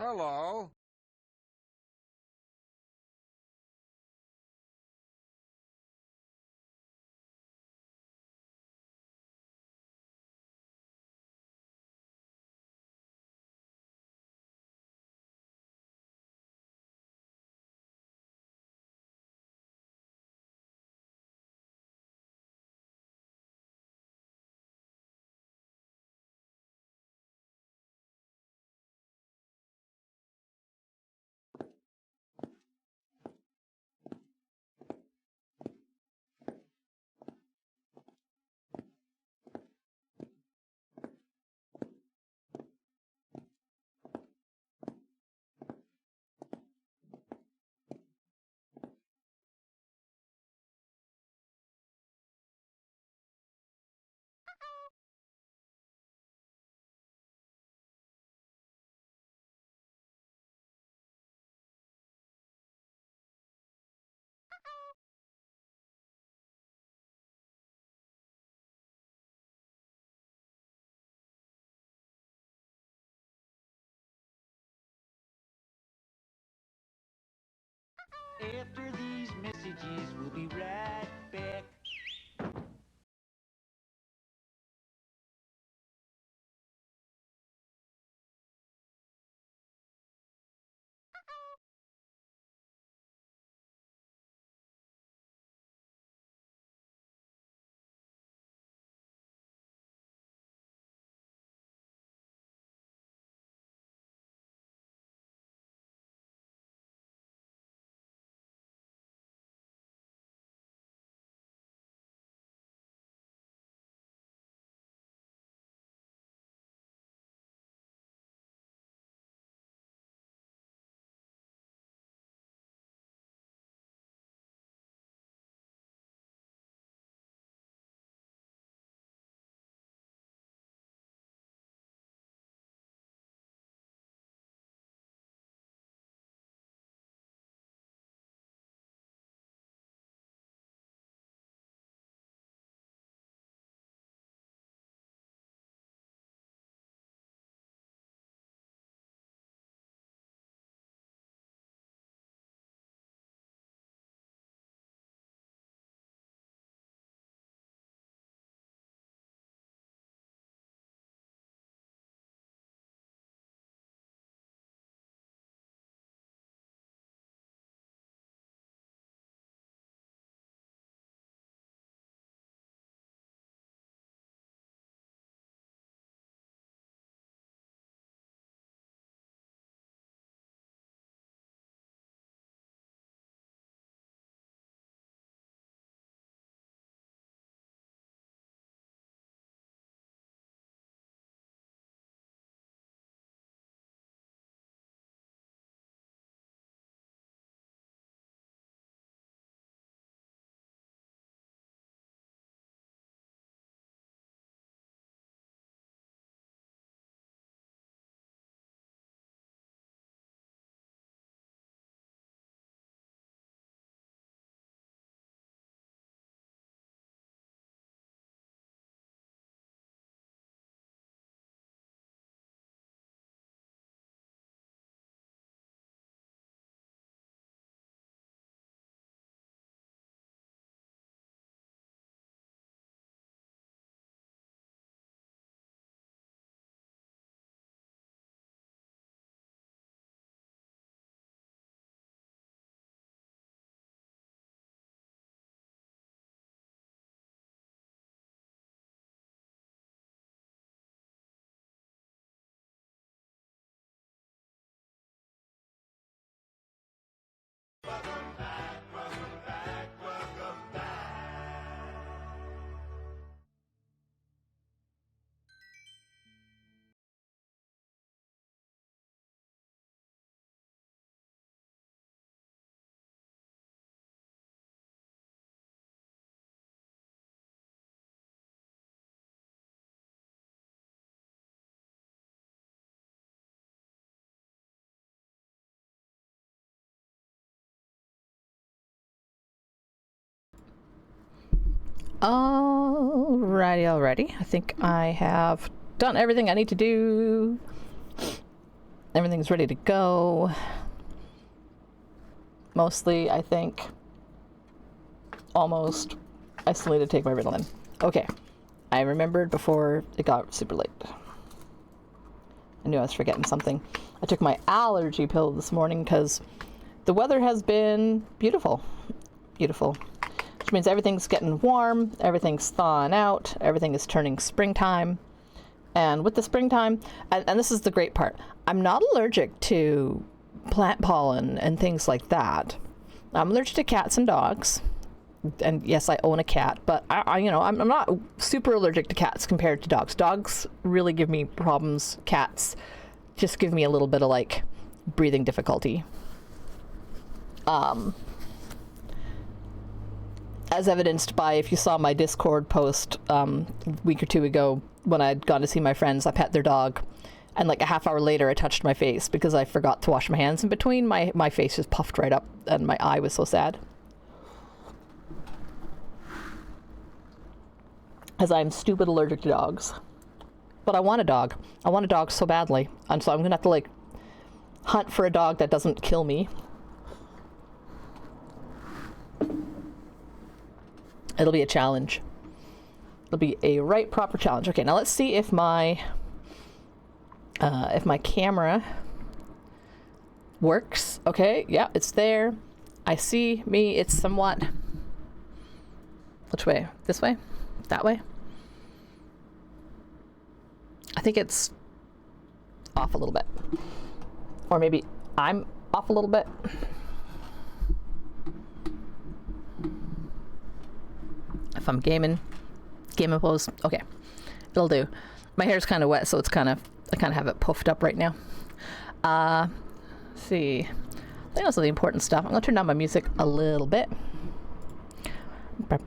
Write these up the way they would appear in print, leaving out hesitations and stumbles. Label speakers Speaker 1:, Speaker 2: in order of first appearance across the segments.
Speaker 1: Hello.
Speaker 2: After these messages, we'll be right back.
Speaker 3: Alrighty. I think I have done everything I need to do.
Speaker 1: Everything's ready to go. Mostly, I think. Almost. I still need to take my Ritalin. Okay. I remembered before it got super late. I knew I was forgetting something. I took my allergy pill this morning because the weather has been beautiful. Beautiful. Which means everything's getting warm, everything's thawing out, everything is turning springtime. And with the springtime, and this is the great part, I'm not allergic to plant pollen and things like that. I'm allergic to cats and dogs. And yes, I own a cat, but I'm not super allergic to cats compared to dogs. Dogs really give me problems. Cats just give me a little bit of like breathing difficulty. As evidenced by, if you saw my Discord post a week or two ago when I'd gone to see my friends, I pet their dog, and like a half hour later I touched my face because I forgot to wash my hands in between. My face just puffed right up and my eye was so sad. As I'm stupid allergic to dogs. But I want a dog. I want a dog so badly. And so I'm going to have to like hunt for a dog that doesn't kill me. It'll be a challenge. It'll be a right proper challenge. Okay, now let's see if my camera works. Okay, yeah, it's there. I see me. It's somewhat... Which way? This way? That way? I think it's off a little bit. Or maybe I'm off a little bit. If I'm gaming pose. Okay, it'll do. My hair's kind of wet, so I kind of have it puffed up right now. Let's see. I think that's the important stuff. I'm gonna turn down my music a little bit. Not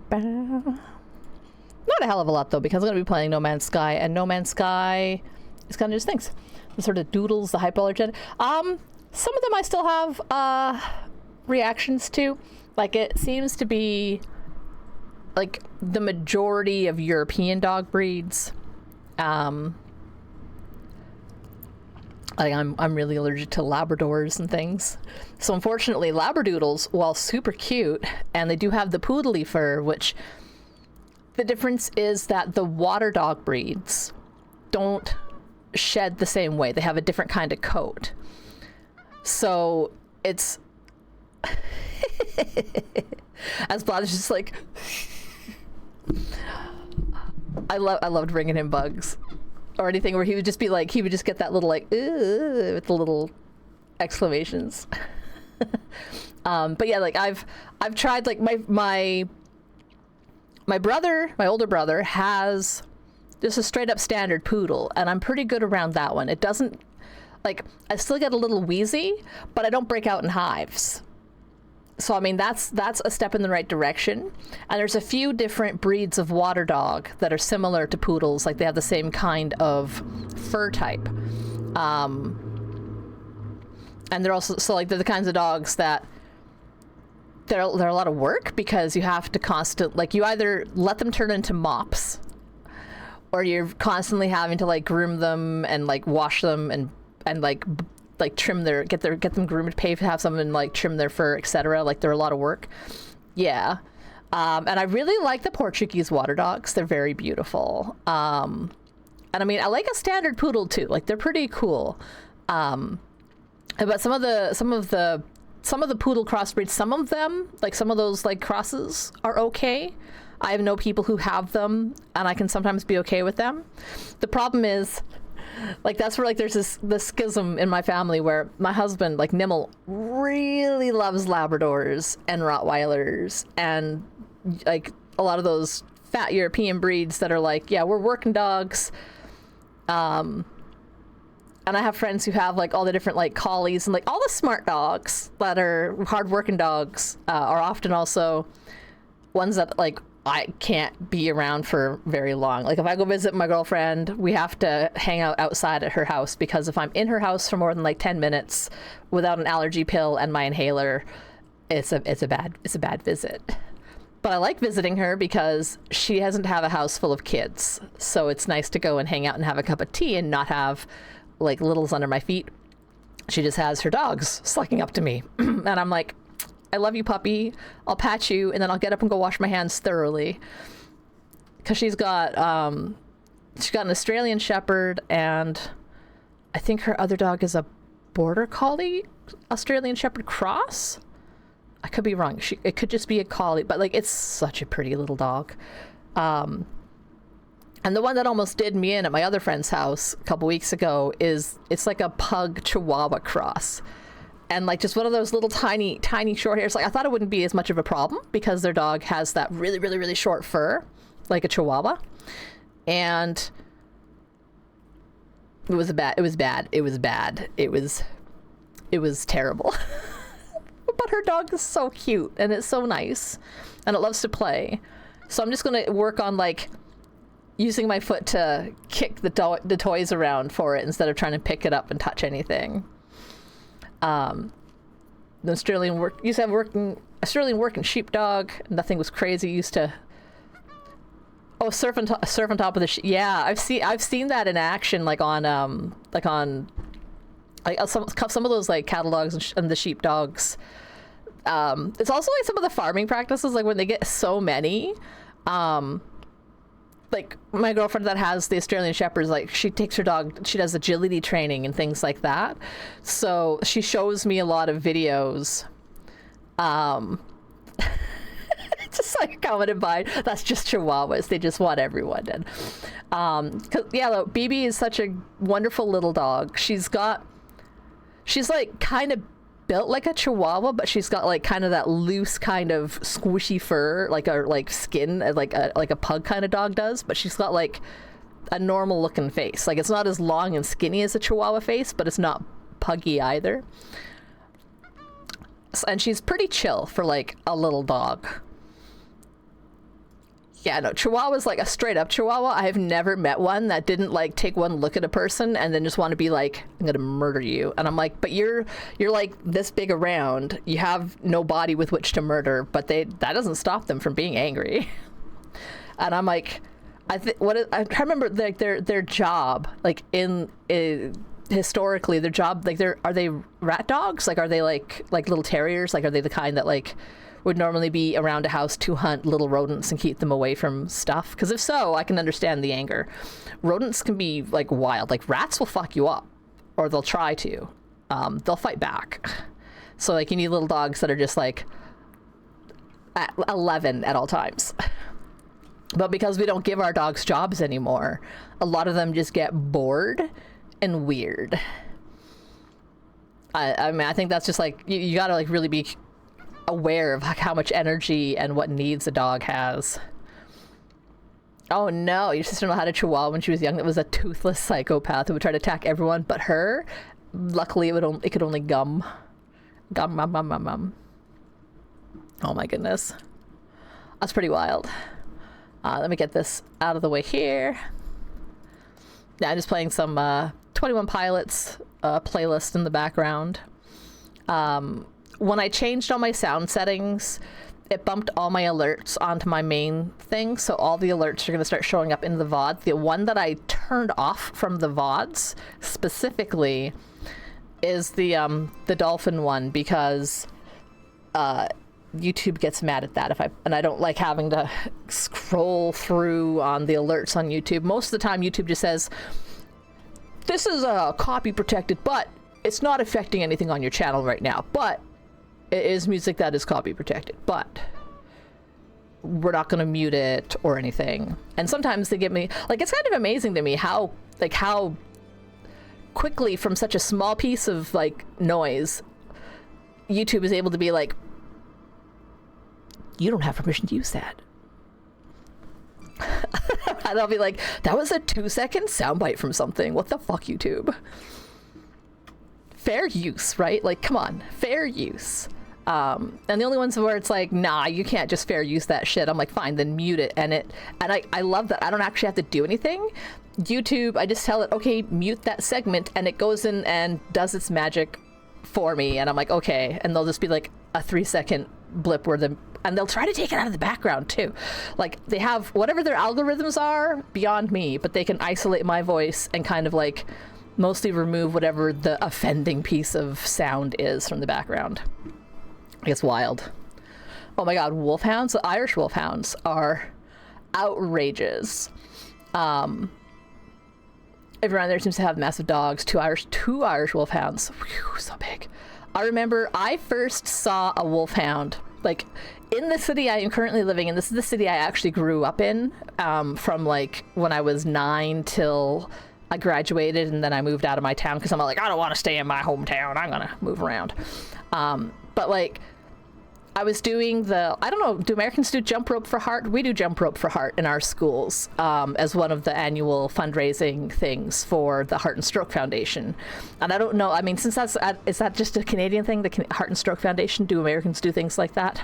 Speaker 1: a hell of a lot though, because I'm going to be playing No Man's Sky, and No Man's Sky is kind of just things. The sort of doodles, the hyperallergenic. Some of them I still have reactions to. Like, it seems to be like the majority of European dog breeds. Like I'm really allergic to Labradors and things. So unfortunately, Labradoodles, while super cute, and they do have the poodly fur, which the difference is that the water dog breeds don't shed the same way. They have a different kind of coat. So it's as Vlad is just like I loved bringing him bugs or anything where he would just be like, he would just get that little like with the little exclamations. But yeah, like I've tried, like my brother, my older brother, has just a straight up standard poodle, and I'm pretty good around that one. It doesn't, like, I still get a little wheezy, but I don't break out in hives. So I mean, that's a step in the right direction. And there's a few different breeds of water dog that are similar to poodles, like they have the same kind of fur type. And they're also, so like they're the kinds of dogs that they're a lot of work, because you have to like you either let them turn into mops, or you're constantly having to like groom them and like wash them and like trim get them groomed, pay to have someone like trim their fur, etc. Like they're a lot of work. Yeah. And I really like the Portuguese water dogs. They're very beautiful. And I mean, I like a standard poodle too. Like they're pretty cool. But some of the poodle crossbreeds, some of them, like some of those like crosses are okay. I know people who have them, and I can sometimes be okay with them. The problem is, like, that's where like there's this schism in my family where my husband, like Nimmel, really loves Labradors and Rottweilers and like a lot of those fat European breeds that are like, yeah, we're working dogs. And I have friends who have like all the different like collies and like all the smart dogs that are hard-working dogs are often also ones that like I can't be around for very long. Like if I go visit my girlfriend, we have to hang out outside at her house, because if I'm in her house for more than like 10 minutes without an allergy pill and my inhaler, it's a bad visit. But I like visiting her because she doesn't have a house full of kids. So it's nice to go and hang out and have a cup of tea and not have like littles under my feet. she just has her dogs sucking up to me. And I'm like, I love you, puppy. I'll pat you, and then I'll get up and go wash my hands thoroughly. Because she's got an Australian Shepherd, and I think her other dog is a Border Collie Australian Shepherd cross. I could be wrong. It could just be a collie, but like, it's such a pretty little dog. And the one that almost did me in at my other friend's house a couple weeks ago it's like a pug Chihuahua cross. And like just one of those little tiny short hairs. Like I thought it wouldn't be as much of a problem because their dog has that really, really, really short fur, like a Chihuahua. And it was bad. It was terrible. But her dog is so cute and it's so nice and it loves to play. So I'm just going to work on like using my foot to kick the toys around for it instead of trying to pick it up and touch anything. The Australian working sheepdog. Nothing was crazy. Used to surf on top of the yeah. I've seen that in action, like on some of those like catalogs and the sheepdogs. It's also like some of the farming practices, like when they get so many. Like my girlfriend that has the Australian Shepherds, like she takes her dog, she does agility training and things like that. So she shows me a lot of videos. Just like commented by, that's just Chihuahuas. They just want everyone. And look, BB is such a wonderful little dog. She's like kind of built like a Chihuahua, but she's got like kind of that loose kind of squishy fur, like skin, like a pug kind of dog does. But she's got like a normal looking face. Like it's not as long and skinny as a Chihuahua face, but it's not puggy either. And she's pretty chill for like a little dog. Yeah, no, Chihuahua's like a straight up Chihuahua. I have never met one that didn't like take one look at a person and then just want to be like, I'm gonna murder you. And I'm like, but you're like this big around. You have no body with which to murder, but that doesn't stop them from being angry. And I'm like, I remember like their job, like historically their job, like are they rat dogs? Like are they like little terriers? Like are they the kind that like would normally be around a house to hunt little rodents and keep them away from stuff? Because if so, I can understand the anger. Rodents can be like wild. Like rats will fuck you up, or they'll try to. They'll fight back. So like you need little dogs that are just like at 11 at all times. But because we don't give our dogs jobs anymore, a lot of them just get bored and weird. I mean, I think that's just like you gotta like really be aware of how much energy and what needs a dog has. Oh no, your sister-in-law had a Chihuahua when she was young that was a toothless psychopath who would try to attack everyone but her. Luckily it could only gum. Oh my goodness, that's pretty wild. Let me get this out of the way here. Yeah, I'm just playing some 21 Pilots playlist in the background. When I changed all my sound settings, it bumped all my alerts onto my main thing, so all the alerts are going to start showing up in the VOD. The one that I turned off from the VODs specifically is the dolphin one, because YouTube gets mad at that and I don't like having to scroll through on the alerts on YouTube. Most of the time YouTube just says, this is copy protected, but it's not affecting anything on your channel right now, but it is music that is copy protected, but we're not going to mute it or anything. And sometimes they give me, like, it's kind of amazing to me how quickly from such a small piece of like noise, YouTube is able to be like, you don't have permission to use that. And I'll be like, that was a 2-second soundbite from something. What the fuck, YouTube? Fair use, right? Like, come on, fair use. And the only ones where it's like, nah, you can't just fair use that shit. I'm like, fine, then mute it. And I love that I don't actually have to do anything. YouTube, I just tell it, okay, mute that segment, and it goes in and does its magic for me. And I'm like, okay. And they'll just be like a 3-second blip and they'll try to take it out of the background too. Like they have whatever their algorithms are beyond me, but they can isolate my voice and kind of like mostly remove whatever the offending piece of sound is from the background. It's wild. Oh my god, wolfhounds, the Irish wolfhounds are outrageous. Everyone there seems to have massive dogs. Two Irish wolfhounds. Whew, so big. I remember I first saw a wolfhound like in the city I am currently living in. This is the city I actually grew up in, from like when I was 9 till I graduated, and then I moved out of my town because I'm like, I don't want to stay in my hometown. I'm gonna move around. But like, I was doing I don't know, do Americans do jump rope for heart? We do jump rope for heart in our schools, as one of the annual fundraising things for the Heart and Stroke Foundation. And I don't know, I mean, since is that just a Canadian thing, the Heart and Stroke Foundation? Do Americans do things like that?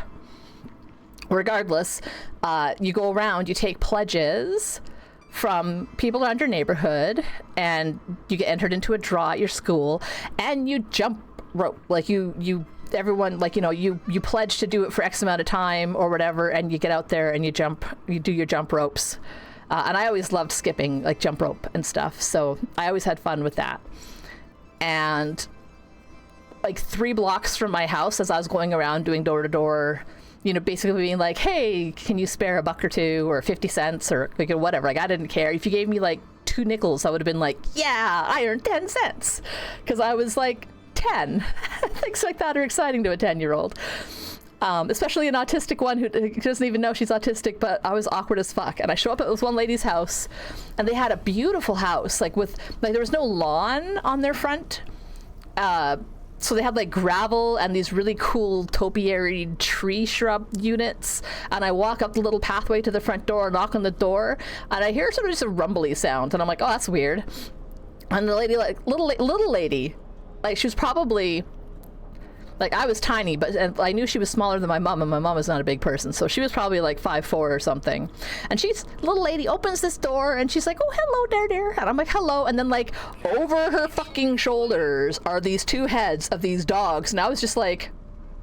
Speaker 1: Regardless, you go around, you take pledges from people around your neighborhood, and you get entered into a draw at your school, and you jump rope. Like everyone, like, you know, you pledge to do it for X amount of time or whatever, and you get out there and you do your jump ropes. And I always loved skipping, like jump rope and stuff. So I always had fun with that. And like 3 blocks from my house, as I was going around doing door to door, you know, basically being like, hey, can you spare $1 or $2 or 50 cents or like whatever. Like, I didn't care. If you gave me like 2 nickels, I would have been like, yeah, I earned 10 cents. Because I was like 10. Things like that are exciting to a 10-year-old. Especially an autistic one who doesn't even know she's autistic, but I was awkward as fuck. And I show up at this one lady's house, and they had a beautiful house, like there was no lawn on their front. So they had like gravel and these really cool topiary tree shrub units. And I walk up the little pathway to the front door, knock on the door, and I hear sort of just a rumbly sound. And I'm like, oh, that's weird. And the lady, like, little lady, like, she was probably, like, I was tiny, but I knew she was smaller than my mom, and my mom was not a big person, so she was probably like 5'4" or something. And little lady opens this door, and she's like, oh, hello there. And I'm like, hello. And then, like, over her fucking shoulders are these 2 heads of these dogs. And I was just like,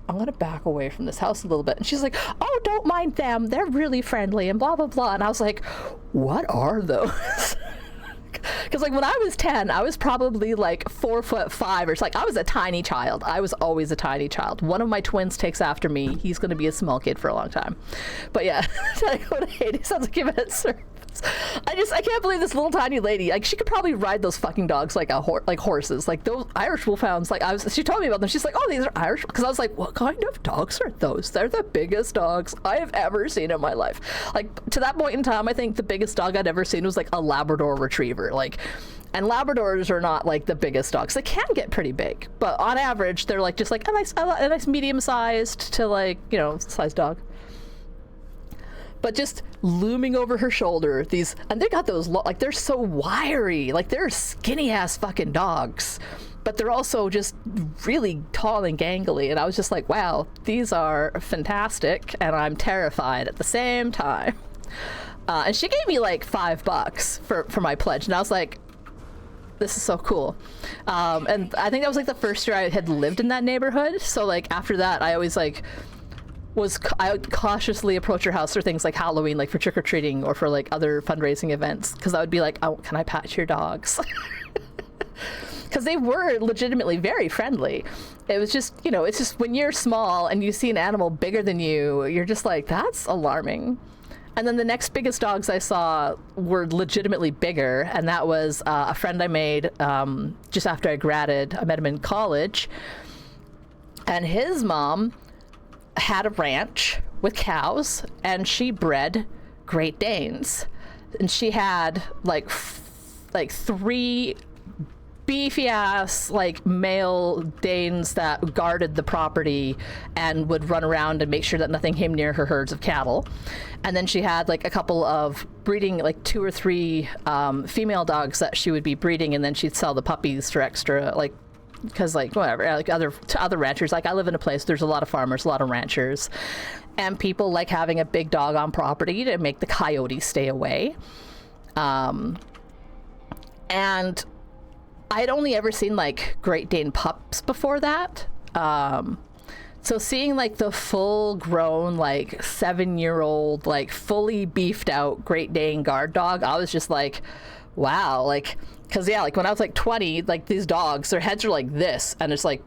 Speaker 1: I'm gonna back away from this house a little bit. And she's like, oh, don't mind them. They're really friendly and blah, blah, blah. And I was like, what are those? Because like when I was 10, I was probably like 4'5" or like I was a tiny child. I was always a tiny child. One of my twins takes after me. He's going to be a small kid for a long time. But yeah, I go to Haiti. Sounds like you've had service. I can't believe this little tiny lady. Like, she could probably ride those fucking dogs like like horses. Like those Irish wolfhounds. Like she told me about them. She's like, oh, these are Irish. Because I was like, what kind of dogs are those? They're the biggest dogs I have ever seen in my life. Like, to that point in time, I think the biggest dog I'd ever seen was like a Labrador Retriever. Like, and Labradors are not like the biggest dogs. They can get pretty big, but on average, they're like just like a nice medium-sized to like, you know, size dog. But just looming over her shoulder, and they got those, like, they're so wiry, like they're skinny ass fucking dogs, but they're also just really tall and gangly. And I was just like, wow, these are fantastic, and I'm terrified at the same time. And she gave me like $5 for my pledge, and I was like, this is so cool. And I think that was like the first year I had lived in that neighborhood. So like after that, I always like I would cautiously approach her house for things like Halloween, like for trick-or-treating or for like other fundraising events, because I would be like, oh, can I pat your dogs? Because they were legitimately very friendly. It was just, you know, it's just when you're small and you see an animal bigger than you, you're just like, that's alarming. And then the next biggest dogs I saw were legitimately bigger, and that was a friend I made just after I graduated. I met him in college, and his mom had a ranch with cows, and she bred Great Danes, and she had like 3 beefy ass like male Danes that guarded the property and would run around and make sure that nothing came near her herds of cattle. And then she had like a couple of breeding, like 2 or 3 female dogs that she would be breeding, and then she'd sell the puppies for extra, like, because like whatever, like to other ranchers. Like, I live in a place, there's a lot of farmers, a lot of ranchers, and people like having a big dog on property to make the coyotes stay away. And I'd only ever seen like Great Dane pups before that. So seeing like the full grown, like 7-year-old, like fully beefed out Great Dane guard dog, I was just like, wow, like, because yeah, like when I was like 20, like these dogs, their heads are like this, and it's like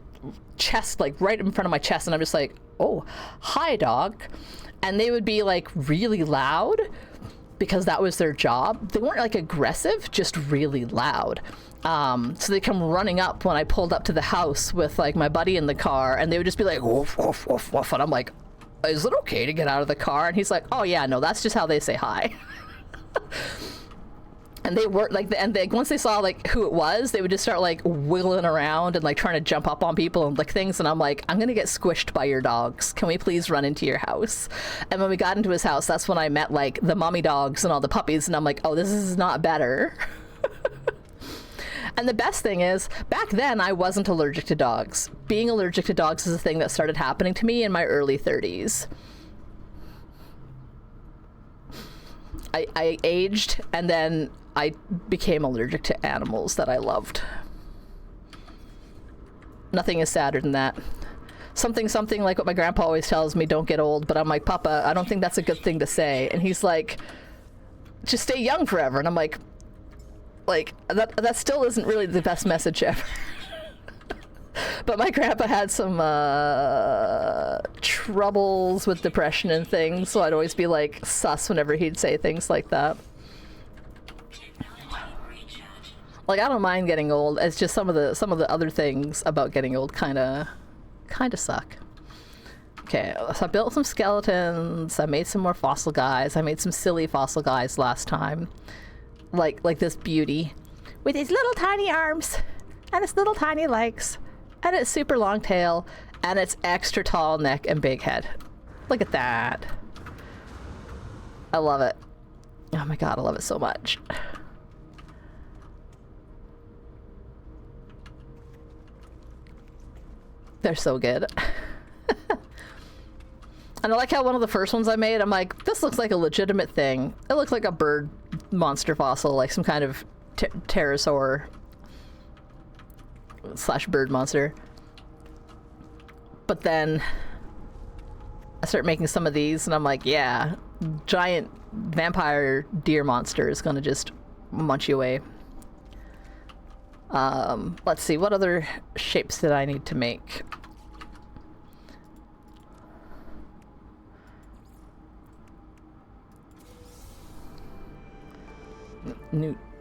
Speaker 1: chest, like right in front of my chest, and I'm just like, oh, hi, dog. And they would be like really loud because that was their job. They weren't like aggressive, just really loud. So they come running up when I pulled up to the house with like my buddy in the car, and they would just be like, woof, woof, woof, woof. And I'm like, is it okay to get out of the car? And he's like, oh yeah, no, that's just how they say hi. And they were like, and they, once they saw like who it was, they would just start like wiggling around and like trying to jump up on people and lick things. And I'm like, I'm gonna get squished by your dogs. Can we please run into your house? And when we got into his house, that's when I met like the mommy dogs and all the puppies. And I'm like, oh, this is not better. And the best thing is, back then I wasn't allergic to dogs. Being allergic to dogs is a thing that started happening to me in my early 30s. I aged, and then I became allergic to animals that I loved. Nothing is sadder than that. Something like what my grandpa always tells me, don't get old, but I'm like, Papa, I don't think that's a good thing to say. And he's like, just stay young forever. And I'm like that still isn't really the best message ever. But my grandpa had some troubles with depression and things, so I'd always be like sus whenever he'd say things like that. Like, I don't mind getting old. It's just some of the other things about getting old kind of suck. Okay, so I built some skeletons. I made some more fossil guys. I made some silly fossil guys last time, like this beauty with his little tiny arms and its little tiny legs and its super long tail and its extra tall neck and big head. Look at that. I love it. Oh my god, I love it so much. They're so good. And I like how one of the first ones I made, I'm like, this looks like a legitimate thing. It looks like a bird monster fossil, like some kind of pterosaur / bird monster. But then I start making some of these, and I'm like, yeah, giant vampire deer monster is gonna just munch you away. Let's see, what other shapes did I need to make?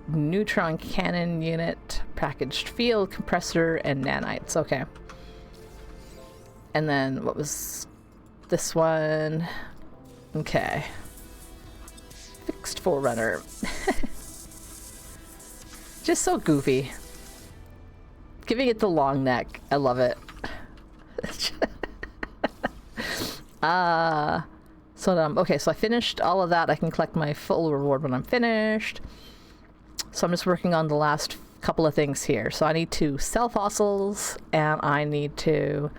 Speaker 1: Neutron cannon unit, packaged field compressor, and nanites. Okay. And then what was this one? Okay. Fixed forerunner. Just so goofy. Giving it the long neck. I love it. Okay, so I finished all of that. I can collect my full reward when I'm finished. So I'm just working on the last couple of things here. So I need to sell fossils, and I need to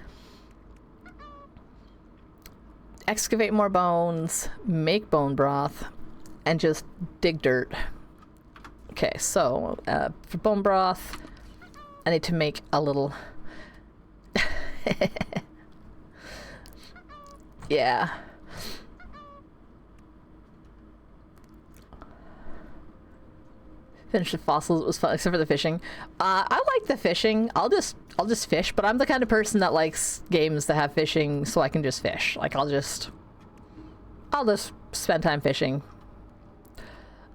Speaker 1: excavate more bones, make bone broth, and just dig dirt. Okay, so for bone broth, I need to make a little... Yeah. Finish the fossils. It was fun, except for the fishing. I like the fishing. I'll just fish, but I'm the kind of person that likes games that have fishing, so I can just fish. Like, I'll just spend time fishing.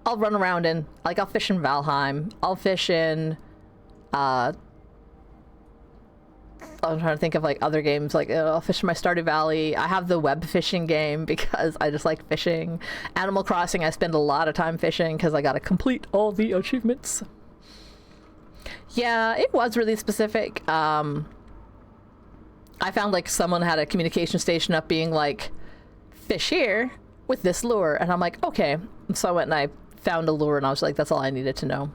Speaker 1: I'll run around in, like, I'll fish in Valheim. I'll fish in, I'm trying to think of like other games, like I'll fish in my Stardew Valley. I have the web fishing game because I just like fishing. Animal Crossing, I spend a lot of time fishing because I gotta complete all the achievements. Yeah, it was really specific. I found like someone had a communication station up being like, fish here with this lure, and I'm like, okay. And so I went and I found a lure, and I was like, that's all I needed to know.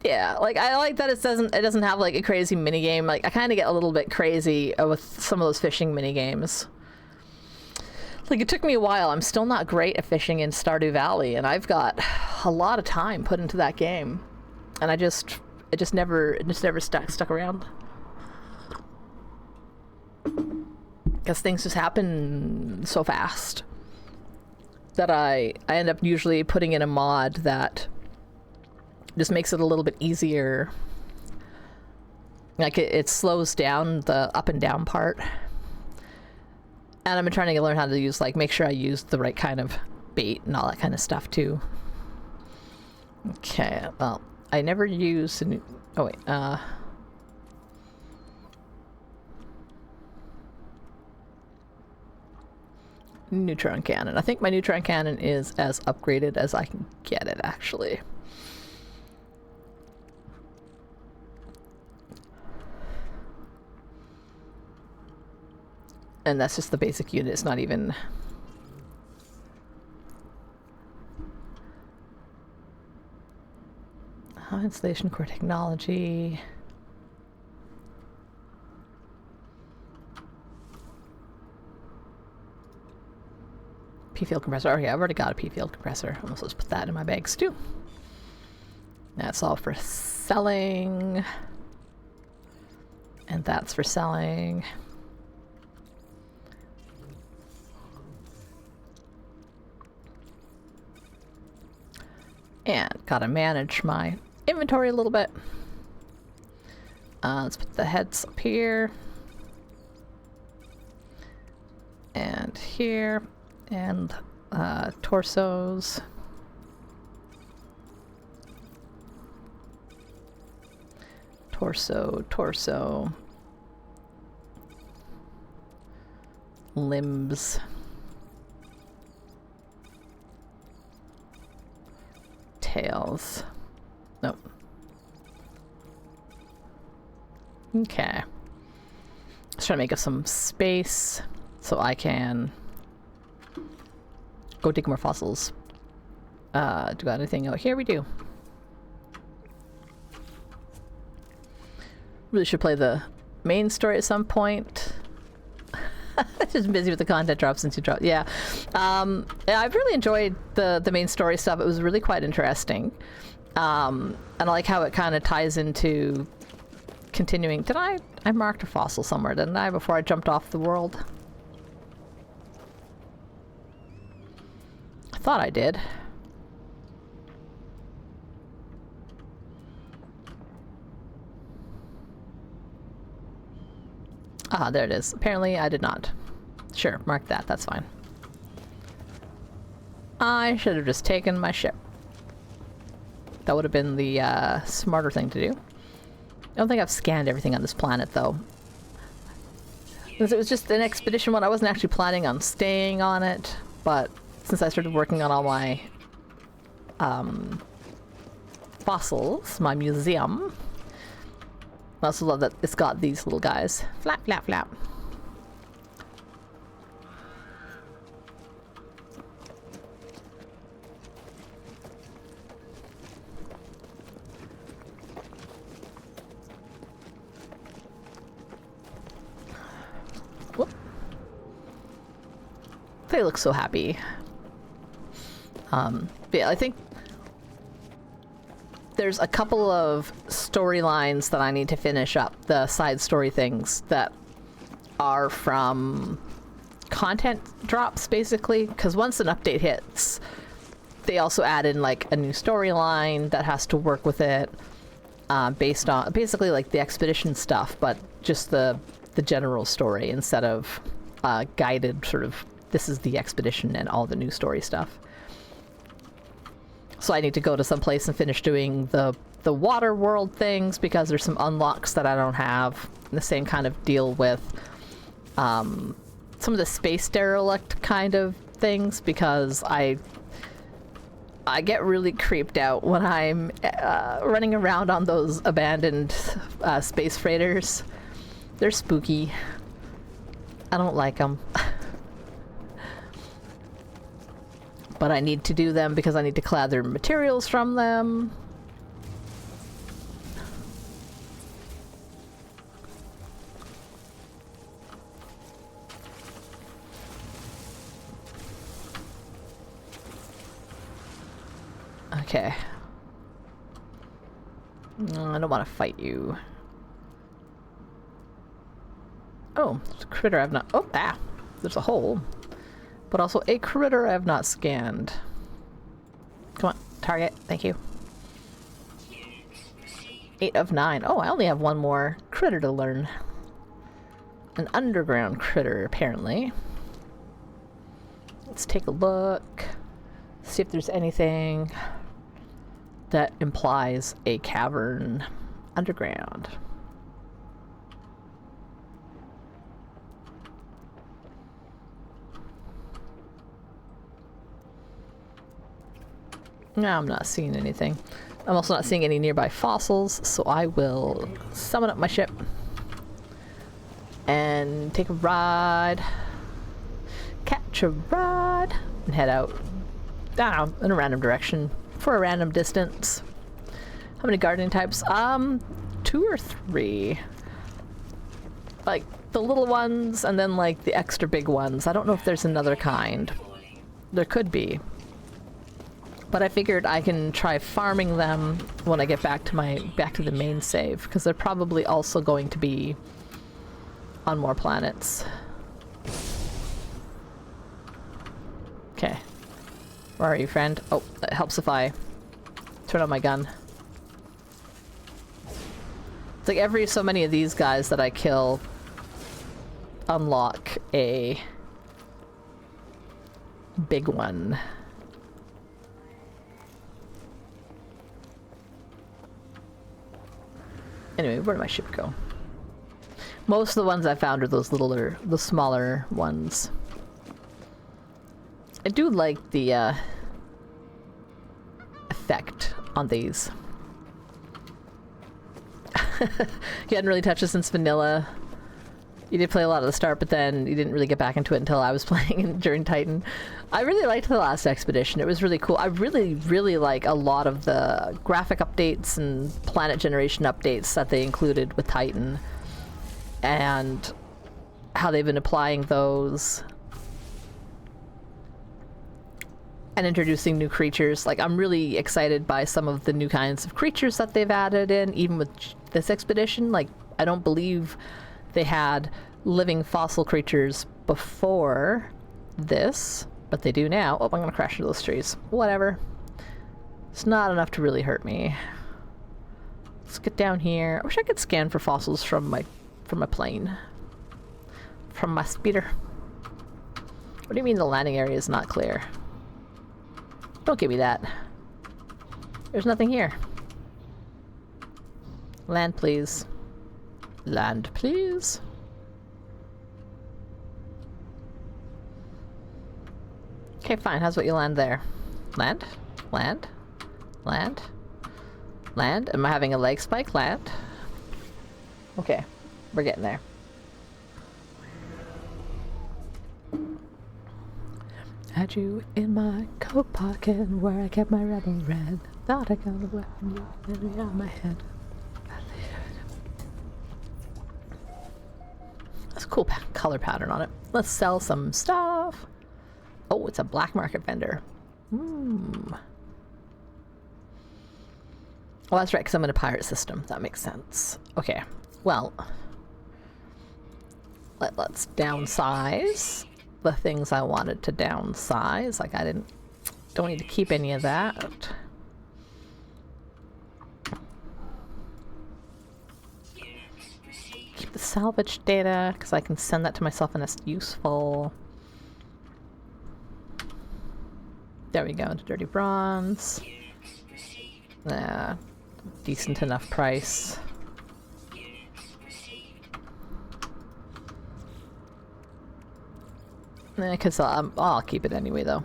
Speaker 1: Yeah, like I like that it doesn't have like a crazy mini game. Like I kind of get a little bit crazy with some of those fishing mini games. Like it took me a while. I'm still not great at fishing in Stardew Valley, and I've got a lot of time put into that game, and it just never stuck around. Because things just happen so fast. that I end up usually putting in a mod that just makes it a little bit easier. Like it slows down the up and down part. And I've been trying to learn how to use, like, make sure I use the right kind of bait and all that kind of stuff too. Okay, well, I never use a new, oh wait, neutron cannon. I think my neutron cannon is as upgraded as I can get it, actually. And that's just the basic unit. It's not even... Installation core technology. P-field compressor. Okay, I've already got a P-field compressor. I'm supposed to put that in my bags too. That's all for selling. And that's for selling. And gotta manage my inventory a little bit. Let's put the heads up here. And here. And torsos. Torso. Limbs. Tails. Nope. Okay. Let's try to make us some space so I can go dig more fossils. Do we got anything out here? We do. Really should play the main story at some point. Just busy with the content drops since you dropped. Yeah. I've really enjoyed the main story stuff. It was really quite interesting. And I like how it kind of ties into continuing. Did I marked a fossil somewhere, didn't I, before I jumped off the world? I thought I did. Ah, there it is. Apparently I did not. Sure, mark that. That's fine. I should have just taken my ship. That would have been the smarter thing to do. I don't think I've scanned everything on this planet, though. Because it was just an expedition one. I wasn't actually planning on staying on it, but since I started working on all my fossils, my museum, I also love that it's got these little guys. Flap, flap, flap. Whoop. They look so happy. But yeah, I think there's a couple of storylines that I need to finish up, the side story things that are from content drops, basically, because once an update hits, they also add in like a new storyline that has to work with it, based on basically like the expedition stuff, but just the general story instead of guided sort of this is the expedition and all the new story stuff. So I need to go to some place and finish doing the water world things because there's some unlocks that I don't have. The same kind of deal with some of the space derelict kind of things because I get really creeped out when I'm running around on those abandoned space freighters. They're spooky. I don't like them. But I need to do them because I need to gather materials from them. Okay. I don't want to fight you. Oh, there's a critter I've not... Oh, ah! There's a hole. but also a critter I have not scanned. Come on, target. Thank you. 8 of 9. Oh, I only have one more critter to learn. An underground critter, apparently. Let's take a look. See if there's anything that implies a cavern underground. No, I'm not seeing anything. I'm also not seeing any nearby fossils, so I will summon up my ship and take a ride, catch a ride, and head out, I don't know, in a random direction for a random distance. How many gardening types? 2 or 3. Like the little ones and then like the extra big ones. I don't know if there's another kind. There could be. But I figured I can try farming them when I get back to the main save, because they're probably also going to be on more planets. Okay. Where are you, friend? Oh, it helps if I turn on my gun. It's like every so many of these guys that I kill unlock a big one. Anyway, where did my ship go? Most of the ones I found are those littler, the smaller ones. I do like the effect on these. You hadn't really touched it since vanilla. You did play a lot at the start, but then you didn't really get back into it until I was playing during Titan. I really liked the last expedition. It was really cool. I really, really like a lot of the graphic updates and planet generation updates that they included with Titan, and how they've been applying those and introducing new creatures. Like, I'm really excited by some of the new kinds of creatures that they've added in, even with this expedition. Like, I don't believe they had living fossil creatures before this, but they do now. Oh, I'm gonna crash into those trees. Whatever. It's not enough to really hurt me. Let's get down here. I wish I could scan for fossils from my plane. From my speeder. What do you mean the landing area is not clear? Don't give me that. There's nothing here. Land, please. Land, please. Okay, fine. How's what you land there? Land? Land? Land? Land? Am I having a leg spike? Land? Okay. We're getting there. Had you in my coat pocket where I kept my rebel red. Thought I got a weapon, you hit me on my head. That's a cool color pattern on it. Let's sell some stuff. Oh, it's a black market vendor. Hmm. Oh, that's right, because I'm in a pirate system. That makes sense. Okay, well, let's downsize the things I wanted to downsize. Like, don't need to keep any of that. Keep the salvage data, because I can send that to myself and it's useful. There we go, into dirty bronze. Decent enough price. Because I'll keep it anyway, though.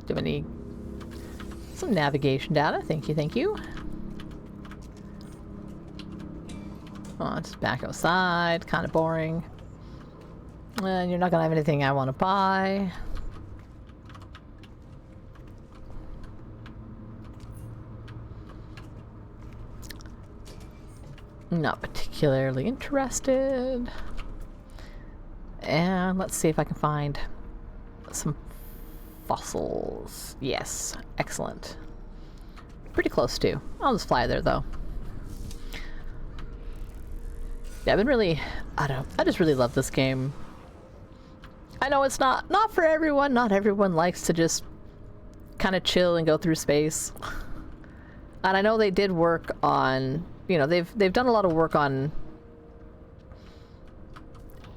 Speaker 1: Do we need some navigation data? Thank you, thank you. Oh, it's back outside. Kind of boring. And you're not gonna have anything I want to buy. Not particularly interested. And let's see if I can find some fossils. Yes, excellent. Pretty close too. I'll just fly there though. Yeah, I've been really, I just really love this game. I know it's not for everyone. Not everyone likes to just kind of chill and go through space. And I know they did work on, you know, they've done a lot of work on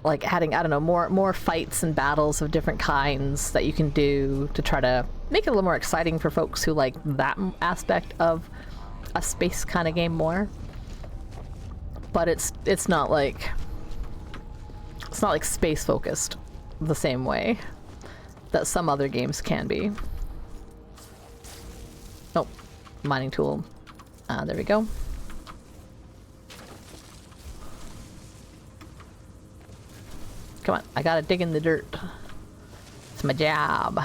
Speaker 1: like adding, I don't know, more fights and battles of different kinds that you can do to try to make it a little more exciting for folks who like that aspect of a space kind of game more. But it's not like space focused the same way that some other games can be. Oh, mining tool. There we go. Come on, I gotta dig in the dirt. It's my job.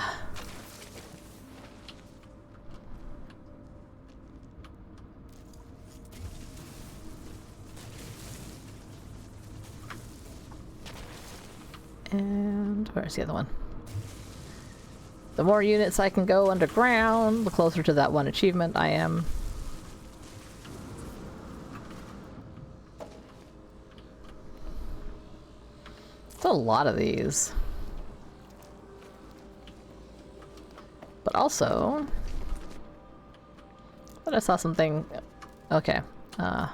Speaker 1: And where's the other one? The more units I can go underground, the closer to that one achievement I am. It's a lot of these. But also, I thought I saw something. Okay. There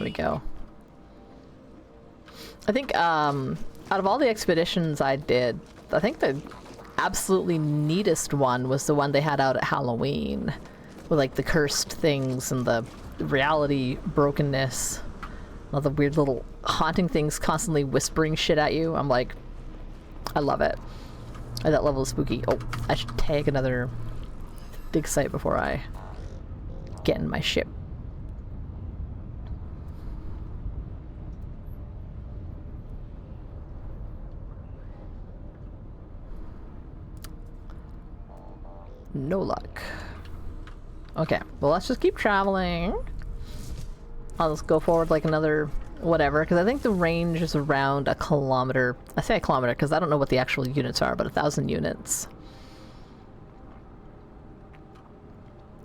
Speaker 1: we go. I think, out of all the expeditions I did, I think the absolutely neatest one was the one they had out at Halloween. With, like, the cursed things and the reality brokenness. All the weird little haunting things constantly whispering shit at you. I'm like, I love it. That level is spooky. Oh, I should tag another dig site before I get in my ship. No luck. Okay, well let's just keep traveling. I'll just go forward like another whatever, because I think the range is around a kilometer. I say a kilometer because I don't know what the actual units are, but 1,000 units.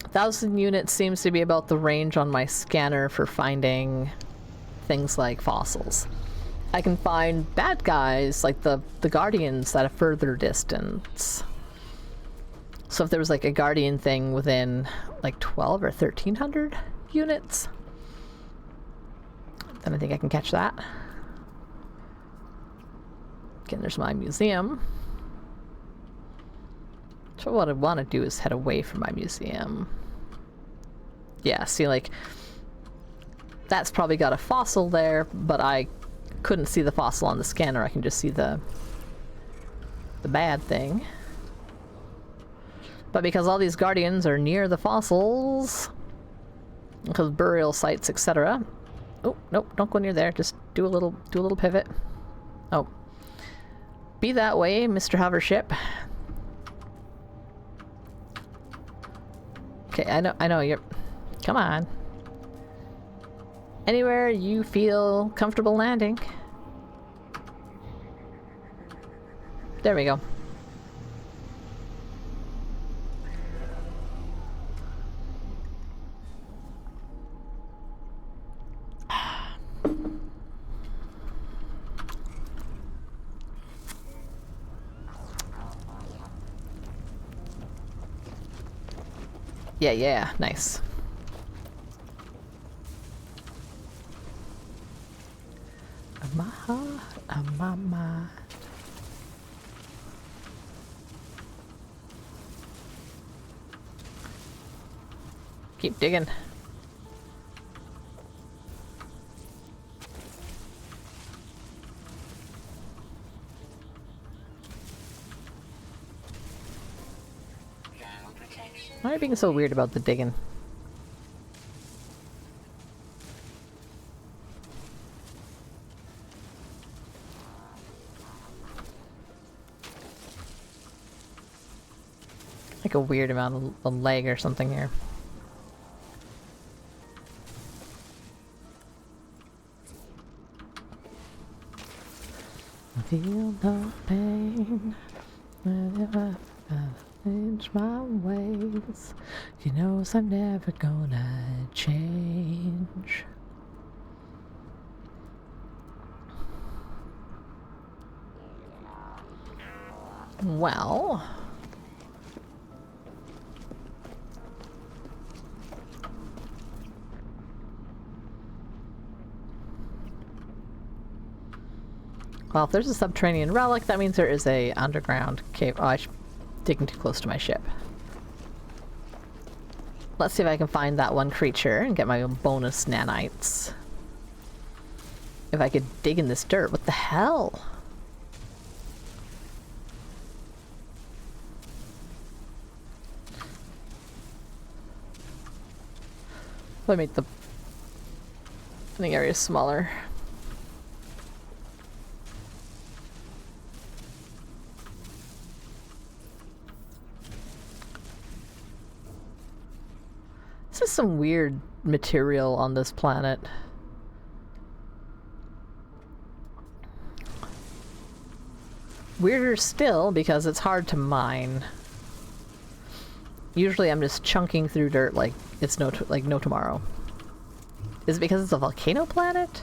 Speaker 1: 1,000 units seems to be about the range on my scanner for finding things like fossils. I can find bad guys like the guardians at a further distance. So if there was like a guardian thing within like 12 or 1,300 units, then I think I can catch that. Again, there's my museum. So what I want to do is head away from my museum. Yeah, see, like, that's probably got a fossil there, but I couldn't see the fossil on the scanner. I can just see the bad thing. But because all these guardians are near the fossils, because burial sites, etc. Oh, nope, don't go near there. Just do a little pivot. Oh. Be that way, Mr. Hover Ship. Okay, I know you're... Come on. Anywhere you feel comfortable landing. There we go. Yeah, nice. Mama. Keep digging. Why are you being so weird about the digging? Like a weird amount of lag or something here. I feel no pain. change my ways. He knows I'm never gonna change. Well, if there's a subterranean relic, that means there is a underground cave. Oh, I'm digging too close to my ship. Let's see if I can find that one creature and get my bonus nanites. If I could dig in this dirt, what the hell? Let me make the area smaller. This is some weird material on this planet. Weirder still because it's hard to mine. Usually I'm just chunking through dirt like it's no tomorrow. Is it because it's a volcano planet?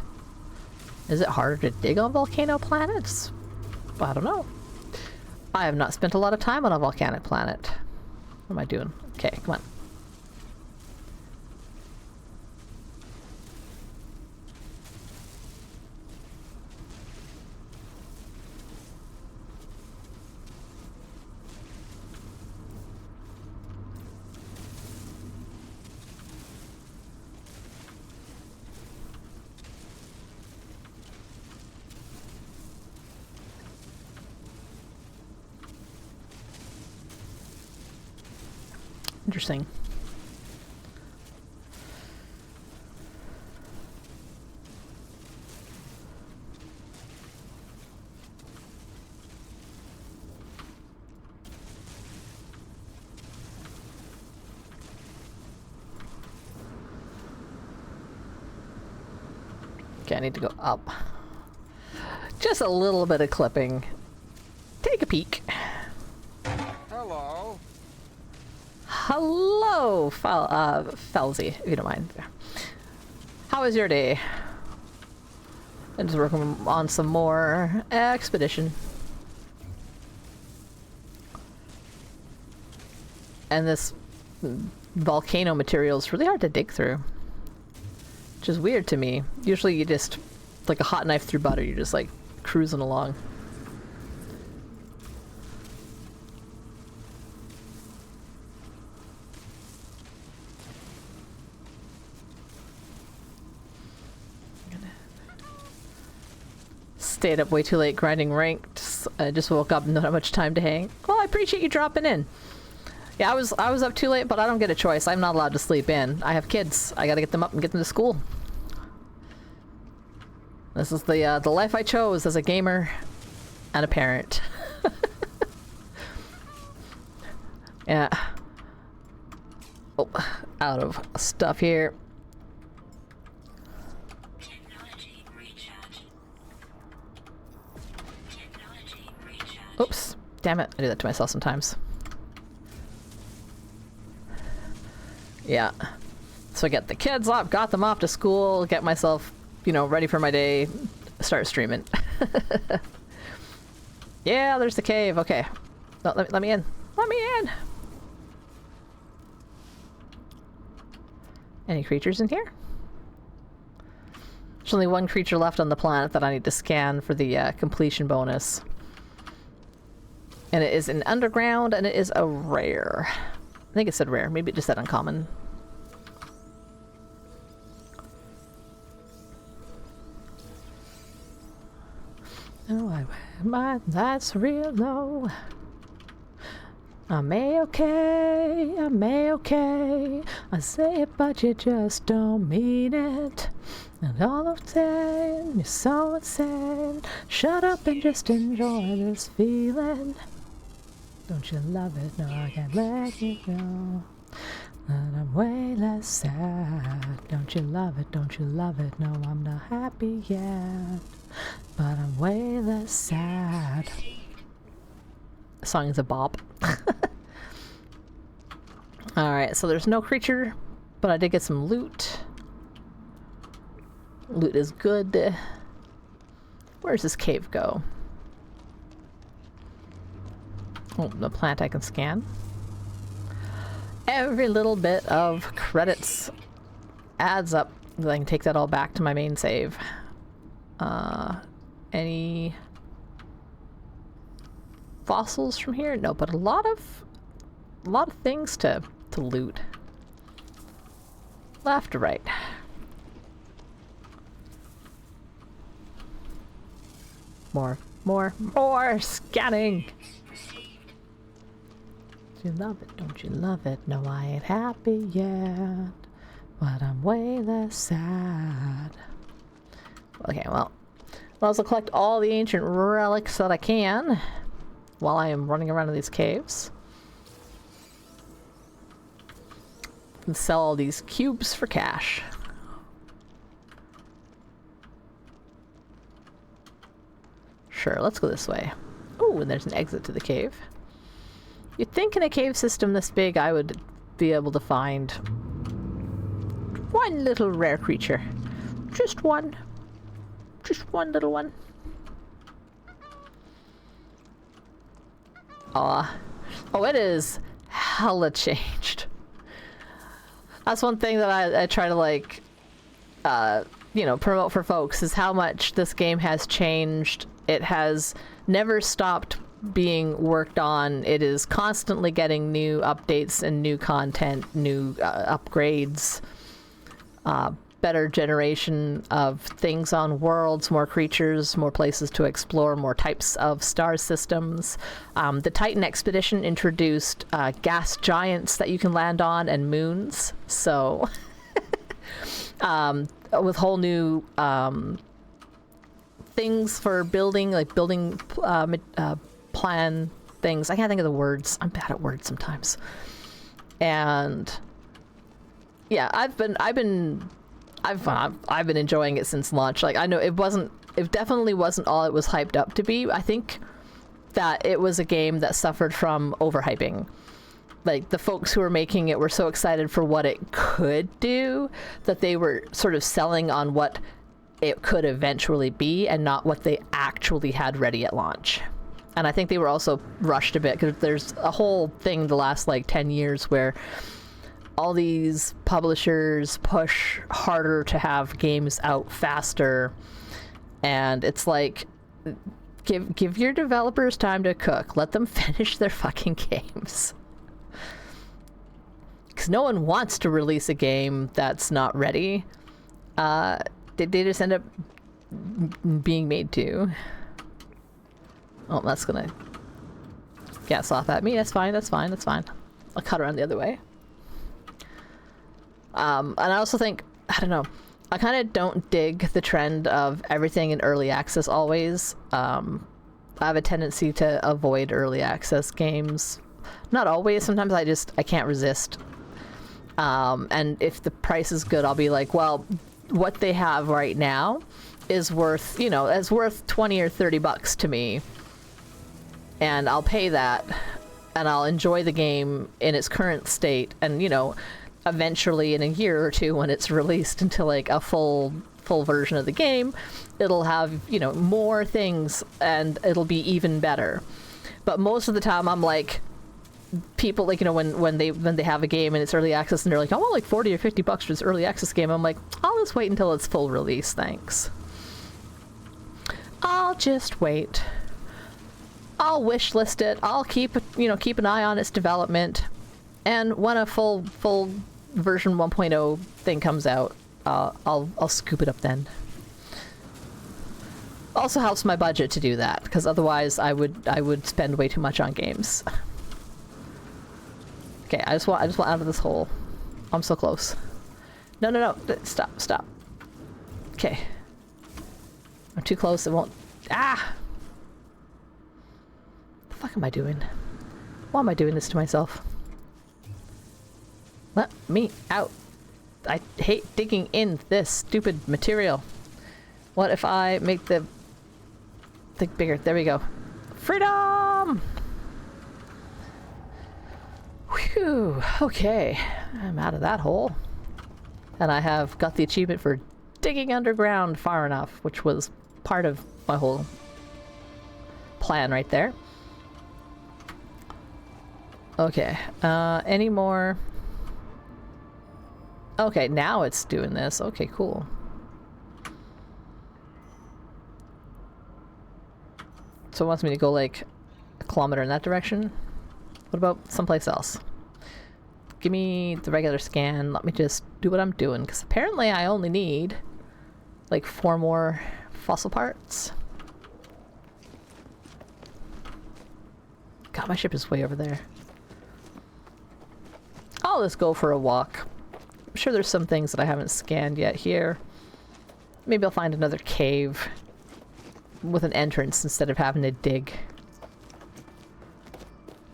Speaker 1: Is it harder to dig on volcano planets? I don't know. I have not spent a lot of time on a volcanic planet. What am I doing? Okay, come on. Interesting. Okay, I need to go up. Just a little bit of clipping. Take a peek.
Speaker 3: Hello.
Speaker 1: Hello, Felzy, if you don't mind. How was your day? I'm just working on some more expedition. And this volcano material is really hard to dig through. Which is weird to me. Usually you just, like a hot knife through butter, you're just like cruising along. Stayed up way too late grinding ranked. I just woke up and don't have much time to hang. Well, I appreciate you dropping in. Yeah, I was up too late, but I don't get a choice. I'm not allowed to sleep in. I have kids. I gotta get them up and get them to school. This is the life I chose as a gamer and a parent. Yeah. Oh, out of stuff here. Oops. Damn it. I do that to myself sometimes. Yeah. So I get the kids up, got them off to school, get myself, you know, ready for my day, start streaming. Yeah, there's the cave. Okay. No, let me in. Let me in! Any creatures in here? There's only one creature left on the planet that I need to scan for the completion bonus. And it is an underground, and it is a rare. I think it said rare. Maybe it just said uncommon. Oh, that's real low. I'm A-okay, I'm A-okay. I say it, but you just don't mean it. And all of them, you're so insane. Shut up and just enjoy this feeling. Don't you love it? No, I can't let you go. And I'm way less sad. Don't you love it? Don't you love it? No, I'm not happy yet. But I'm way less sad. The song is a bop. Alright, so there's no creature, but I did get some loot. Loot is good. Where's this cave go? Oh, the plant I can scan. Every little bit of credits adds up. I can take that all back to my main save. Any fossils from here? No, but a lot of things to loot. Left to right. More scanning. Do you love it? Don't you love it? No, I ain't happy yet, but I'm way less sad. Okay, well, I'll also collect all the ancient relics that I can while I am running around in these caves. And sell all these cubes for cash. Sure, let's go this way. Oh, and there's an exit to the cave. You'd think in a cave system this big I would be able to find one little rare creature. Just one. Just one little one. Aw. Oh, it is hella changed. That's one thing that I try to, like, you know, promote for folks, is how much this game has changed. It has never stopped being worked on. It is constantly getting new updates and new content, new upgrades, better generation of things on worlds, more creatures, more places to explore, more types of star systems. The Titan expedition introduced gas giants that you can land on and moons. So with whole new things for building, like building plan things. I can't think of the words. I'm bad at words sometimes. And yeah, I've been enjoying it since launch. Like, I know it definitely wasn't all it was hyped up to be. I think that it was a game that suffered from overhyping. Like, the folks who were making it were so excited for what it could do that they were sort of selling on what it could eventually be and not what they actually had ready at launch. And I think they were also rushed a bit, because there's a whole thing the last like 10 years where all these publishers push harder to have games out faster, and it's like, give your developers time to cook. Let them finish their fucking games. Because no one wants to release a game that's not ready. They just end up being made to. Oh, that's gonna gas off at me. That's fine, that's fine, that's fine. I'll cut around the other way. And I also think, I don't know, I kind of don't dig the trend of everything in early access always. I have a tendency to avoid early access games. Not always, sometimes I can't resist. And if the price is good, I'll be like, well, what they have right now is worth, you know, it's worth 20 or 30 bucks to me. And I'll pay that, and I'll enjoy the game in its current state, and, you know, eventually in a year or two when it's released into like a full version of the game, it'll have, you know, more things and it'll be even better. But most of the time I'm like, people, like, you know, when they have a game and it's early access and they're like, I want like 40 or 50 bucks for this early access game, I'm like, I'll just wait until it's full release, thanks. I'll just wait. I'll wish list it. I'll keep an eye on its development, and when a full version 1.0 thing comes out, I'll scoop it up then. Also helps my budget to do that, because otherwise I would spend way too much on games. Okay, I just want out of this hole. I'm so close. No, stop. Okay, I'm too close. It won't. Ah. The fuck am I doing? Why am I doing this to myself? Let me out. I hate digging in this stupid material. What if I make the thing bigger? There we go. Freedom! Whew. Phew, okay. I'm out of that hole. And I have got the achievement for digging underground far enough, which was part of my whole plan right there. Okay, any more? Okay, now it's doing this. Okay, cool. So it wants me to go like a kilometer in that direction. What about someplace else? Give me the regular scan. Let me just do what I'm doing, because apparently I only need like 4 more fossil parts. God, my ship is way over there. I'll just go for a walk. I'm sure there's some things that I haven't scanned yet here. Maybe I'll find another cave with an entrance instead of having to dig.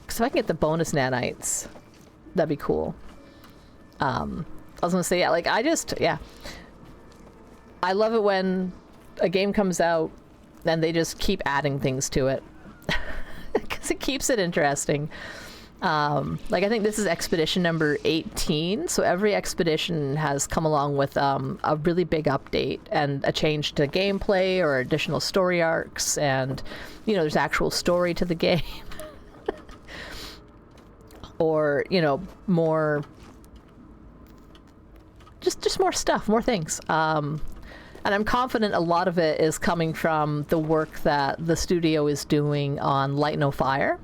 Speaker 1: Because if I can get the bonus nanites, that'd be cool. I was gonna say, yeah, like yeah. I love it when a game comes out and they just keep adding things to it. Because it keeps it interesting. Like I think this is expedition number 18, so every expedition has come along with a really big update and a change to gameplay or additional story arcs, and you know, there's actual story to the game. Or, you know, more just more stuff, more things. And I'm confident a lot of it is coming from the work that the studio is doing on Light No Fire.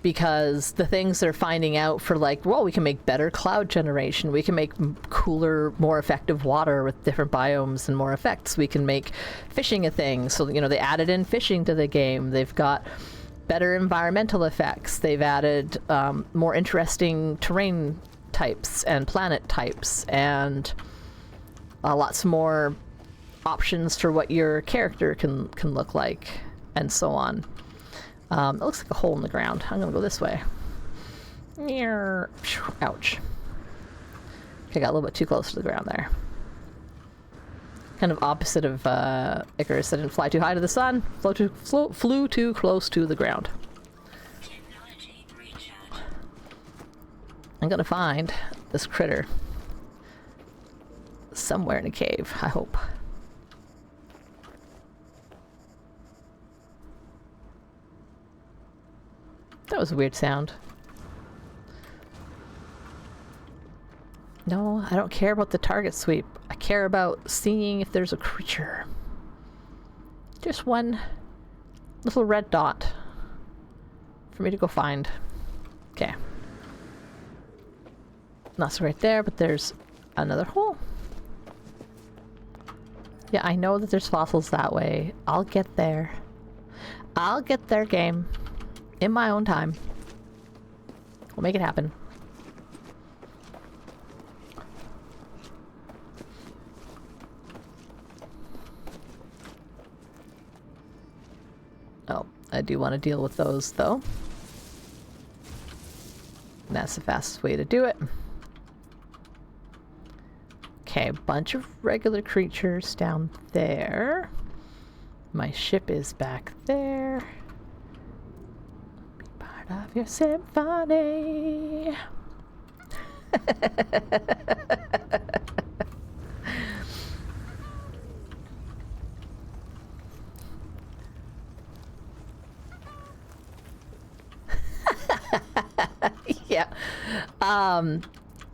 Speaker 1: Because the things they're finding out for, like, well, we can make better cloud generation. We can make cooler, more effective water with different biomes and more effects. We can make fishing a thing. So, you know, they added in fishing to the game. They've got better environmental effects. They've added more interesting terrain types and planet types, and lots more options for what your character can look like, and so on. It looks like a hole in the ground. I'm gonna go this way. Ouch. Okay, got a little bit too close to the ground there. Kind of opposite of Icarus. I didn't fly too high to the sun. Flew too close to the ground. I'm gonna find this critter somewhere in a cave, I hope. That was a weird sound. No, I don't care about the target sweep. I care about seeing if there's a creature. Just one little red dot for me to go find. Okay. Not so right there, but there's another hole. Yeah, I know that there's fossils that way. I'll get there. I'll get there, game. In my own time. We'll make it happen. Oh, I do want to deal with those, though. And that's the fastest way to do it. Okay, a bunch of regular creatures down there. My ship is back there. Be part of your symphony. Yeah.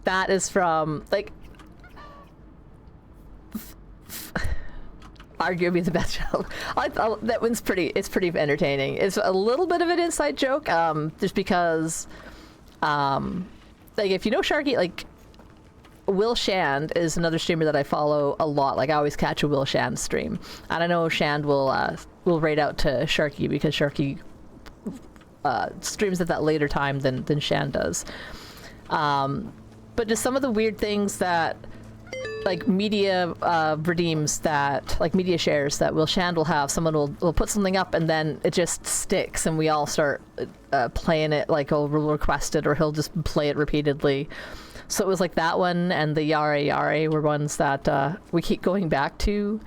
Speaker 1: That is from, like, arguably the best show. I thought that one's it's pretty entertaining. It's a little bit of an inside joke, just because, like, if you know Sharky, like, Will Shand is another streamer that I follow a lot. Like, I always catch a Will Shand stream. And I know Shand will raid out to Sharky because Sharky streams at that later time than Shand does. But just some of the weird things that, like, media redeems that, like, media shares that Will Shand will have. Someone will put something up and then it just sticks and we all start playing it, like, he'll request it or he'll just play it repeatedly. So it was like that one and the Yare Yare were ones that we keep going back to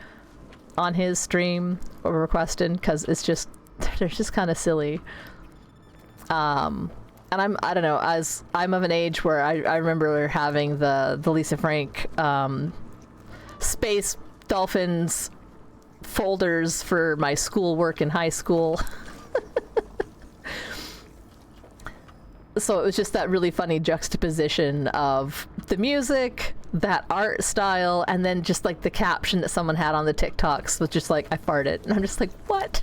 Speaker 1: on his stream or requesting, because it's just, they're just kind of silly. And I don't know, as I'm of an age where I remember having the Lisa Frank Space Dolphins folders for my schoolwork in high school. So it was just that really funny juxtaposition of the music, that art style, and then just like the caption that someone had on the TikToks was just like, I farted. And I'm just like, what?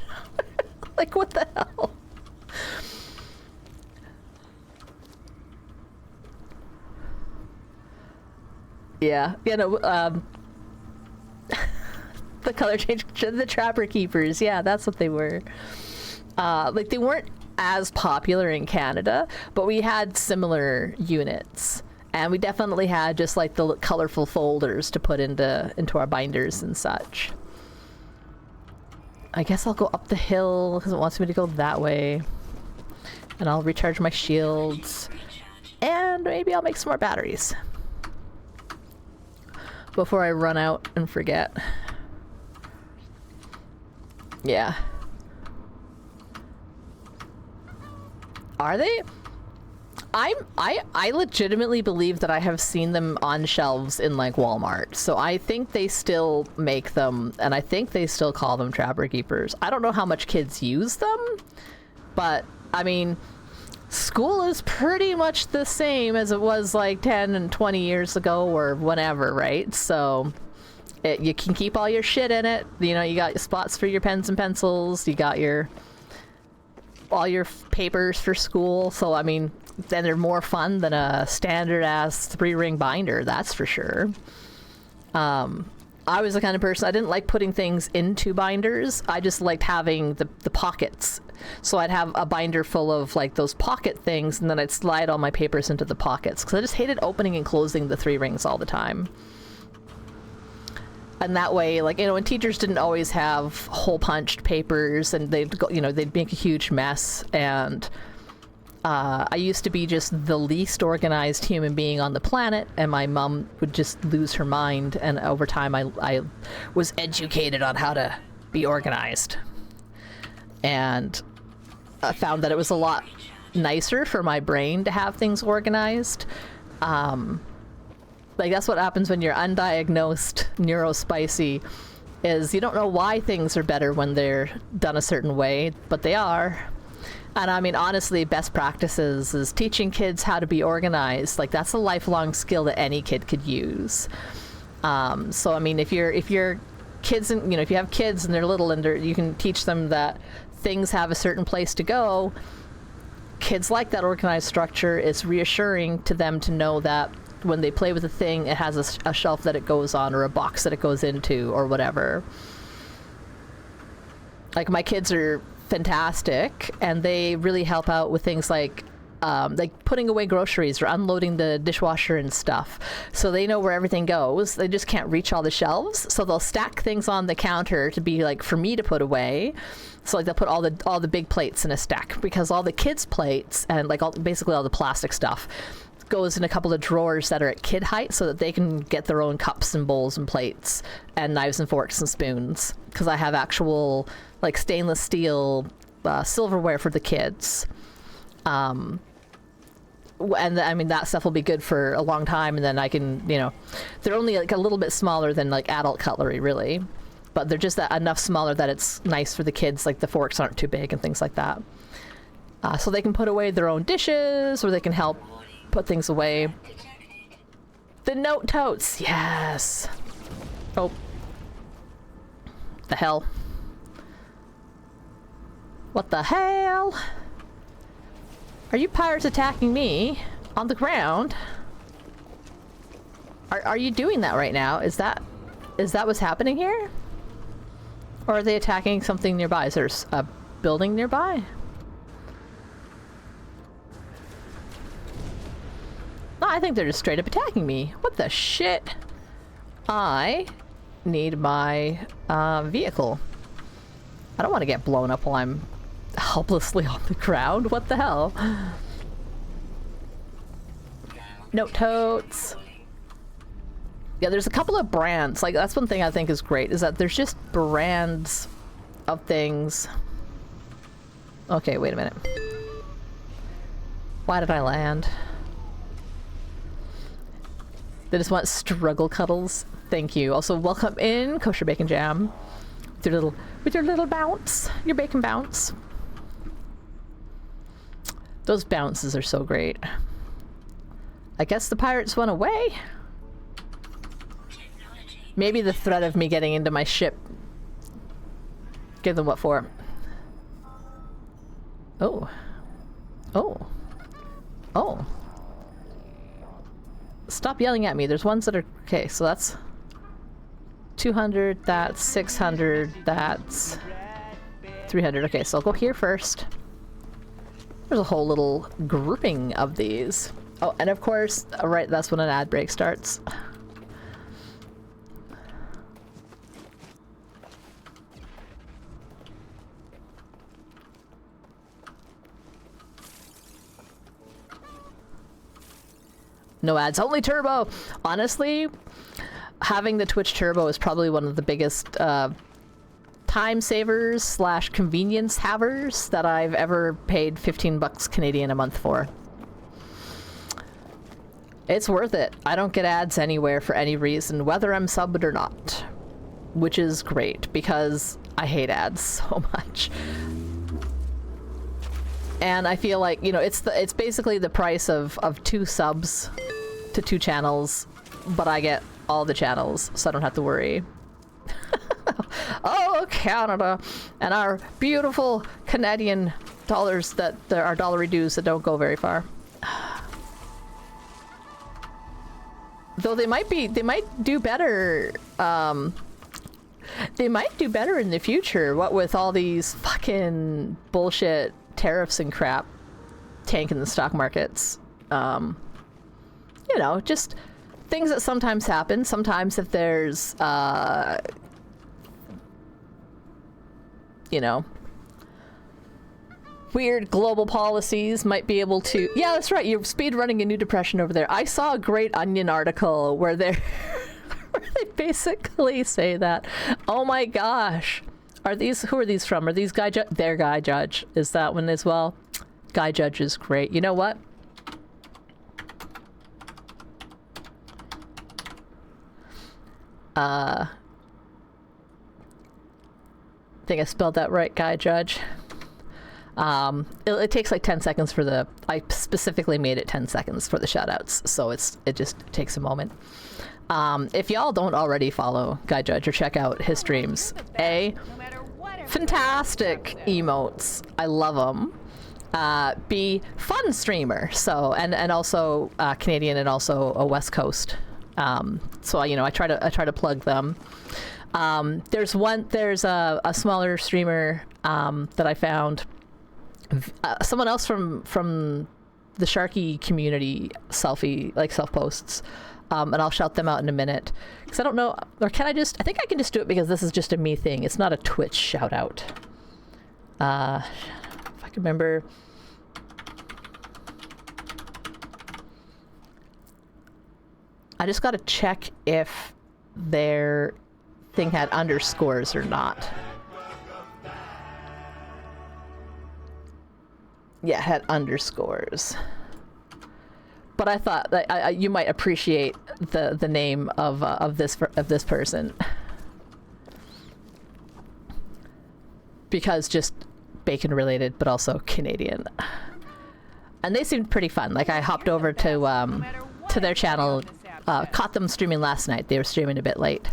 Speaker 1: Like, what the hell? Yeah, you know, the color change, the Trapper Keepers. Yeah, that's what they were. Like, they weren't as popular in Canada, but we had similar units, and we definitely had just like the colorful folders to put into our binders and such. I guess I'll go up the hill because it wants me to go that way, and I'll recharge my shields, and maybe I'll make some more batteries before I run out and forget. Yeah. Are they? I legitimately believe that I have seen them on shelves in like Walmart. So I think they still make them, and I think they still call them Trapper Keepers. I don't know how much kids use them, but I mean, school is pretty much the same as it was like 10 and 20 years ago or whenever, right? So you can keep all your shit in it. You know, you got your spots for your pens and pencils. You got all your papers for school. So I mean, then they're more fun than a standard ass 3-ring binder, that's for sure. I was the kind of person, I didn't like putting things into binders. I just liked having the pockets. So I'd have a binder full of like those pocket things, and then I'd slide all my papers into the pockets because I just hated opening and closing the 3 rings all the time. And that way, like, you know, and teachers didn't always have hole punched papers, and they'd go, you know, they'd make a huge mess. And I used to be just the least organized human being on the planet, and my mom would just lose her mind. And over time, I was educated on how to be organized, and I found that it was a lot nicer for my brain to have things organized. Like, that's what happens when you're undiagnosed neurospicy, is you don't know why things are better when they're done a certain way, but they are. And I mean, honestly, best practices is teaching kids how to be organized. Like, that's a lifelong skill that any kid could use. So I mean, if you're kids, and you know, if you have kids and they're little, and you can teach them that things have a certain place to go. Kids like that organized structure. It's reassuring to them to know that when they play with a thing, it has a shelf that it goes on, or a box that it goes into, or whatever. Like, my kids are fantastic, and they really help out with things like putting away groceries or unloading the dishwasher and stuff. So they know where everything goes. They just can't reach all the shelves. So they'll stack things on the counter to be like for me to put away. So like they'll put all the big plates in a stack, because all the kids' plates and like basically all the plastic stuff goes in a couple of drawers that are at kid height, so that they can get their own cups and bowls and plates and knives and forks and spoons, because I have actual like stainless steel silverware for the kids. And I mean, that stuff will be good for a long time, and then I can, you know, they're only like a little bit smaller than like adult cutlery, really, but they're just that enough smaller that it's nice for the kids. Like, the forks aren't too big and things like that. So they can put away their own dishes, or they can help put things away. The note totes, yes. Oh, the hell. What the hell? Are you pirates attacking me on the ground? Are you doing that right now? Is that what's happening here? Or are they attacking something nearby? Is there a building nearby? No, I think they're just straight up attacking me. What the shit? I need my vehicle. I don't want to get blown up while I'm helplessly on the ground. What the hell? Note totes. Yeah, there's a couple of brands. Like, that's one thing I think is great, is that there's just brands of things. Okay, wait a minute. Why did I land? They just want struggle cuddles. Thank you. Also, welcome in, Kosher Bacon Jam. With your little bounce. Your bacon bounce. Those bounces are so great. I guess the pirates went away? Maybe the threat of me getting into my ship. Give them what for? Oh. Oh. Oh. Stop yelling at me. There's ones that are... Okay, so that's... 200, that's 600, that's... 300. Okay, so I'll go here first. There's a whole little grouping of these. Oh, and of course, right, that's when an ad break starts. No ads, only turbo! Honestly, having the Twitch Turbo is probably one of the biggest time savers slash convenience havers that I've ever paid 15 bucks Canadian a month for. It's worth it. I don't get ads anywhere for any reason, whether I'm subbed or not. Which is great, because I hate ads so much. And I feel like, you know, it's basically the price of 2 subs to 2 channels, but I get all the channels, so I don't have to worry. Oh, Canada! And our beautiful Canadian dollars that there are dollary dues that don't go very far. Though they might do better, they might do better in the future, what with all these fucking bullshit tariffs and crap tanking the stock markets. You know, just things that sometimes happen. Sometimes if there's, you know, weird global policies might be able to... Yeah, that's right. You're speed running a new depression over there. I saw a great Onion article where they're... where they basically say that. Oh my gosh. Are these... Who are these from? Are these Guy Judge? They're Guy Judge. Is that one as well? Guy Judge is great. You know what? I think I spelled that right, Guy Judge. It takes like 10 seconds for the... I specifically made it 10 seconds for the shoutouts, so it just takes a moment. If y'all don't already follow Guy Judge or check out his streams, fantastic emotes. I love them. B, fun streamer. So, and also Canadian and also a West Coast. So you know, I try to plug them. There's a smaller streamer that I found. Someone else from the Sharky community self posts, and I'll shout them out in a minute because I don't know, or can I just? I think I can just do it because this is just a me thing. It's not a Twitch shout out. If I can remember. I just got to check if their thing had underscores or not. Yeah, it had underscores. But I thought that you might appreciate the name of this person because just bacon related, but also Canadian. And they seemed pretty fun. Like I hopped over to their channel. Caught them streaming last night. They were streaming a bit late.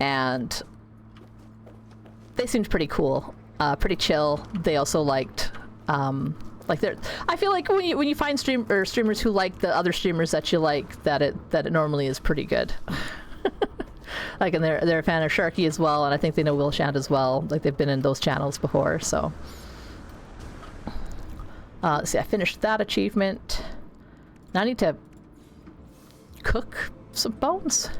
Speaker 1: And they seemed pretty cool. Pretty chill. They also liked, like they're... I feel like when you find streamers who like the other streamers that you like, that it normally is pretty good. Like, and they're a fan of Sharky as well, and I think they know Will Shand as well. Like, they've been in those channels before, so... let's see, I finished that achievement. Now I need to cook some bones.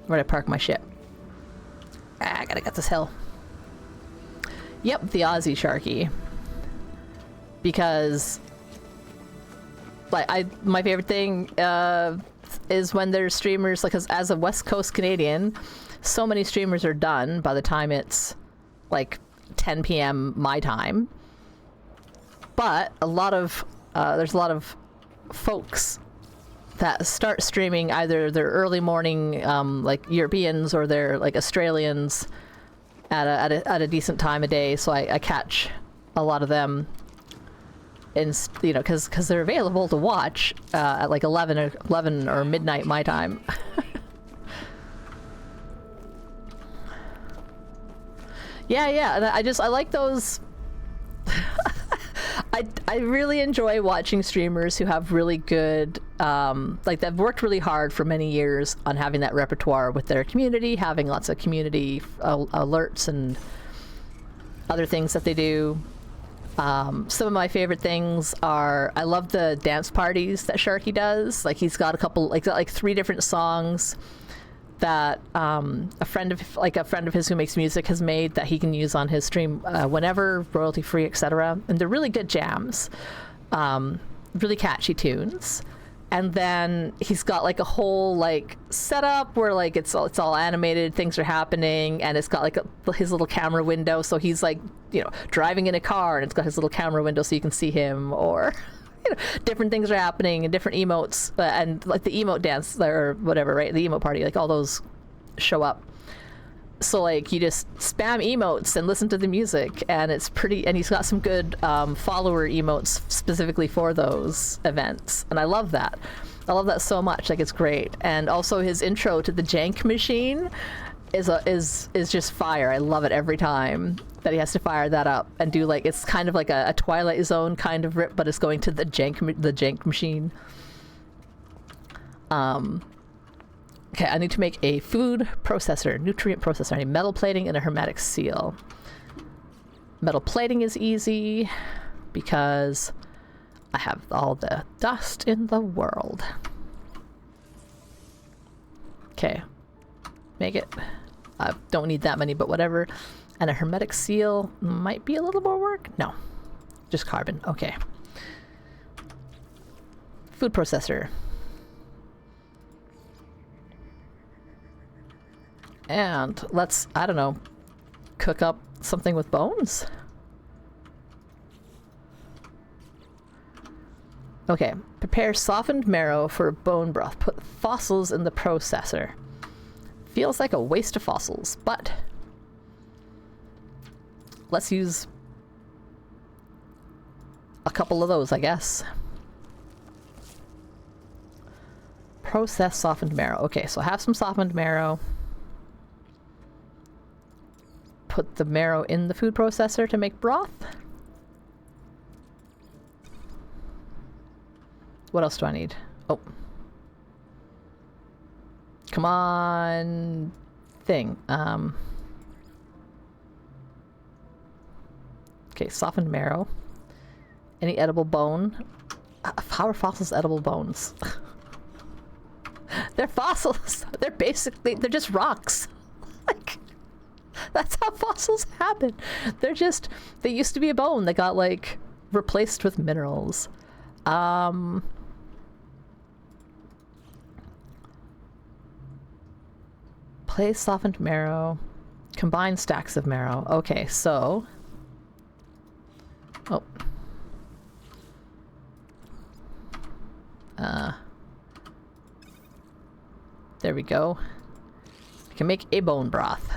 Speaker 1: Where'd I park my ship? I gotta get this hill. Yep, the Aussie Sharky. Because, like, my favorite thing is when there's streamers, like, as a West Coast Canadian, so many streamers are done by the time it's like 10 p.m. my time. But a lot of there's a lot of folks that start streaming either their early morning, like Europeans, or they're like Australians at a decent time of day. So I catch a lot of them, because they're available to watch at like 11 or midnight my time. Yeah, and I like those. I really enjoy watching streamers who have really good, like they've worked really hard for many years on having that repertoire with their community, having lots of community alerts and other things that they do. Some of my favorite things are, I love the dance parties that Sharky does. Like he's got a couple, like 3 different songs that a friend of his who makes music has made that he can use on his stream whenever, royalty free, etc. And they're really good jams, really catchy tunes. And then he's got like a whole like setup where like it's all animated, things are happening, and it's got like his little camera window. So he's like, driving in a car, and it's got his little camera window so you can see him, or different things are happening and different emotes, and like the emote dance or whatever, right? The emote party, like all those show up. So like you just spam emotes and listen to the music, and it's pretty. And he's got some good follower emotes specifically for those events, and I love that. I love that so much. Like it's great. And also his intro to the jank machine is just fire. I love it every time that he has to fire that up and do like, it's kind of like a Twilight Zone kind of rip, but it's going to the jank machine. Okay, I need to make a food processor, nutrient processor. I need metal plating and a hermetic seal. Metal plating is easy because I have all the dust in the world. Okay, make it. I don't need that many, but whatever. And a hermetic seal might be a little more work. No, just carbon. Okay. Food processor. And let's, I don't know, cook up something with bones? Okay, prepare softened marrow for bone broth. Put fossils in the processor. Feels like a waste of fossils, but let's use a couple of those, I guess. Process softened marrow. Okay, so I have some softened marrow. Put the marrow in the food processor to make broth. What else do I need? Oh. Come on. Thing. Okay, softened marrow. Any edible bone? How are fossils edible bones? They're fossils. They're just rocks. Like, that's how fossils happen. They used to be a bone that got like replaced with minerals. Place softened marrow. Combine stacks of marrow. Okay, so. Oh. There we go. I can make a bone broth.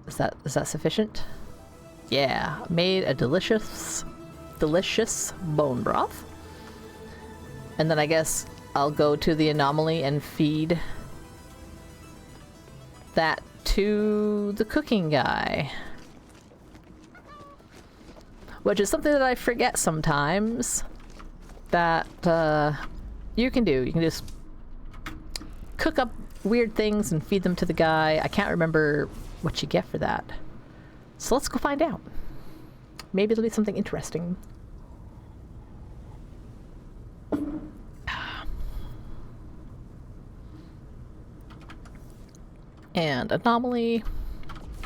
Speaker 1: Is that sufficient? Yeah, made a delicious bone broth. And then I guess I'll go to the anomaly and feed that to the cooking guy. Which is something that I forget sometimes that you can do. You can just cook up weird things and feed them to the guy. I can't remember what you get for that. So let's go find out. Maybe it'll be something interesting. And anomaly.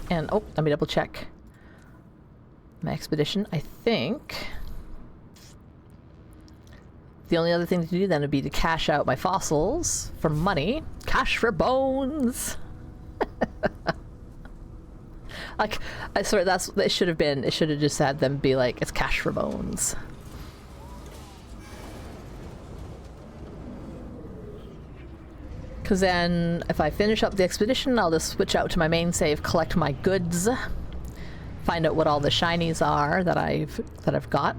Speaker 1: And oh, let me double check my expedition. I think the only other thing to do then would be to cash out my fossils for money. cash for bones. Like, I swear it should have just had them be like, it's cash for bones. Because then, if I finish up the expedition, I'll just switch out to my main save, collect my goods, find out what all the shinies are that I've got,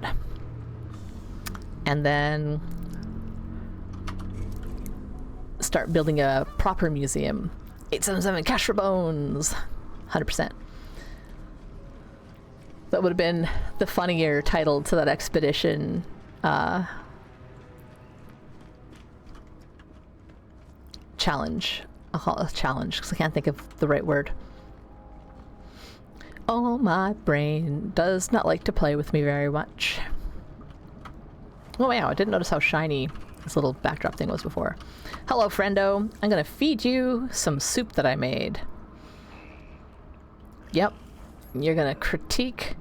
Speaker 1: and then start building a proper museum. 877 cash for bones, 100%. That would have been the funnier title to that expedition. Challenge. I'll call it a challenge because I can't think of the right word. Oh, my brain does not like to play with me very much. Oh wow, I didn't notice how shiny this little backdrop thing was before. Hello, friendo. I'm gonna feed you some soup that I made. Yep. You're gonna critique.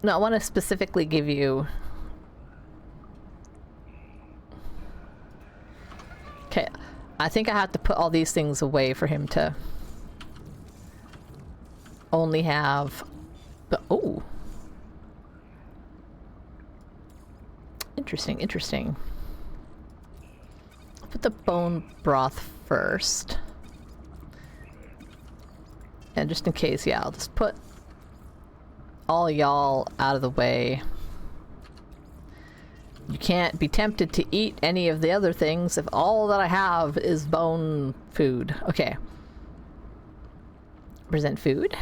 Speaker 1: No, I want to specifically give you... Okay, I think I have to put all these things away for him to only have... But, oh. Interesting, interesting. I'll put the bone broth first. And just in case, yeah, I'll just put all y'all out of the way. You can't be tempted to eat any of the other things if all that I have is bone food. Okay. Present food.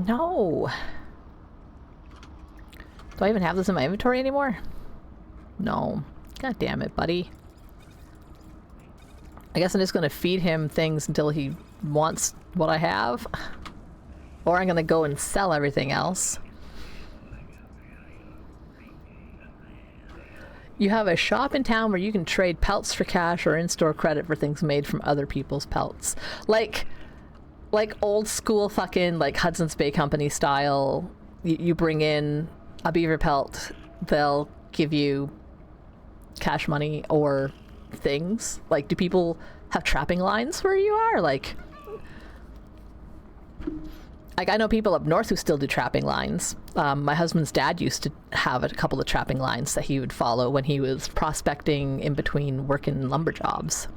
Speaker 1: No. Do I even have this in my inventory anymore? No. God damn it, buddy. I guess I'm just gonna feed him things until he wants what I have. Or I'm gonna go and sell everything else. You have a shop in town where you can trade pelts for cash or in-store credit for things made from other people's pelts. Like old school fucking like Hudson's Bay Company style. You bring in a beaver pelt, they'll give you cash money or things. Like, do people have trapping lines where you are? Like I know people up north who still do trapping lines. My husband's dad used to have a couple of trapping lines that he would follow when he was prospecting in between working lumber jobs.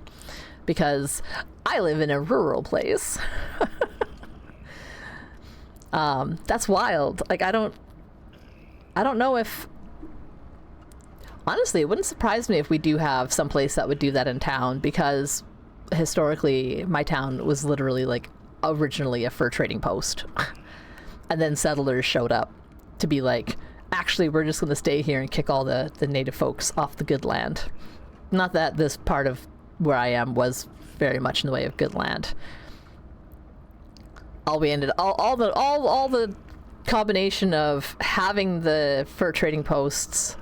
Speaker 1: Because I live in a rural place. That's wild. Like, I don't know if... Honestly, it wouldn't surprise me if we do have some place that would do that in town, because historically my town was literally like originally a fur trading post. And then settlers showed up to be like, actually, we're just going to stay here and kick all the native folks off the good land. Not that this part of where I am was very much in the way of good land. All the combination of having the fur trading posts,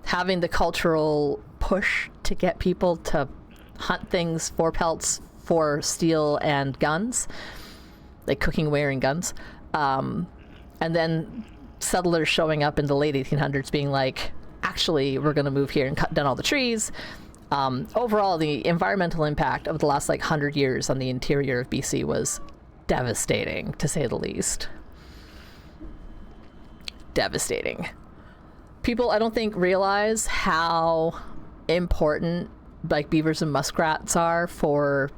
Speaker 1: having the cultural push to get people to hunt things for pelts, for steel and guns, like cooking ware and guns, and then settlers showing up in the late 1800s being like, actually, we're going to move here and cut down all the trees. Overall, the environmental impact of the last like 100 years on the interior of BC was devastating, to say the least. Devastating. People, I don't think, realize how important like beavers and muskrats are for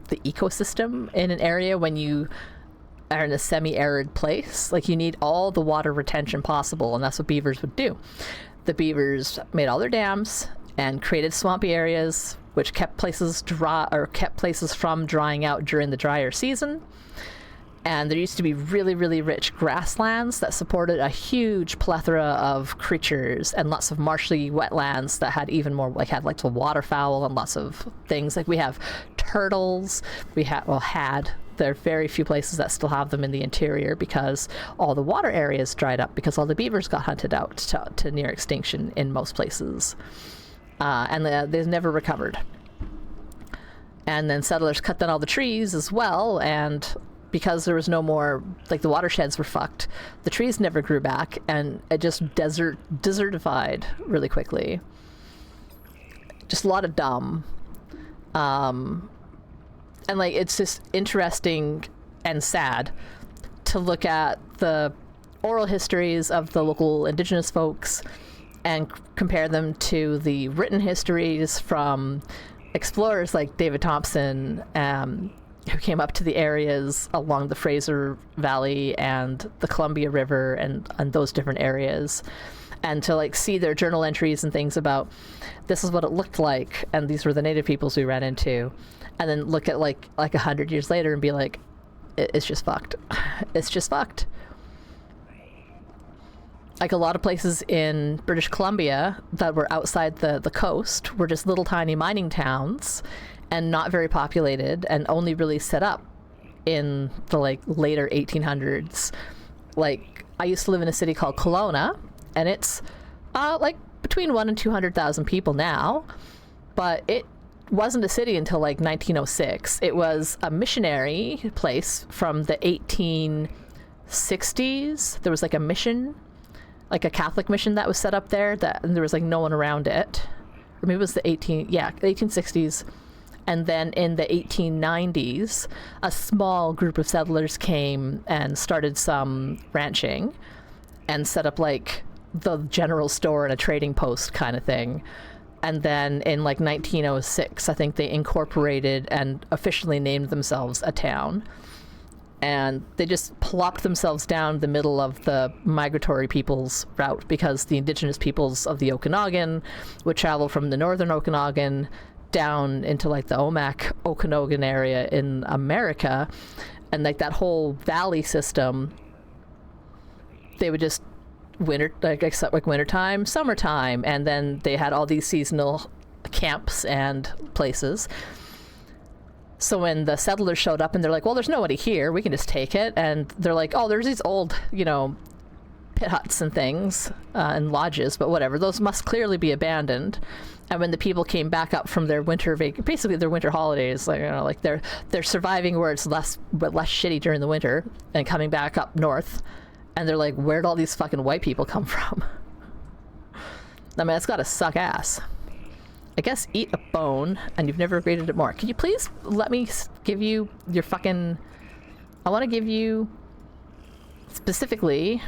Speaker 1: the ecosystem in an area when you are in a semi-arid place. Like, you need all the water retention possible, and that's what beavers would do. The beavers made all their dams and created swampy areas, which kept places dry, or kept places from drying out during the drier season. And there used to be really, really rich grasslands that supported a huge plethora of creatures, and lots of marshy wetlands that had even more, like had lots of waterfowl and lots of things. Like, we have turtles, had. There are very few places that still have them in the interior because all the water areas dried up because all the beavers got hunted out to near extinction in most places. And they've never recovered. And then settlers cut down all the trees as well, and because there was no more, like the watersheds were fucked, the trees never grew back, and it just desertified really quickly. Just a lot of dumb. And like, it's just interesting and sad to look at the oral histories of the local indigenous folks and compare them to the written histories from explorers like David Thompson, who came up to the areas along the Fraser Valley and the Columbia River and those different areas, and to like see their journal entries and things about this is what it looked like and these were the native peoples we ran into, and then look at like 100 years later and be like, it's just fucked. It's just fucked. Like a lot of places in British Columbia that were outside the coast were just little tiny mining towns and not very populated and only really set up in the like later 1800s. Like I used to live in a city called Kelowna, and it's like between 100,000 and 200,000 people now, but it wasn't a city until like 1906. It was a missionary place from the 1860s. There was like a mission, like a Catholic mission that was set up there, and there was like no one around it. Or maybe it was the 1860s. And then in the 1890s, a small group of settlers came and started some ranching and set up like the general store and a trading post kind of thing. And then in like 1906, I think they incorporated and officially named themselves a town. And they just plopped themselves down the middle of the migratory peoples route, because the indigenous peoples of the Okanagan would travel from the northern Okanagan down into like the Okanagan area in America, and like that whole valley system, they would just except wintertime, summertime, and then they had all these seasonal camps and places. So when the settlers showed up and they're like, well, there's nobody here, we can just take it, and they're like, oh, there's these old, pit huts and things and lodges, but whatever, those must clearly be abandoned. And when the people came back up from their basically their winter holidays, like they're surviving where it's less shitty during the winter and coming back up north, and they're like, where'd all these fucking white people come from? I mean, it's gotta suck ass. I guess eat a bone, and you've never rated it more. Could you please let me give you your fucking... I want to give you specifically...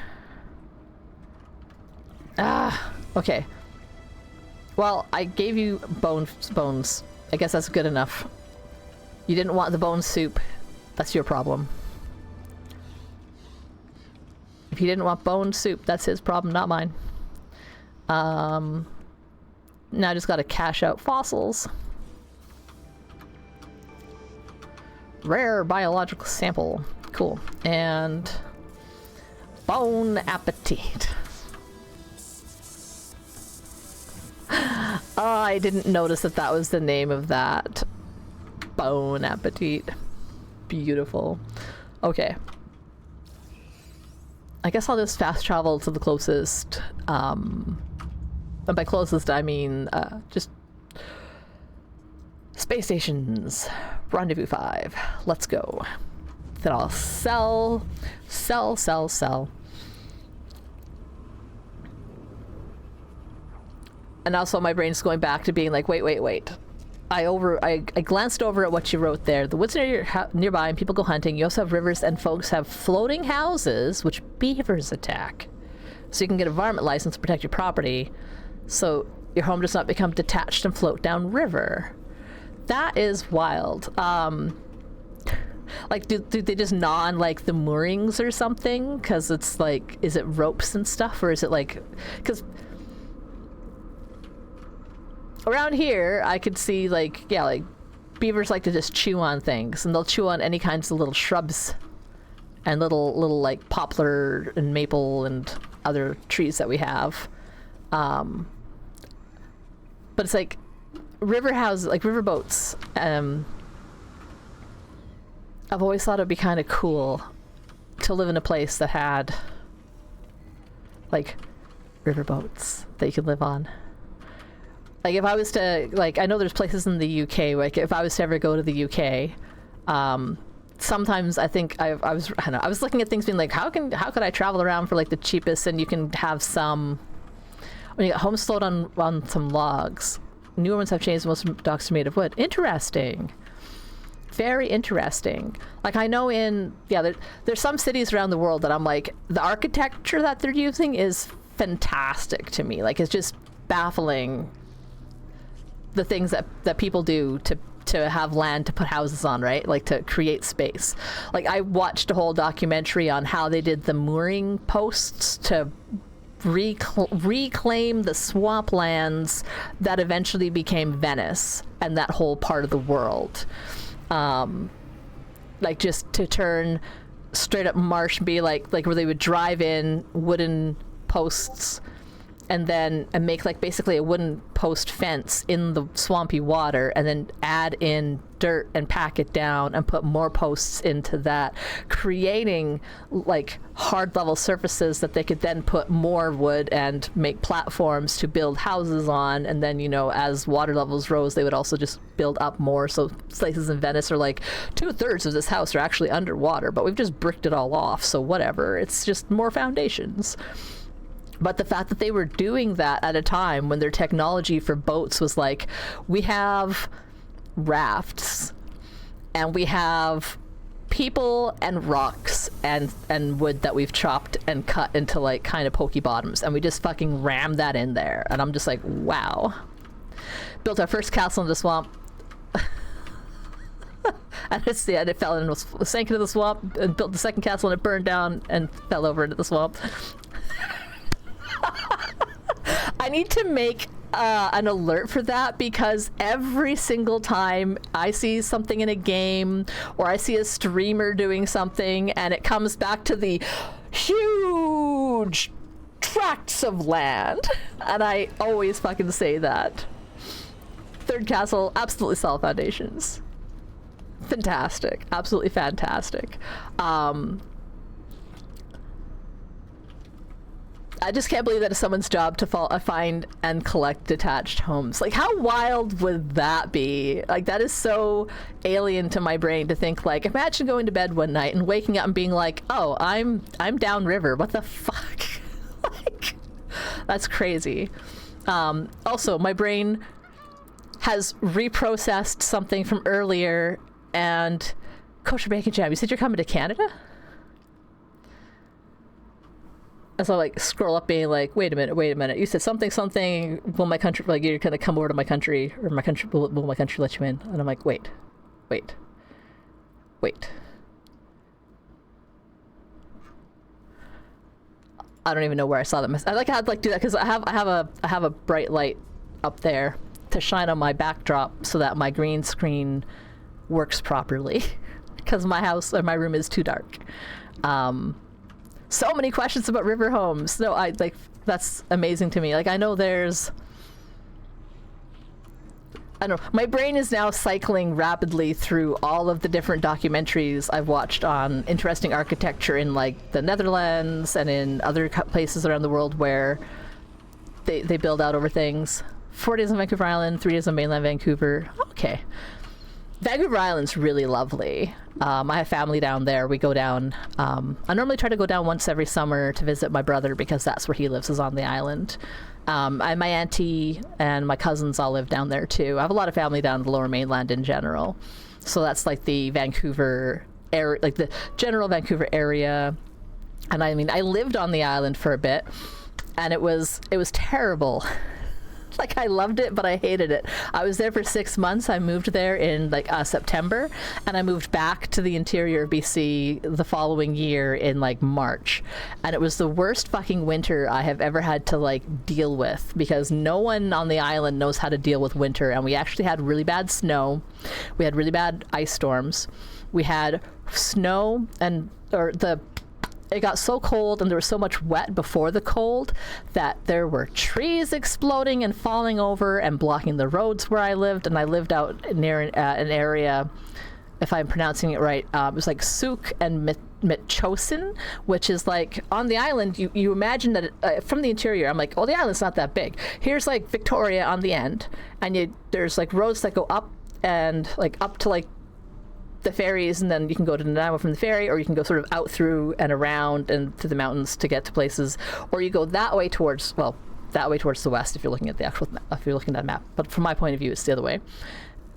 Speaker 1: okay. Well, I gave you bones. I guess that's good enough. You didn't want the bone soup. That's your problem. If he didn't want bone soup, that's his problem, not mine. Now I just gotta cash out fossils. Rare biological sample. Cool. And Bon appetit. Oh, I didn't notice that that was the name of that. Bon appetit. Beautiful. Okay. I guess I'll just fast travel to the closest, and by closest I mean just space stations. Rendezvous 5. Let's go. Then I'll sell. And also my brain's going back to being like, wait. I glanced over at what you wrote there. The woods are nearby and people go hunting. You also have rivers and folks have floating houses which beavers attack. So you can get a varmint license to protect your property so your home does not become detached and float down river. That is wild. Like, do they just gnaw on like the moorings or something? Because it's like, is it ropes and stuff, or is it like, because around here, I could see like, yeah, like beavers like to just chew on things, and they'll chew on any kinds of little shrubs and little like poplar and maple and other trees that we have. But it's like river houses, like river boats. I've always thought it'd be kind of cool to live in a place that had like river boats that you could live on. Like if I was to, like, I know there's places in the UK, like if I was to ever go to the UK, sometimes I think I don't know, I was looking at things being like, how could I travel around for like the cheapest, and you can have some, when you got homes float on some logs. Newer ones have changed, most docks are made of wood. Interesting. Very interesting. Like I know there's some cities around the world that I'm like, the architecture that they're using is fantastic to me. Like it's just baffling, the things that people do to have land to put houses on, right? Like to create space. Like I watched a whole documentary on how they did the mooring posts to reclaim the swamplands that eventually became Venice and that whole part of the world. Like just to turn straight up marsh and be like where they would drive in wooden posts and make like basically a wooden post fence in the swampy water, and then add in dirt and pack it down and put more posts into that, creating like hard level surfaces that they could then put more wood and make platforms to build houses on. And then, as water levels rose, they would also just build up more. So places in Venice are like 2/3 of this house are actually underwater, but we've just bricked it all off. So whatever, it's just more foundations. But the fact that they were doing that at a time when their technology for boats was like, we have rafts and we have people and rocks and wood that we've chopped and cut into like kind of pokey bottoms, and we just fucking rammed that in there. And I'm just like, wow. Built our first castle in the swamp. And it fell in, sank into the swamp, and built the second castle, and it burned down and fell over into the swamp. I need to make an alert for that, because every single time I see something in a game or I see a streamer doing something and it comes back to the huge tracts of land, and I always fucking say that. Third castle, absolutely solid foundations. Fantastic. Absolutely fantastic. I just can't believe that it's someone's job to find and collect detached homes. Like, how wild would that be? Like, that is so alien to my brain to think, like, imagine going to bed one night and waking up and being like, oh, I'm downriver. What the fuck? Like, that's crazy. Also, my brain has reprocessed something from earlier, and Kosher Bacon Jam, you said you're coming to Canada? And so I like scroll up being like, wait a minute. You said something, will my country, like, you're going to come over to my country, or my country, will my country let you in? And I'm like, wait. I don't even know where I saw that. I like how I'd do that, because I have a bright light up there to shine on my backdrop so that my green screen works properly, because my house or my room is too dark. So many questions about river homes. No, that's amazing to me. Like, I know I don't know, my brain is now cycling rapidly through all of the different documentaries I've watched on interesting architecture in like the Netherlands and in other places around the world where they build out over things. 4 days on Vancouver Island, 3 days on mainland Vancouver. Okay. Vancouver Island's really lovely. I have family down there. We go down. I normally try to go down once every summer to visit my brother, because that's where he lives, is on the island. And my auntie and my cousins all live down there too. I have a lot of family down the Lower Mainland in general. So that's like the Vancouver area, like the general Vancouver area. And I mean, I lived on the island for a bit, and it was terrible. Like, I loved it, but I hated it. I was there for 6 months. I moved there in like September, and I moved back to the interior of BC the following year in like March. And it was the worst fucking winter I have ever had to like deal with, because no one on the island knows how to deal with winter. And we actually had really bad snow. We had really bad ice storms. We had snow it got so cold, and there was so much wet before the cold that there were trees exploding and falling over and blocking the roads where I lived. And I lived out near an area, if I'm pronouncing it right, it was like Souk and Metchosin, which is like on the island. You imagine that from the interior, I'm like, oh, the island's not that big. Here's like Victoria on the end, and there's like roads that go up and like up to like the ferries, and then you can go to Nanaimo from the ferry, or you can go sort of out through and around and to the mountains to get to places, or you go that way towards, well, that way towards the west if you're looking at the actual, if you're looking at that map. But from my point of view, it's the other way.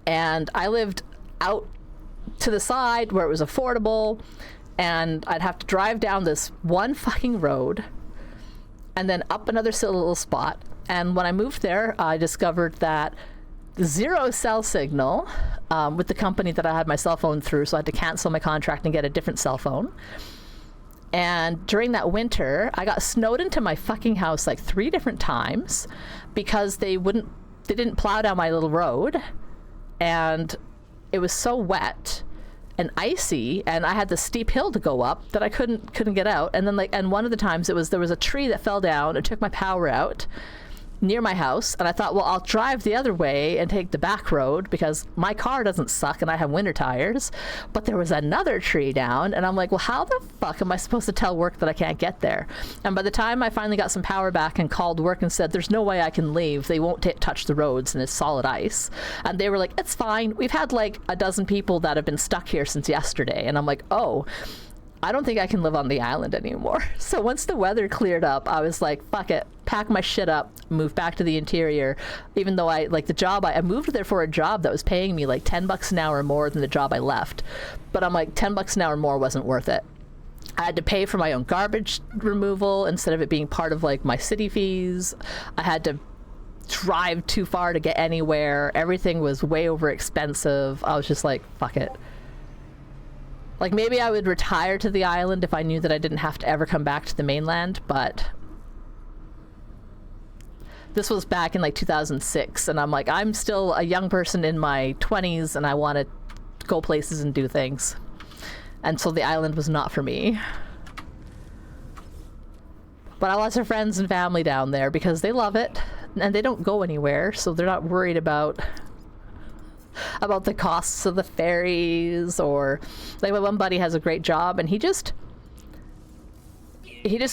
Speaker 1: And I lived out to the side where it was affordable, and I'd have to drive down this one fucking road and then up another little spot. And when I moved there, I discovered that zero cell signal with the company that I had my cell phone through, so I had to cancel my contract and get a different cell phone. And during that winter, I got snowed into my fucking house like 3 different times because they didn't plow down my little road, and it was so wet and icy, and I had the steep hill to go up that I couldn't get out. And then and one of the times there was a tree that fell down and took my power out near my house, and I thought, well, I'll drive the other way and take the back road because my car doesn't suck and I have winter tires. But there was another tree down, and I'm like, well, how the fuck am I supposed to tell work that I can't get there? And by the time I finally got some power back and called work and said, there's no way I can leave, they won't touch the roads and it's solid ice, and they were like, it's fine, we've had like a dozen people that have been stuck here since yesterday. And I'm like, oh, I don't think I can live on the island anymore. So once the weather cleared up, I was like, fuck it, pack my shit up, move back to the interior. Even though I like the job, I moved there for a job that was paying me like $10 an hour more than the job I left. But I'm like, $10 an hour more wasn't worth it. I had to pay for my own garbage removal instead of it being part of like my city fees. I had to drive too far to get anywhere. Everything was way over expensive. I was just like, fuck it. Like, maybe I would retire to the island if I knew that I didn't have to ever come back to the mainland, but this was back in like 2006, and I'm like, I'm still a young person in my 20s, and I want to go places and do things. And so the island was not for me. But I have lots of friends and family down there because they love it, and they don't go anywhere, so they're not worried about the costs of the ferries. Or like, my one buddy has a great job, and he just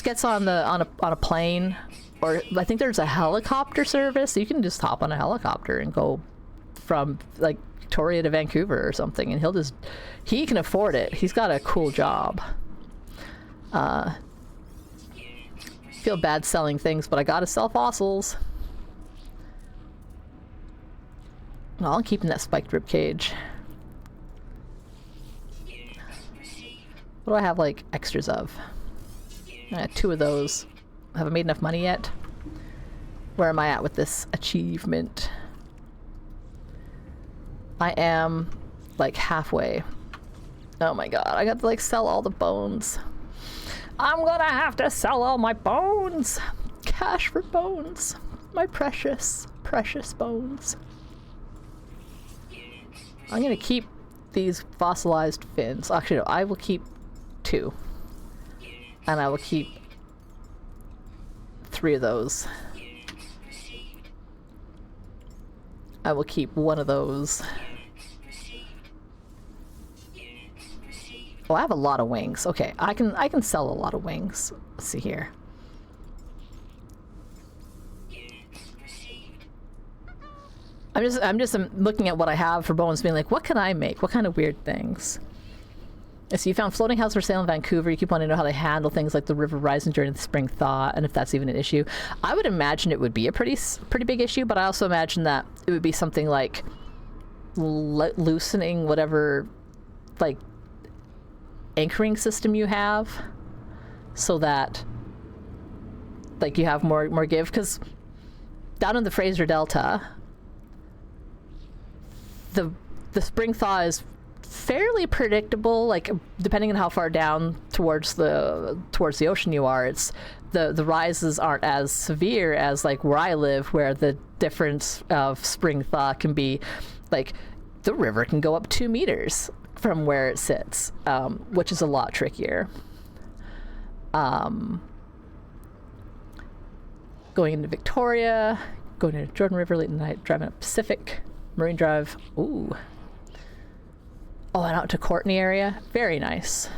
Speaker 1: gets on a plane, or I think there's a helicopter service. You can just hop on a helicopter and go from like Victoria to Vancouver or something, and he can afford it. He's got a cool job. Feel bad selling things, but I gotta sell fossils. Well, I'm keeping that spiked rib cage. What do I have like extras of? I got 2 of those. Haven't made enough money yet. Where am I at with this achievement? I am like halfway. Oh my god, I got to like sell all the bones. I'm gonna have to sell all my bones. Cash for bones. My precious, precious bones. I'm gonna keep these fossilized fins. Actually, no, I will keep 2. And I will keep 3 of those. I will keep 1 of those. Oh, I have a lot of wings. Okay, I can sell a lot of wings. Let's see here. I'm just looking at what I have for bones, being like, what can I make? What kind of weird things? So you found floating houses for sale in Vancouver. You keep wanting to know how they handle things like the river rising during the spring thaw, and if that's even an issue. I would imagine it would be a pretty big issue, but I also imagine that it would be something like loosening whatever like anchoring system you have, so that like you have more give. Because down in the Fraser Delta, the spring thaw is fairly predictable, like depending on how far down towards the ocean you are. It's the rises aren't as severe as like where I live, where the difference of spring thaw can be like the river can go up 2 meters from where it sits, which is a lot trickier. Going into Victoria, going into Jordan River late at night, driving up Pacific, Marine Drive. Ooh. Oh, and out to Courtney area. Very nice.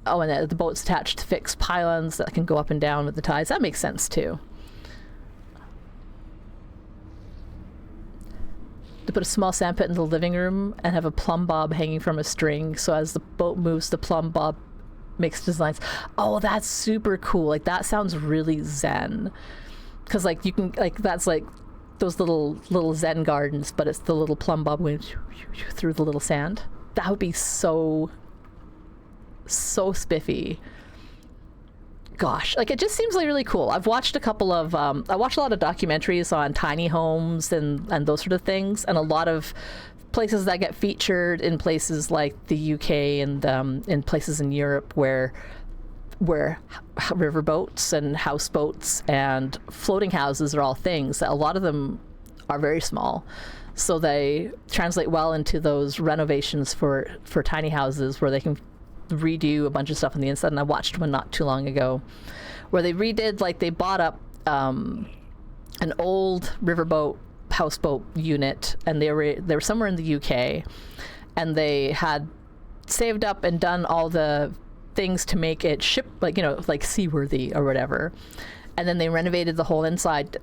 Speaker 1: Oh, and the boat's attached to fixed pylons that can go up and down with the tides. That makes sense too. to put a small sandpit in the living room and have a plumb bob hanging from a string. So as the boat moves, the plumb bob makes designs. Oh, that's super cool. Like that sounds really zen. Because like you can like that's like those little zen gardens, but it's the little plumb bob going through the little sand. That would be so spiffy. Gosh, like it just seems like really cool. I've watched a couple of I watched a lot of documentaries on tiny homes and those sort of things, and a lot of places that get featured in places like the UK and in places in Europe where riverboats and houseboats and floating houses are all things that a lot of them are very small, so they translate well into those renovations for tiny houses where they can redo a bunch of stuff on the inside. And I watched one not too long ago where they redid, like they bought up an old riverboat houseboat unit, and they were somewhere in the UK, and they had saved up and done all the things to make it ship, like, you know, like seaworthy or whatever, and then they renovated the whole inside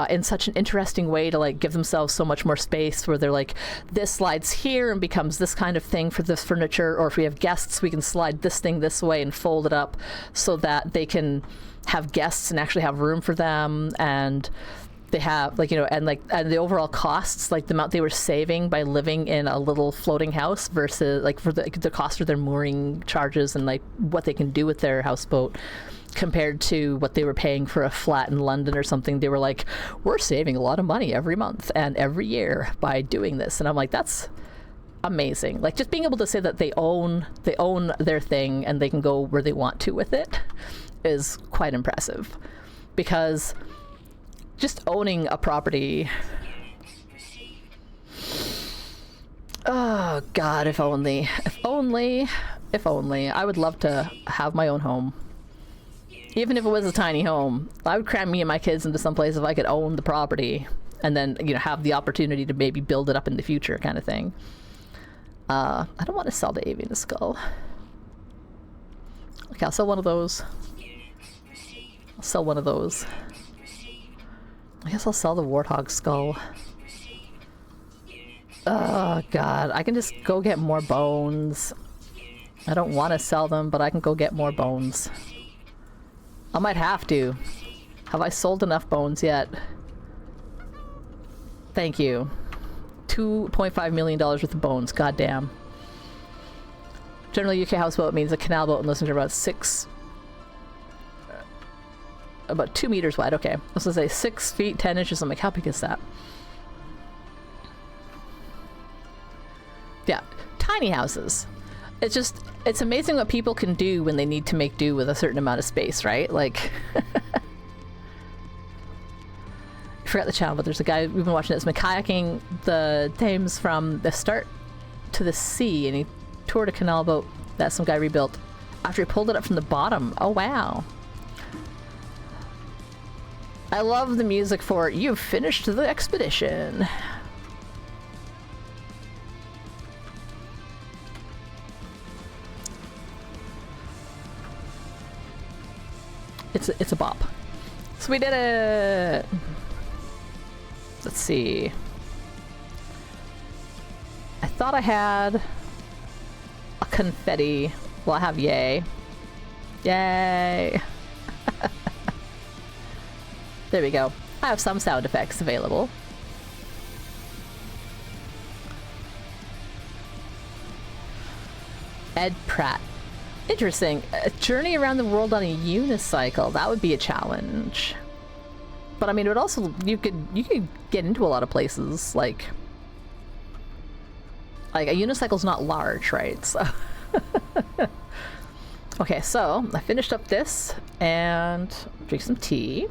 Speaker 1: in such an interesting way to like give themselves so much more space, where they're like, this slides here and becomes this kind of thing for this furniture, or if we have guests we can slide this thing this way and fold it up so that they can have guests and actually have room for them. And they have like, you know, and the overall costs, like the amount they were saving by living in a little floating house versus like for the cost of their mooring charges and like what they can do with their houseboat compared to what they were paying for a flat in London or something. They were like, we're saving a lot of money every month and every year by doing this. And I'm like, that's amazing. Like just being able to say that they own their thing and they can go where they want to with it is quite impressive, because just owning a property, oh God, if only I would love to have my own home. Even if it was a tiny home, I would cram me and my kids into some place if I could own the property and then, you know, have the opportunity to maybe build it up in the future kind of thing. I don't want to sell the avian skull. Okay, I'll sell one of those. I guess I'll sell the warthog skull. Oh God, I can just go get more bones. I don't want to sell them, but I can go get more bones. I might have to. Have I sold enough bones yet? Thank you. $2.5 million worth of bones. God damn. Generally, UK houseboat means a canal boat and listening to about 2 meters wide. Okay. I was gonna say 6 feet 10 inches. I'm like, how big is that? Yeah. Tiny houses. It's amazing what people can do when they need to make do with a certain amount of space, right? Like, I forgot the channel, but there's a guy, we've been watching this, kayaking the Thames from the start to the sea, and he toured a canal boat that some guy rebuilt after he pulled it up from the bottom. Oh, wow. I love the music for "You've finished the expedition." It's a bop. So we did it! Let's see. I thought I had a confetti. Well, I have yay. Yay! There we go. I have some sound effects available. Ed Pratt. Interesting. A journey around the world on a unicycle. That would be a challenge. But I mean, it would also, you could get into a lot of places. Like a unicycle's not large, right? So okay, so I finished up this and drink some tea.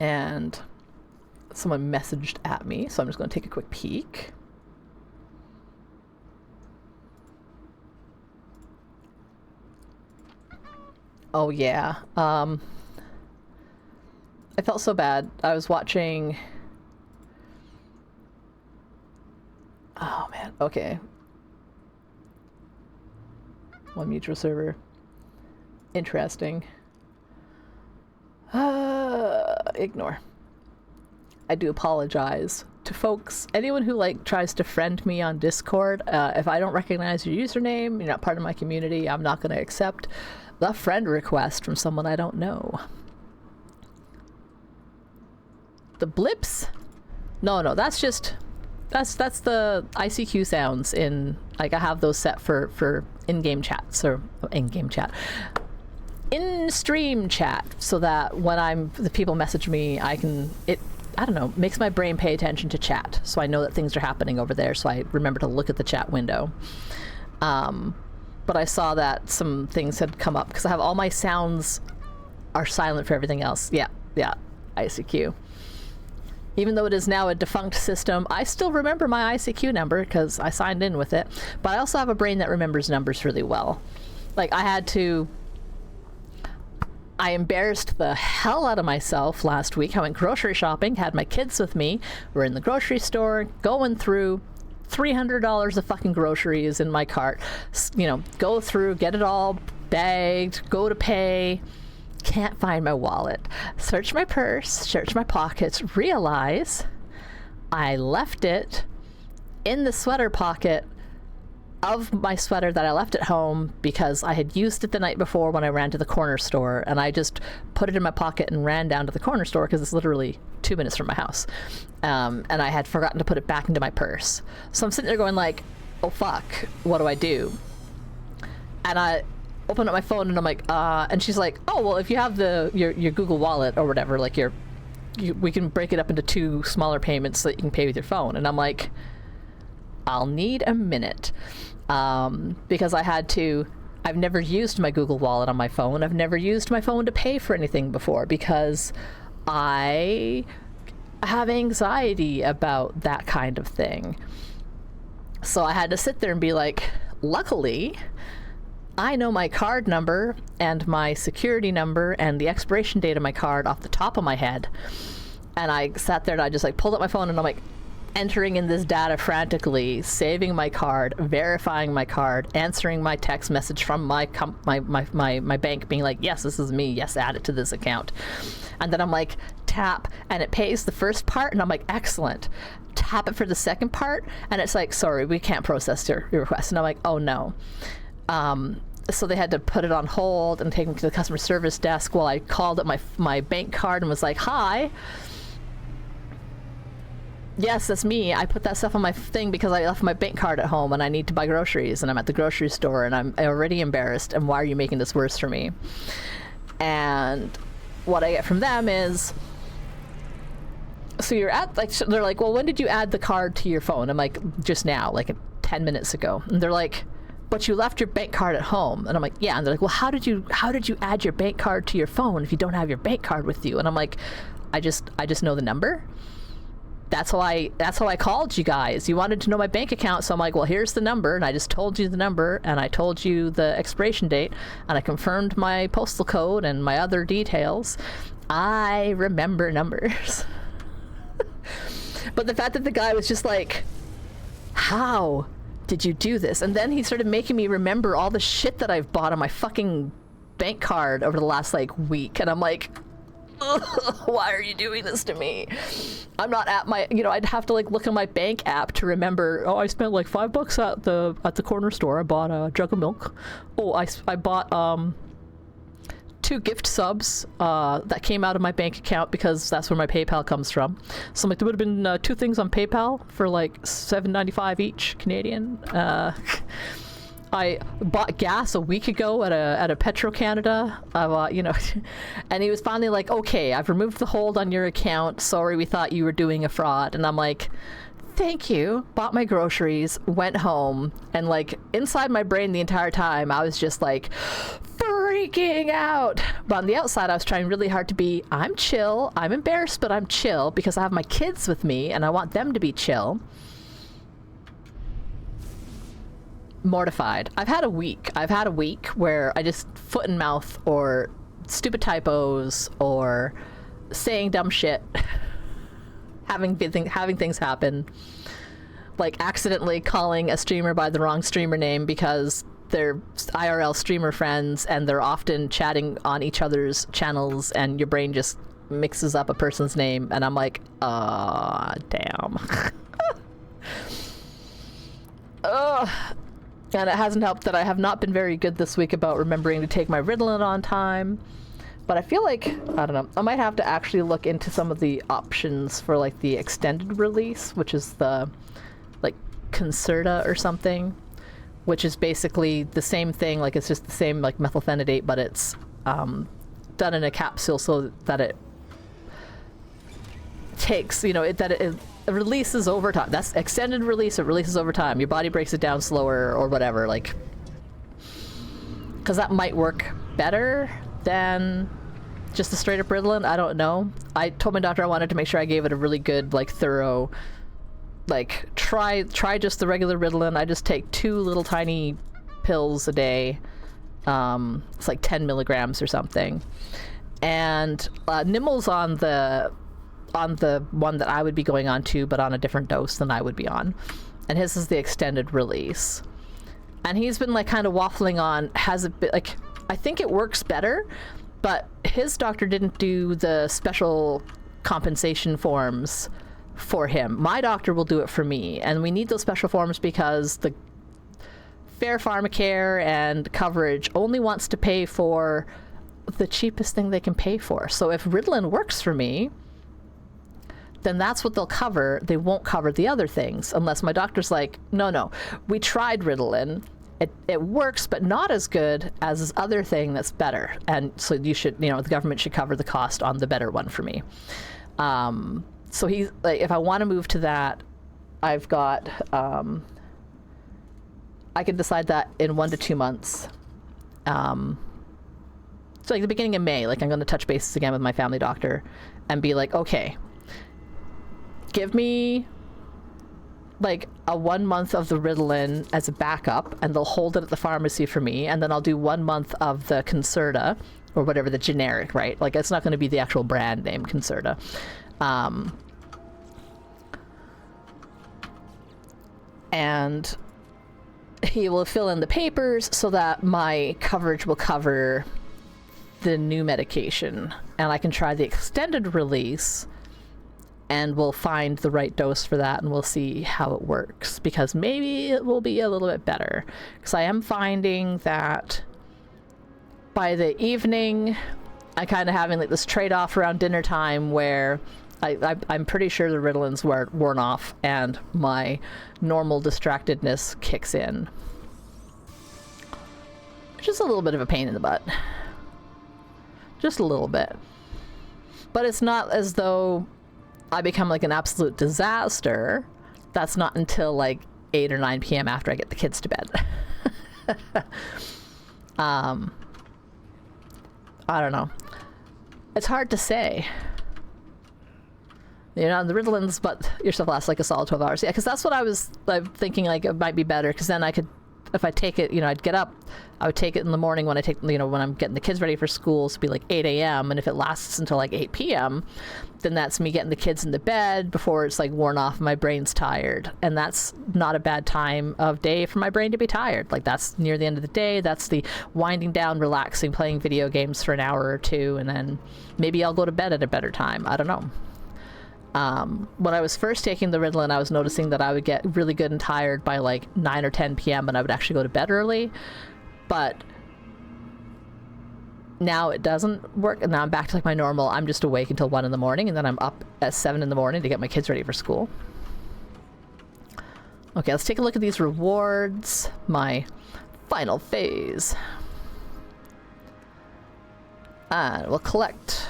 Speaker 1: And someone messaged at me, so I'm just going to take a quick peek. Oh yeah. I felt so bad. I was watching... Oh man, okay. One mutual server. Interesting. Ignore. I do apologize to folks. Anyone who like tries to friend me on Discord, if I don't recognize your username, you're not part of my community, I'm not going to accept the friend request from someone I don't know. The blips? No, that's just that's the ICQ sounds in, like, I have those set for in-game chats, or in-game chat. In-stream chat, so that when the people message me, I don't know, makes my brain pay attention to chat, so I know that things are happening over there, so I remember to look at the chat window. But I saw that some things had come up, because I have all my sounds are silent for everything else. Yeah, ICQ. Even though it is now a defunct system, I still remember my ICQ number, because I signed in with it, but I also have a brain that remembers numbers really well. Like, I embarrassed the hell out of myself last week. I went grocery shopping, had my kids with me. We're in the grocery store, going through $300 of fucking groceries in my cart. You know, go through, get it all bagged, go to pay. Can't find my wallet. Search my purse, search my pockets, realize I left it in the sweater pocket of my sweater that I left at home, because I had used it the night before when I ran to the corner store, and I just put it in my pocket and ran down to the corner store, because it's literally 2 minutes from my house. And I had forgotten to put it back into my purse. So I'm sitting there going like, oh fuck, what do I do? And I open up my phone and I'm like, and she's like, oh, well, if you have your Google Wallet or whatever, like we can break it up into 2 smaller payments so that you can pay with your phone. And I'm like, I'll need a minute, because I've never used my Google Wallet on my phone. I've never used my phone to pay for anything before, because I have anxiety about that kind of thing. So I had to sit there and be like, luckily, I know my card number and my security number and the expiration date of my card off the top of my head. And I sat there and I just like pulled up my phone and I'm like, entering in this data frantically, saving my card, verifying my card, answering my text message from my bank, being like, yes, this is me, yes, add it to this account. And then I'm like, tap, and it pays the first part, and I'm like, excellent. Tap it for the second part, and it's like, sorry, we can't process your request. And I'm like, oh no. So they had to put it on hold and take me to the customer service desk while I called up my bank card and was like, hi. Yes, that's me. I put that stuff on my thing because I left my bank card at home and I need to buy groceries, and I'm at the grocery store and I'm already embarrassed, and why are you making this worse for me? And what I get from them is, so you're at, like, they're like, well, when did you add the card to your phone? I'm like, just now, like 10 minutes ago. And they're like, but you left your bank card at home. And I'm like, yeah. And they're like, well, how did you add your bank card to your phone if you don't have your bank card with you? And I'm like, I just know the number. That's how I called you guys. You wanted to know my bank account, so I'm like, well, here's the number, and I just told you the number, and I told you the expiration date, and I confirmed my postal code and my other details. I remember numbers. But the fact that the guy was just like, how did you do this? And then he started making me remember all the shit that I've bought on my fucking bank card over the last like week, and I'm like, why are you doing this to me? I'm not at my, I'd have to like look at my bank app to remember, oh, I spent like $5 at the corner store. I bought a jug of milk. Oh, I bought 2 gift subs that came out of my bank account because that's where my PayPal comes from. So I'm like, there would have been 2 things on PayPal for like $7.95 each Canadian. I bought gas a week ago at a Petro-Canada. And he was finally like, okay, I've removed the hold on your account. Sorry, we thought you were doing a fraud. And I'm like, thank you. Bought my groceries, went home, and like inside my brain the entire time, I was just like freaking out. But on the outside, I was trying really hard to be, I'm chill. I'm embarrassed, but I'm chill because I have my kids with me and I want them to be chill. Mortified. I've had a week where I just foot and mouth or stupid typos or saying dumb shit, having things happen, like accidentally calling a streamer by the wrong streamer name because they're IRL streamer friends, and they're often chatting on each other's channels, and your brain just mixes up a person's name, and I'm like, damn. Ugh. And it hasn't helped that I have not been very good this week about remembering to take my Ritalin on time. But I feel like, I don't know, I might have to actually look into some of the options for like the extended release, which is the like Concerta or something, which is basically the same thing. Like it's just the same like methylphenidate, but it's done in a capsule so that it takes, you know, it releases over time. That's extended release. It releases over time. Your body breaks it down slower or whatever, like, because that might work better than just the straight up Ritalin. I don't know. I told my doctor I wanted to make sure I gave it a really good, like, thorough, like, try just the regular Ritalin. I just take 2 little tiny pills a day. It's like 10 milligrams or something. And Nimmel's on the one that I would be going on to, but on a different dose than I would be on. And his is the extended release. And he's been like kind of waffling on, has it been like, I think it works better, but his doctor didn't do the special compensation forms for him. My doctor will do it for me, and we need those special forms because the Fair Pharmacare and coverage only wants to pay for the cheapest thing they can pay for. So if Ritalin works for me, then that's what they'll cover. They won't cover the other things unless my doctor's like, no, we tried Ritalin. It works, but not as good as this other thing that's better. And so you should, you know, the government should cover the cost on the better one for me. So he's like, if I want to move to that, I've got, I can decide that in 1 to 2 months. So like the beginning of May, like I'm going to touch bases again with my family doctor and be like, okay, give me like a 1 month of the Ritalin as a backup, and they'll hold it at the pharmacy for me, and then I'll do 1 month of the Concerta, or whatever the generic, right? Like it's not going to be the actual brand name Concerta. And he will fill in the papers so that my coverage will cover the new medication, and I can try the extended release, and we'll find the right dose for that, and we'll see how it works, because maybe it will be a little bit better. Because I am finding that by the evening, I kind of having like this trade-off around dinner time where I'm pretty sure the Ritalin's worn off and my normal distractedness kicks in. Which is a little bit of a pain in the butt. Just a little bit. But it's not as though I become like an absolute disaster. That's not until like 8 or 9 p.m. after I get the kids to bed. I don't know. It's hard to say. You know, the Ritalin's, but your stuff lasts like a solid 12 hours. Yeah, because that's what I'm thinking, like it might be better, because then I could, if I take it, you know, I'd get up, I would take it in the morning when I take, you know, when I'm getting the kids ready for school, so it'd be like 8 a.m. And if it lasts until like 8 p.m., then that's me getting the kids into bed before it's like worn off and my brain's tired. And that's not a bad time of day for my brain to be tired. Like that's near the end of the day. That's the winding down, relaxing, playing video games for an hour or two. And then maybe I'll go to bed at a better time. I don't know. When I was first taking the Ritalin, I was noticing that I would get really good and tired by like 9 or 10 p.m. and I would actually go to bed early. But now it doesn't work, and now I'm back to like my normal, I'm just awake until 1 in the morning, and then I'm up at 7 in the morning to get my kids ready for school. Okay, let's take a look at these rewards. My final phase. And we'll collect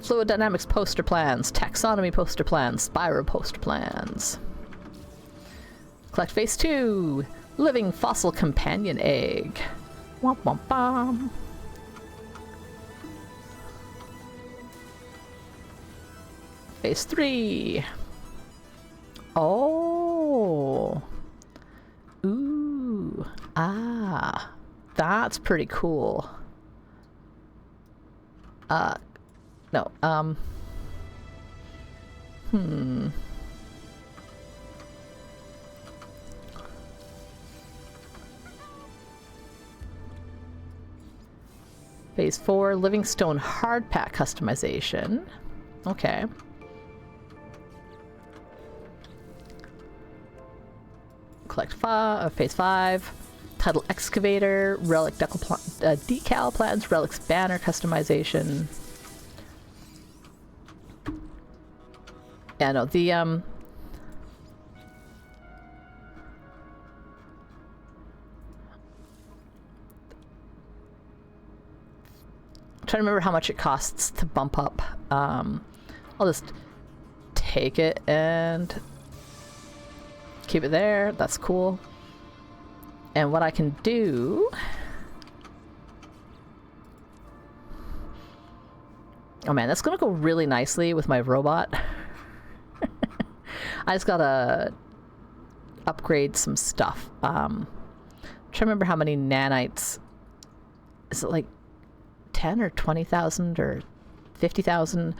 Speaker 1: fluid dynamics poster plans, taxonomy poster plans, spiro poster plans. Collect phase 2, living fossil companion egg. Womp womp bomb. Phase 3. Oh. Ooh. Ah. That's pretty cool. No. Phase 4, Livingstone hard pack customization. Okay. Collect Phase 5. Tidal excavator, relic decal plans, relics banner customization. Yeah, no, the I'm trying to remember how much it costs to bump up. I'll just take it and keep it there. That's cool. And what I can do... Oh man, that's gonna go really nicely with my robot. I just gotta upgrade some stuff. I'm trying to remember how many nanites. Is it like 10 or 20,000 or 50,000?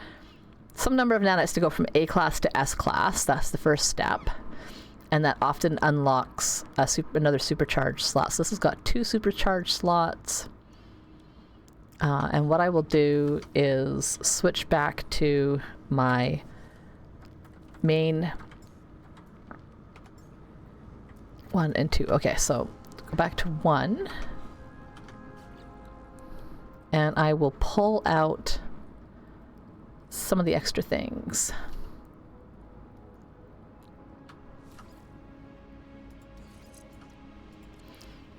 Speaker 1: Some number of nanites to go from A class to S class. That's the first step. And that often unlocks another supercharged slot. So this has got 2 supercharged slots. And what I will do is switch back to my main 1 and 2. Okay, so go back to 1. And I will pull out some of the extra things.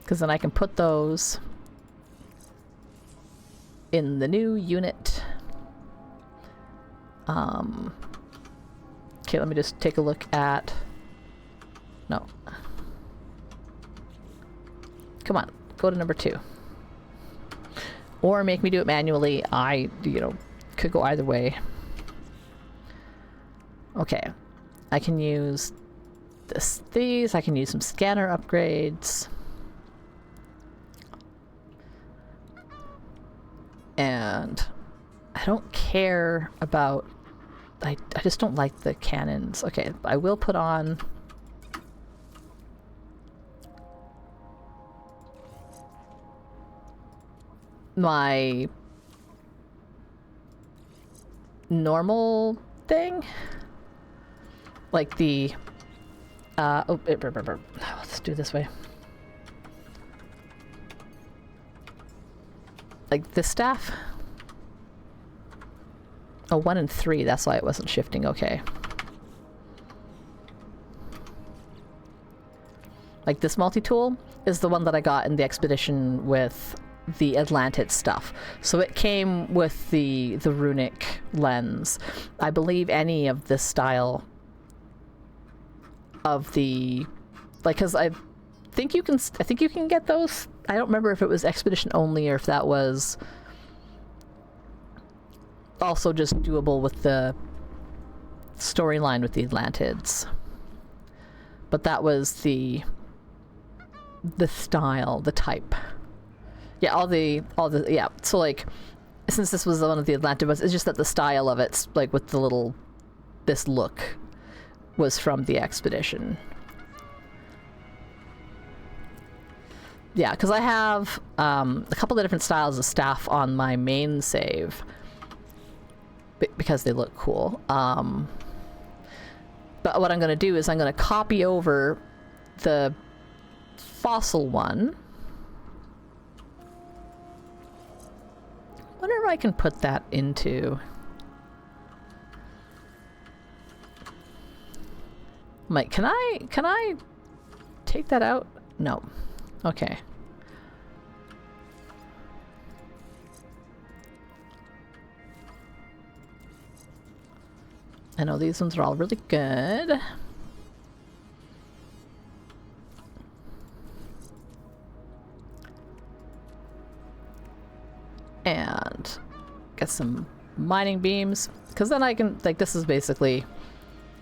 Speaker 1: Because then I can put those in the new unit. Okay, let me just take a look at... No. Come on, go to number 2. Or make me do it manually. Could go either way. Okay. I can use these. I can use some scanner upgrades. And I don't care about... I just don't like the cannons. Okay, I will put on... my normal thing, like the let's do it this way, like this staff. 1 and 3, that's why it wasn't shifting. Okay, like this multi-tool is the one that I got in the expedition with the Atlantid stuff. So it came with the runic lens. I believe any of this style of the, like, because I think you can get those. I don't remember if it was expedition only or if that was also just doable with the storyline with the Atlantids. But that was the style, the type. Yeah, all the yeah. So like, since this was one of the Atlantid ones, it's just that the style of it's like with the little, this look was from the expedition. Yeah, because I have a couple of different styles of staff on my main save because they look cool. But what I'm going to do is I'm going to copy over the fossil one. Wonder if I can put that into... Mike, can I take that out? No. Okay. I know these ones are all really good. And get some mining beams, because then I can, like, this is basically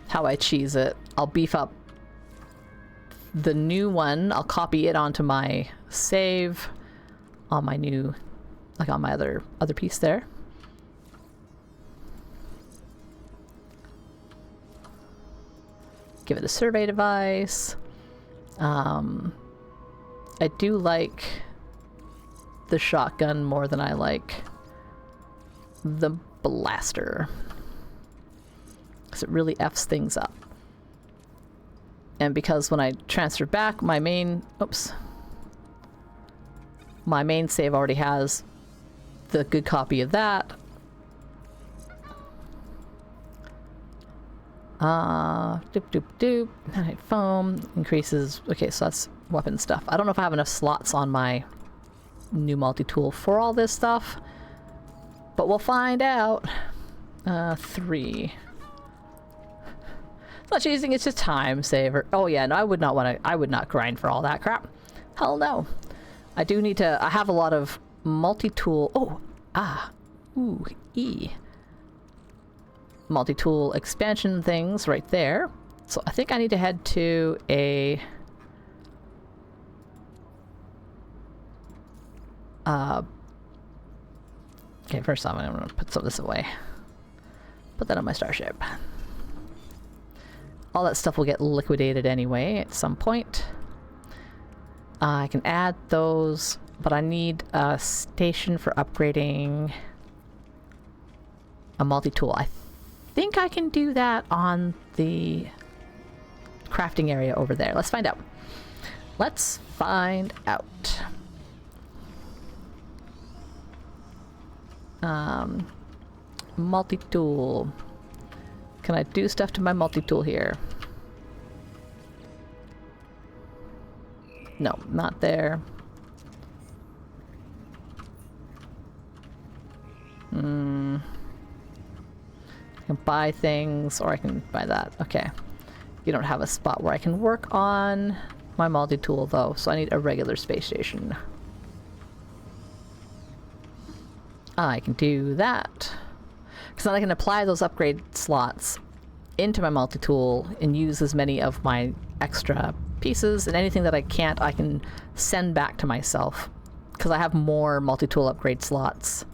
Speaker 1: how I cheese it. I'll beef up the new one, I'll copy it onto my save on my new, like on my other piece there. Give it a survey device. I do like the shotgun more than I like the blaster. Because it really Fs things up. And because when I transfer back, my main... Oops. My main save already has the good copy of that. Doop doop doop. Alright, foam increases. Okay, so that's weapon stuff. I don't know if I have enough slots on my new multi-tool for all this stuff, but we'll find out. 3. It's not cheating, it's just time saver. Oh yeah, no, I would not grind for all that crap. Hell no. I do need to, I have a lot of multi-tool. E. Multi-tool expansion things right there. So I think I need to head to a okay, first off, I'm gonna put some of this away. Put that on my starship. All that stuff will get liquidated anyway at some point. I can add those, but I need a station for upgrading a multi-tool. I think I can do that on the crafting area over there. Let's find out. Let's find out. Multi-tool. Can I do stuff to my multi-tool here? No, not there. I can buy things, or I can buy that. Okay. You don't have a spot where I can work on my multi-tool, though, so I need a regular space station. I can do that. Because then I can apply those upgrade slots into my multi-tool and use as many of my extra pieces, and anything that I can't, I can send back to myself. Because I have more multi-tool upgrade slots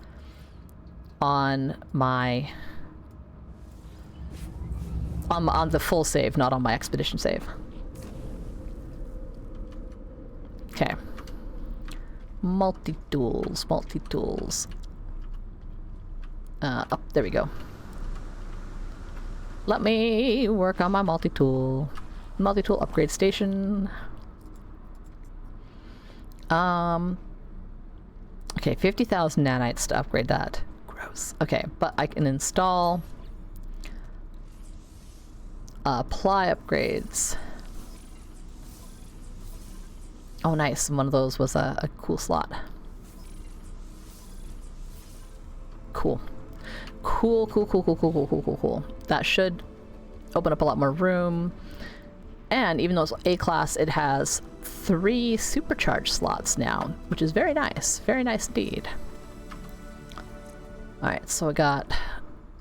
Speaker 1: on my... on the full save, not on my expedition save. Okay. Multi-tools, multi-tools. Up, there we go. Let me work on my multi-tool. Multi-tool upgrade station. Okay, 50,000 nanites to upgrade that. Gross. Okay, but I can install apply upgrades. Oh, nice. One of those was a cool slot. Cool. Cool, cool, cool, cool, cool, cool, cool, cool, cool. That should open up a lot more room. And even though it's A-class, it has 3 supercharged slots now, which is very nice. Very nice indeed. Alright, so I got...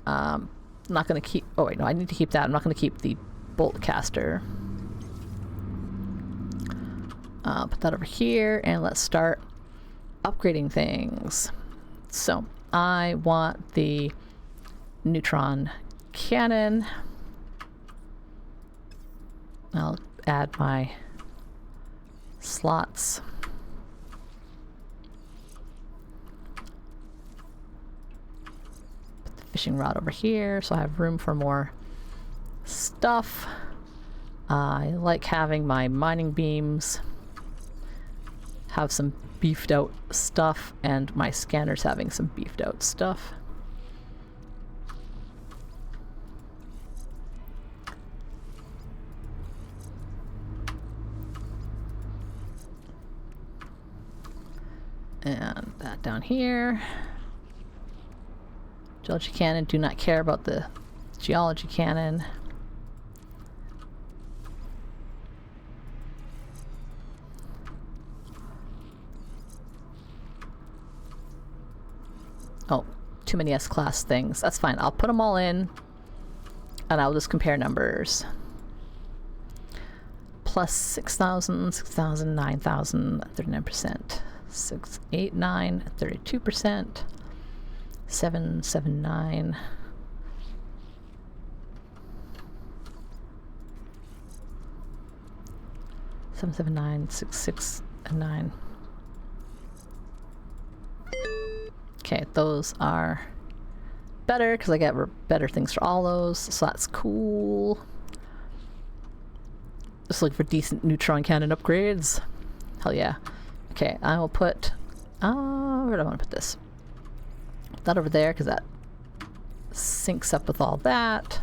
Speaker 1: not gonna keep... Oh wait, no, I need to keep that. I'm not gonna keep the bolt caster. Put that over here, and let's start upgrading things. So, I want the neutron cannon. I'll add my slots. Put the fishing rod over here so I have room for more stuff. I like having my mining beams have some beefed out stuff, and my scanners having some beefed out stuff. And that down here. Geology cannon, do not care about the geology cannon. Oh, too many S-class things. That's fine. I'll put them all in, and I'll just compare numbers. Plus 6,000, 6,000, 9,000, 39%. 6, 8, 9, 32%. 7, 7, 9. 7, 7, 9, 6, 6, and 9. Okay, those are better because I get better things for all those, so that's cool. Just looking for decent neutron cannon upgrades. Hell yeah. Okay, I will put... where do I want to put this? That over there, because that syncs up with all that.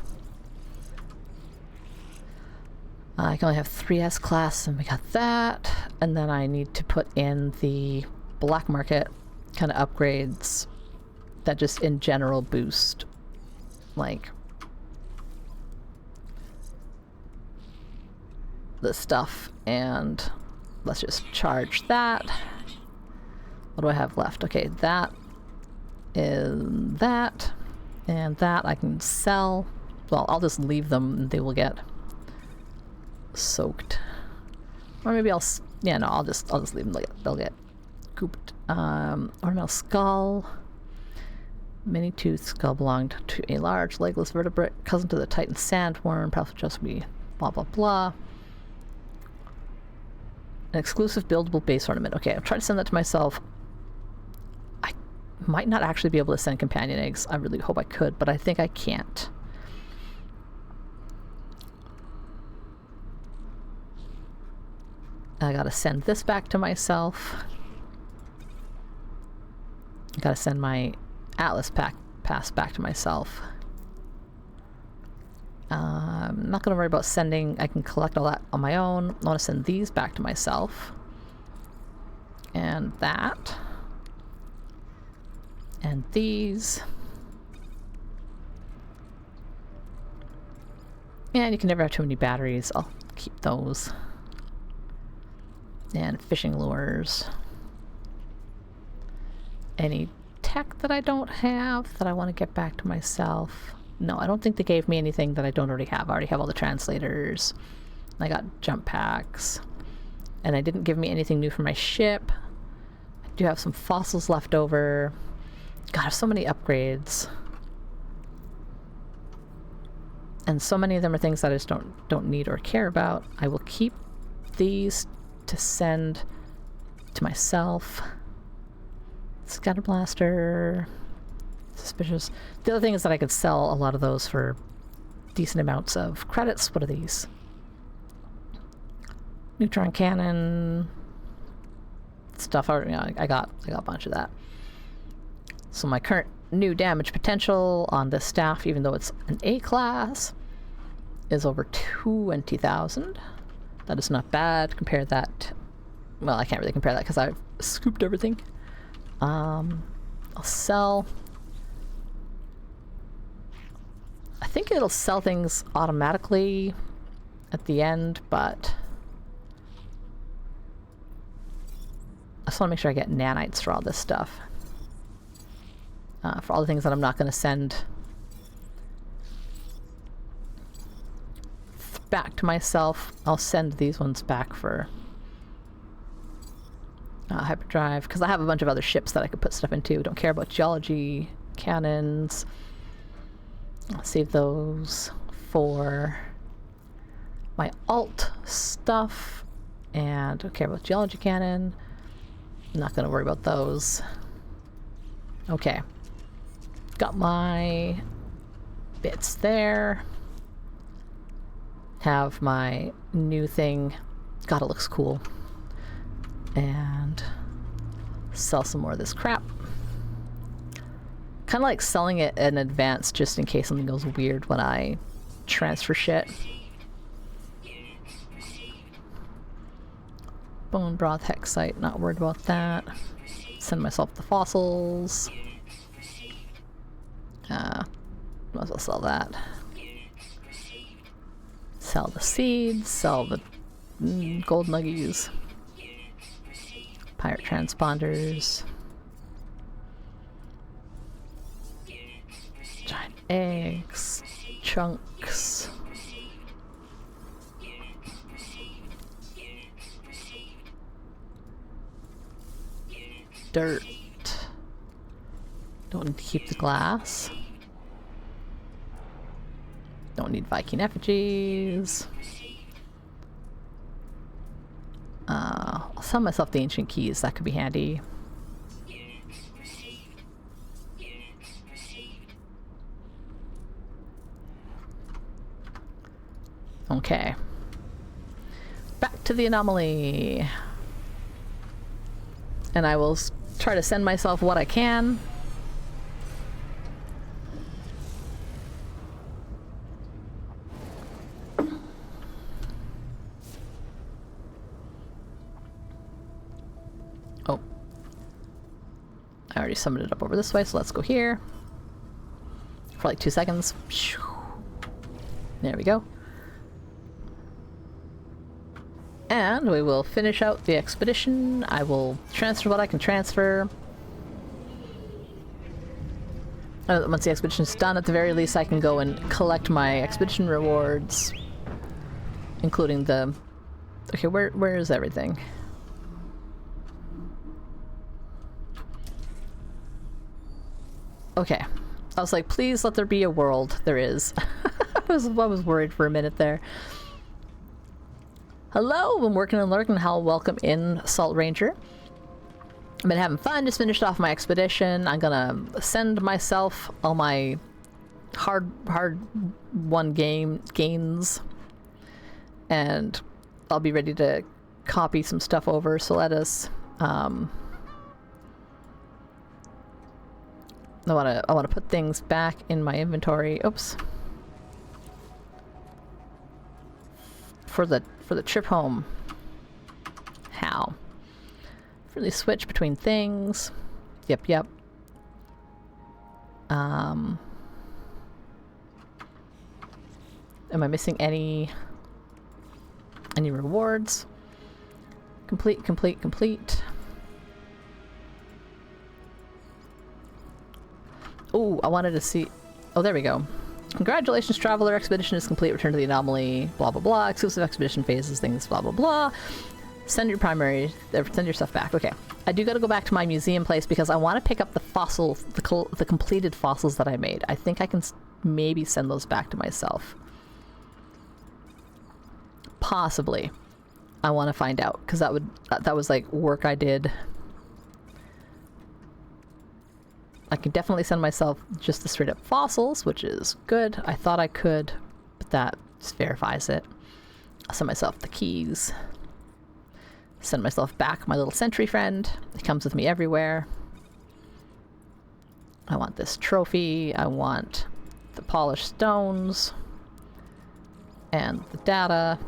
Speaker 1: I can only have 3 S-class, and we got that. And then I need to put in the black market kind of upgrades that just in general boost, like, the stuff. And let's just charge that. What do I have left? Okay, that is that. And that I can sell. Well, I'll just leave them and they will get soaked. Or maybe I'll... yeah, no, I'll just leave them. They'll get cooped. Ornamental skull. Mini tooth skull belonged to a large legless vertebrate, cousin to the Titan sandworm, perhaps just be blah blah blah. An exclusive buildable base ornament. Okay, I'm trying to send that to myself. I might not actually be able to send companion eggs. I really hope I could, but I think I can't. I gotta send this back to myself. I gotta send my Atlas pass back to myself. I'm not gonna worry about sending. I can collect all that on my own. I want to send these back to myself. And that. And these. And you can never have too many batteries. I'll keep those. And fishing lures. Any tech that I don't have that I want to get back to myself. No, I don't think they gave me anything that I don't already have. I already have all the translators. I got jump packs. And they didn't give me anything new for my ship. I do have some fossils left over. God, I have so many upgrades. And so many of them are things that I just don't need or care about. I will keep these to send to myself. Scatter blaster. Suspicious. The other thing is that I could sell a lot of those for decent amounts of credits. What are these? Neutron cannon stuff. I got a bunch of that. So my current new damage potential on this staff, even though it's an A class, is over 20,000. That is not bad. Compare that. Well, I can't really compare that because I've scooped everything. I'll sell. I think it'll sell things automatically at the end, but I just want to make sure I get nanites for all this stuff. For all the things that I'm not going to send back to myself, I'll send these ones back for hyperdrive, because I have a bunch of other ships that I could put stuff into. Don't care about geology cannons. I'll save those for my alt stuff, and don't care about geology cannon. I'm not going to worry about those. Okay. Got my bits there. Have my new thing. God, it looks cool. And sell some more of this crap. Kind of like selling it in advance just in case something goes weird when I transfer shit. Bone broth hexite, not worried about that. Send myself the fossils. Might as well sell that. Sell the seeds, sell the gold nuggies. Pirate transponders. Giant eggs. Chunks. Dirt. Don't need to keep the glass. Don't need Viking effigies. I'll sell myself the ancient keys. That could be handy. to the anomaly. And I will try to send myself what I can. Oh. I already summoned it up over this way, so let's go here. For like 2 seconds. There we go. And we will finish out the expedition. I will transfer what I can transfer. Once the expedition is done, at the very least, I can go and collect my expedition rewards. Including the... Okay, where is everything? Okay. I was like, please let there be a world. There is. I was worried for a minute there. Hello, I'm working and lurking. How welcome in, Salt Ranger. I've been having fun, just finished off my expedition. I'm gonna send myself all my hard won gains. And I'll be ready to copy some stuff over, so let us I wanna put things back in my inventory. Oops. For the trip home. How? Really switch between things. Yep. Am I missing any rewards? Complete. Oh, I wanted to see... Oh, there we go. Congratulations, traveler. Expedition is complete. Return to the anomaly. Blah, blah, blah. Exclusive expedition phases. Things, blah, blah, blah. Send your stuff back. Okay. I do gotta go back to my museum place because I want to pick up the fossils, the completed fossils that I made. I think I can maybe send those back to myself. Possibly. I want to find out because that was like work I did. I can definitely send myself just the straight up fossils, which is good. I thought I could, but that just verifies it. I'll send myself the keys. Send myself back my little sentry friend. He comes with me everywhere. I want this trophy. I want the polished stones. And the data.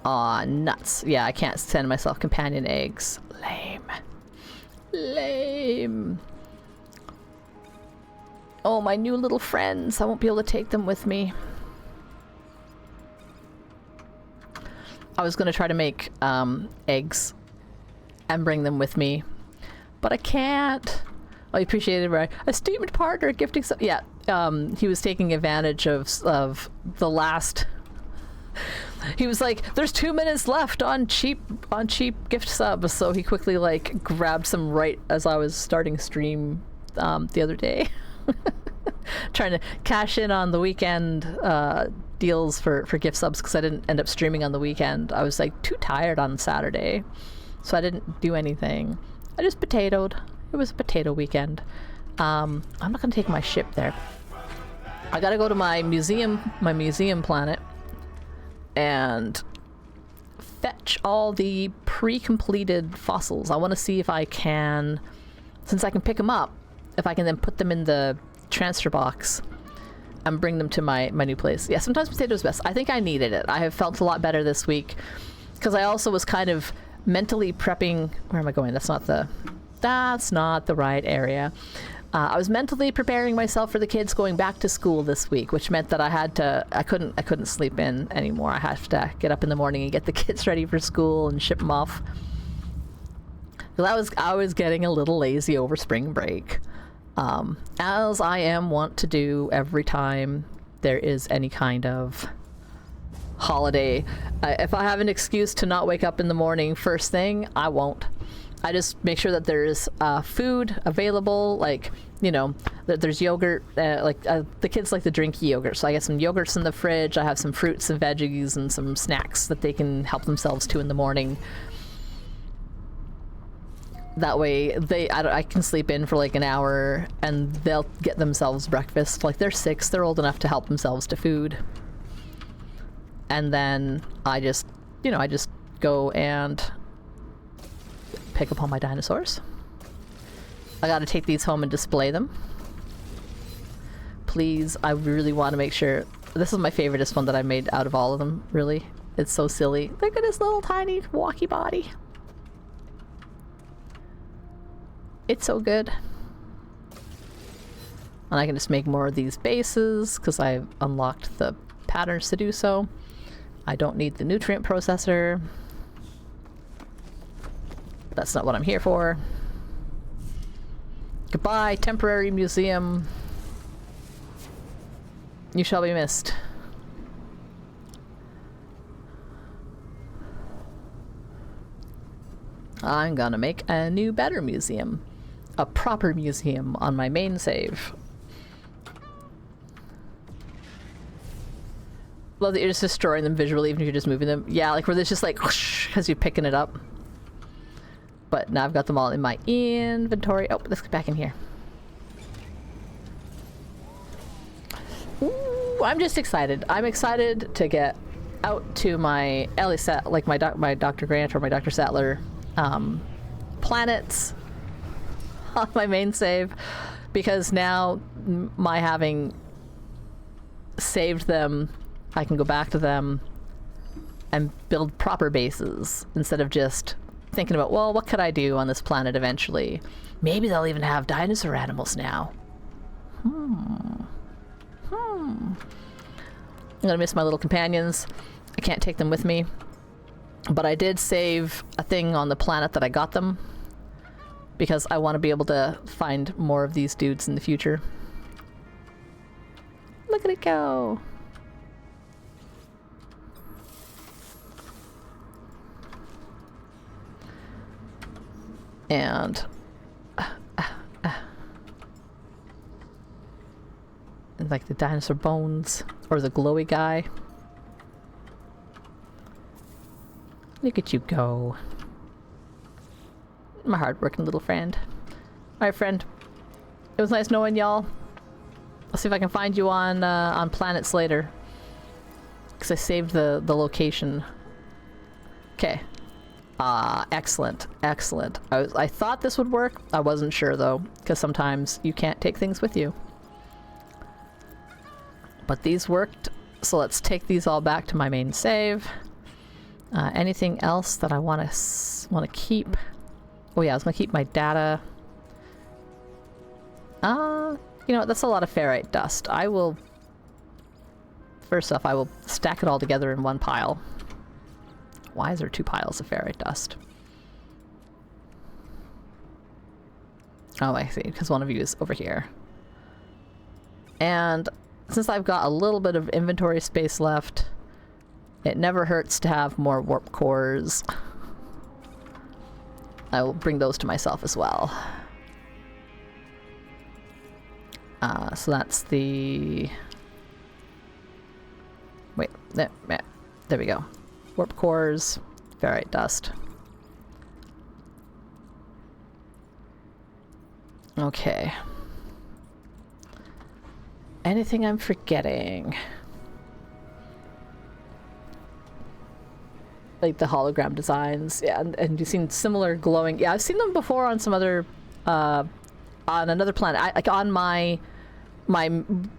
Speaker 1: Aw, nuts. Yeah, I can't send myself companion eggs. Lame. Oh, my new little friends. I won't be able to take them with me. I was going to try to make eggs and bring them with me, but I can't. I appreciate it, right? Esteemed partner gifting some... Yeah, he was taking advantage of the last... He was like, there's 2 minutes left on cheap gift subs, so he quickly like grabbed some right as I was starting stream the other day. Trying to cash in on the weekend deals for gift subs because I didn't end up streaming on the weekend. I was like too tired on Saturday, so I didn't do anything. I just potatoed. It was a potato weekend. I'm not gonna take my ship there. I gotta go to my museum planet and fetch all the pre-completed fossils. I want to see if I can, since I can pick them up, if I can then put them in the transfer box and bring them to my new place. Yeah, sometimes potatoes best. I think I needed it. I have felt a lot better this week because I also was kind of mentally prepping. Where am I going? That's not the right area. I was mentally preparing myself for the kids going back to school this week, which meant that I couldn't sleep in anymore. I have to get up in the morning and get the kids ready for school and ship them off. Because I was getting a little lazy over spring break, as I am wont to do every time there is any kind of holiday. If I have an excuse to not wake up in the morning first thing, I won't. I just make sure that there's food available, like, you know, that there's yogurt, the kids like to drink yogurt, so I get some yogurts in the fridge, I have some fruits and veggies and some snacks that they can help themselves to in the morning. That way I can sleep in for like an hour and they'll get themselves breakfast. Like, they're 6, they're old enough to help themselves to food. And then I just you know, I just go and pick up all my dinosaurs. I gotta take these home and display them. Please, I really want to make sure. This is my favoriteest one that I made out of all of them, really. It's so silly. Look at his little tiny walkie body. It's so good. And I can just make more of these bases because I've unlocked the patterns to do so. I don't need the nutrient processor. That's not what I'm here for. Goodbye, temporary museum. You shall be missed. I'm gonna make a new, better museum. A proper museum on my main save. Love that you're just destroying them visually, even if you're just moving them. Yeah, like where there's just like whoosh, because you're picking it up. But now I've got them all in my inventory. Oh, let's get back in here. Ooh, I'm just excited. I'm excited to get out to my Ellie Sat, like my Dr. Grant or my Dr. Sattler planets on my main save, because now my having saved them, I can go back to them and build proper bases instead of just thinking about, well, what could I do on this planet eventually? Maybe they'll even have dinosaur animals now. I'm gonna miss my little companions. I can't take them with me, but I did save a thing on the planet that I got them because I want to be able to find more of these dudes in the future. Look at it go. And like the dinosaur bones or the glowy guy. Look at you go. My hard-working little friend. Alright, friend. It was nice knowing y'all. I'll see if I can find you on planets later. Because I saved the location. Okay. Excellent. Excellent. I thought this would work. I wasn't sure, though. Because sometimes you can't take things with you. But these worked. So let's take these all back to my main save. Anything else that I want to keep? Oh yeah, I was gonna keep my data. You know, that's a lot of ferrite dust. I will... First off, I will stack it all together in one pile. Why is there two piles of ferrite dust? Oh, I see, because one of you is over here. And since I've got a little bit of inventory space left, it never hurts to have more warp cores. I will bring those to myself as well. So that's the... Wait, there we go. Warp cores, ferrite dust. Okay. Anything I'm forgetting? Like the hologram designs, yeah, and you've seen similar glowing. Yeah, I've seen them before on some other, on another planet. Like on my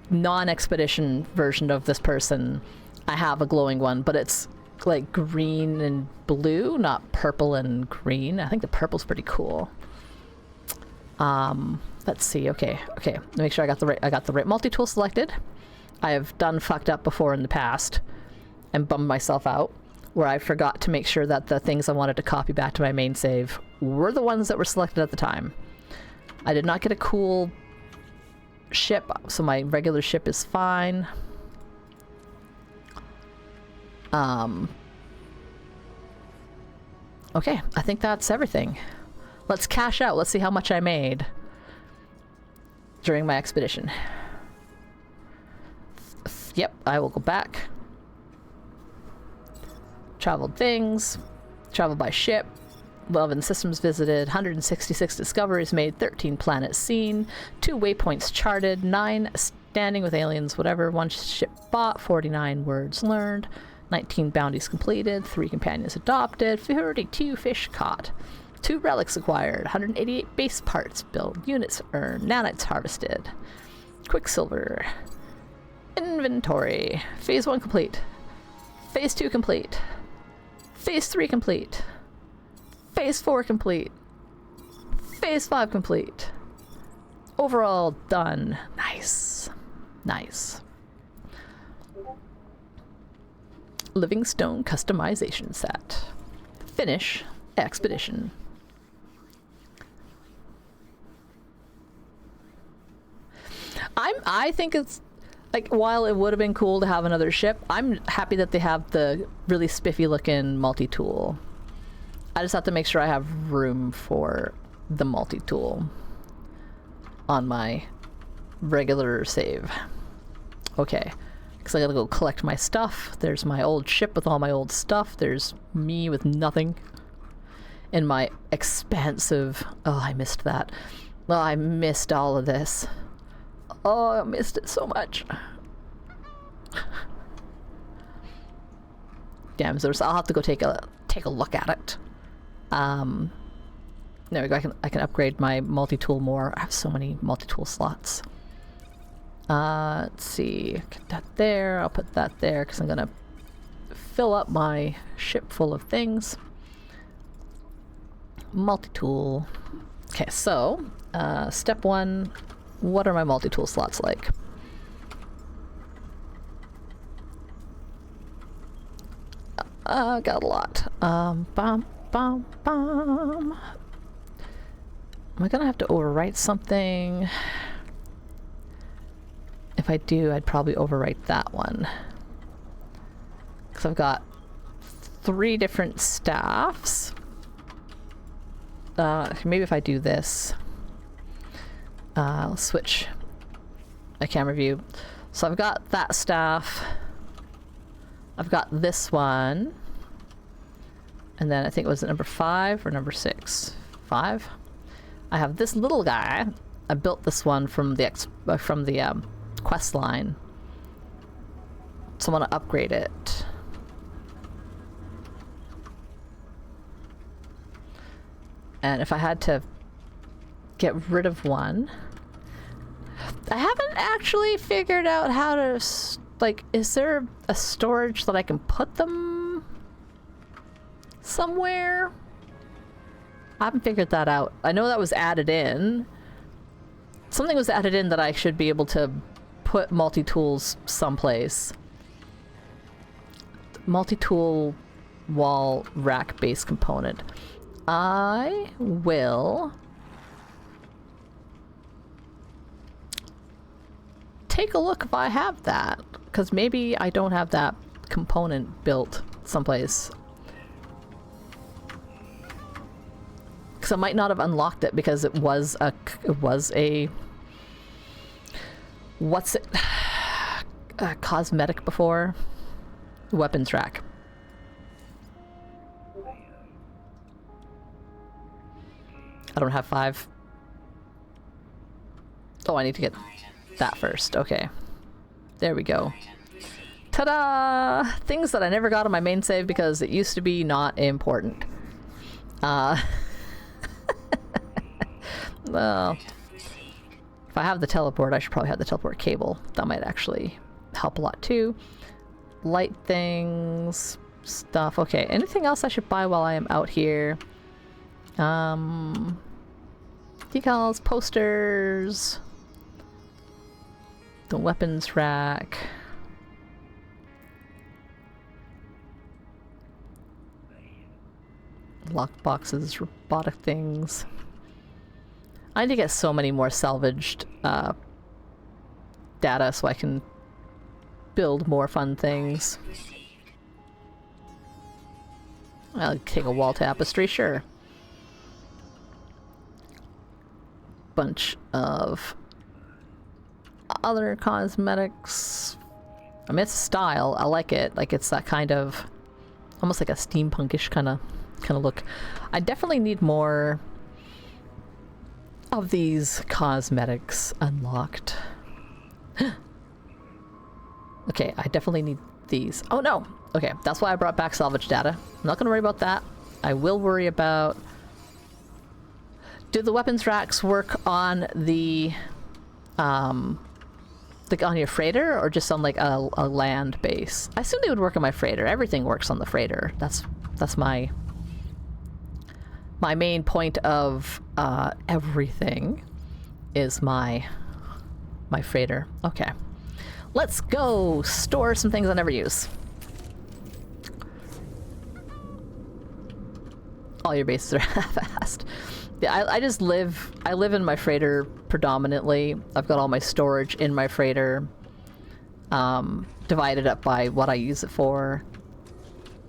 Speaker 1: non-expedition version of this person, I have a glowing one, but it's like green and blue, not purple and green. I think the purple's pretty cool. Let's see. Okay. Let me make sure I got the right multi-tool selected. I have done fucked up before in the past and bummed myself out, where I forgot to make sure that the things I wanted to copy back to my main save were the ones that were selected at the time. I did not get a cool ship, so my regular ship is fine. Okay, I think that's everything. Let's cash out. Let's see how much I made during my expedition. Yep, I will go back. Traveled things, traveled by ship, 11 systems visited, 166 discoveries made, 13 planets seen, 2 waypoints charted, 9 standing with aliens, whatever, 1 ship bought, 49 words learned, 19 bounties completed, 3 companions adopted, 32 fish caught, 2 relics acquired, 188 base parts built, units earned, nanites harvested, quicksilver, inventory, phase 1 complete, phase 2 complete, phase 3 complete, phase 4 complete, phase 5 complete, overall done. Nice. Nice. Livingstone customization set. Finish expedition. I think it's like, while it would have been cool to have another ship, I'm happy that they have the really spiffy looking multi-tool. I just have to make sure I have room for the multi-tool on my regular save. Okay, because I gotta go collect my stuff. There's my old ship with all my old stuff. There's me with nothing. In my expansive... Oh, I missed that. Oh, I missed all of this. Oh, I missed it so much. Damn, so I'll have to go take a look at it. There we go. I can upgrade my multi-tool more. I have so many multi-tool slots. Let's see. Get that there. I'll put that there because I'm gonna fill up my ship full of things. Multi-tool. Okay, so step 1. What are my multi-tool slots like? Got a lot. Bum, bum, bum. Am I gonna have to overwrite something? If I do, I'd probably overwrite that one. Because I've got 3 different staffs. Maybe if I do this. I'll switch my camera view. So I've got that staff. I've got this one. And then I think it was number 5 or number 6? 5? I have this little guy. I built this one from the quest line. So I want to upgrade it. And if I had to get rid of one, I haven't actually figured out how to, like, is there a storage that I can put them somewhere? I haven't figured that out. I know that was added in. Something was added in that I should be able to put multi-tools someplace. Multi-tool wall rack base component. I will take a look if I have that, because maybe I don't have that component built someplace. Because I might not have unlocked it because it was a what's it, a cosmetic before. Weapons rack. I don't have 5. Oh, I need to get that first. Okay. There we go. Ta-da! Things that I never got on my main save because it used to be not important. Well, if I have the teleport, I should probably have the teleport cable. That might actually help a lot too. Light things, stuff. Okay, anything else I should buy while I am out here? Decals, posters, the weapons rack. Lock boxes, robotic things. I need to get so many more salvaged data so I can build more fun things. I'll take a wall tapestry, sure. Bunch of other cosmetics. I mean, it's style. I like it. Like, it's that kind of almost like a steampunkish kind of look. I definitely need more of these cosmetics unlocked. Okay, I definitely need these. Oh no! Okay, that's why I brought back salvage data. I'm not going to worry about that. I will worry about... Do the weapons racks work on the... like on your freighter, or just on like a land base? I assume they would work on my freighter. Everything works on the freighter. That's my main point of everything is my freighter. Okay, let's go store some things I never use. All your bases are half-assed. Yeah, I just live in my freighter predominantly. I've got all my storage in my freighter, divided up by what I use it for.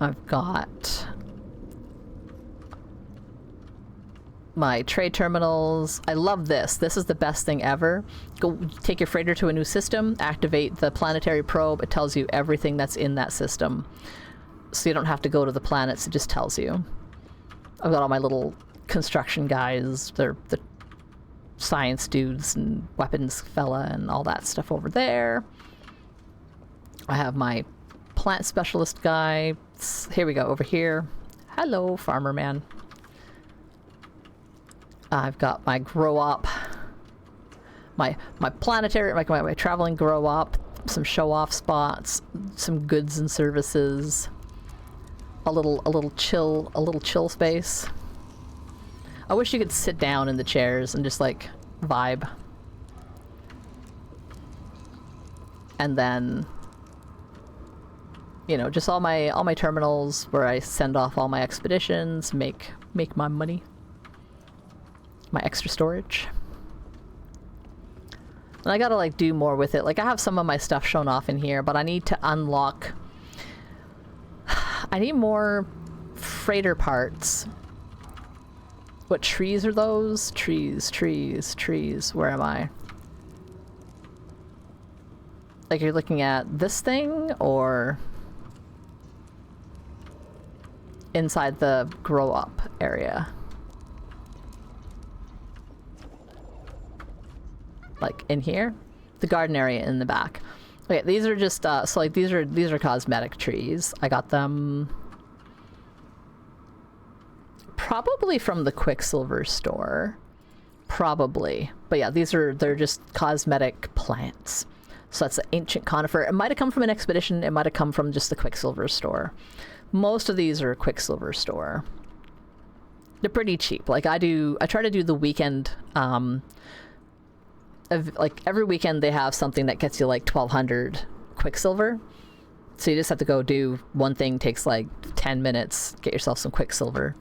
Speaker 1: I've got my trade terminals. I love this. This is the best thing ever. Go take your freighter to a new system, activate the planetary probe. It tells you everything that's in that system. So you don't have to go to the planets, it just tells you. I've got all my little construction guys, they're the science dudes and weapons fella and all that stuff over there. I have my plant specialist guy. Here we go, over here. Hello, farmer man. I've got my grow op, my planetary, my traveling grow op, some show off spots, some goods and services, a little chill space. I wish you could sit down in the chairs and just like vibe. And then, you know, just all my terminals where I send off all my expeditions, make my money. My extra storage. And I gotta like do more with it. Like I have some of my stuff shown off in here, but I need to unlock. I need more freighter parts. What trees are those? Trees. Where am I? Like you're looking at this thing or inside the grow up area? Like in here? The garden area in the back. Okay, these are just so like these are cosmetic trees. I got them probably from the Quicksilver store. Probably. But yeah, they're just cosmetic plants. So that's the ancient conifer. It might have come from an expedition, it might have come from just the Quicksilver store. Most of these are Quicksilver store. They're pretty cheap. Like I try to do the weekend like every weekend they have something that gets you like 1200 Quicksilver. So you just have to go do one thing, takes like 10 minutes, get yourself some Quicksilver.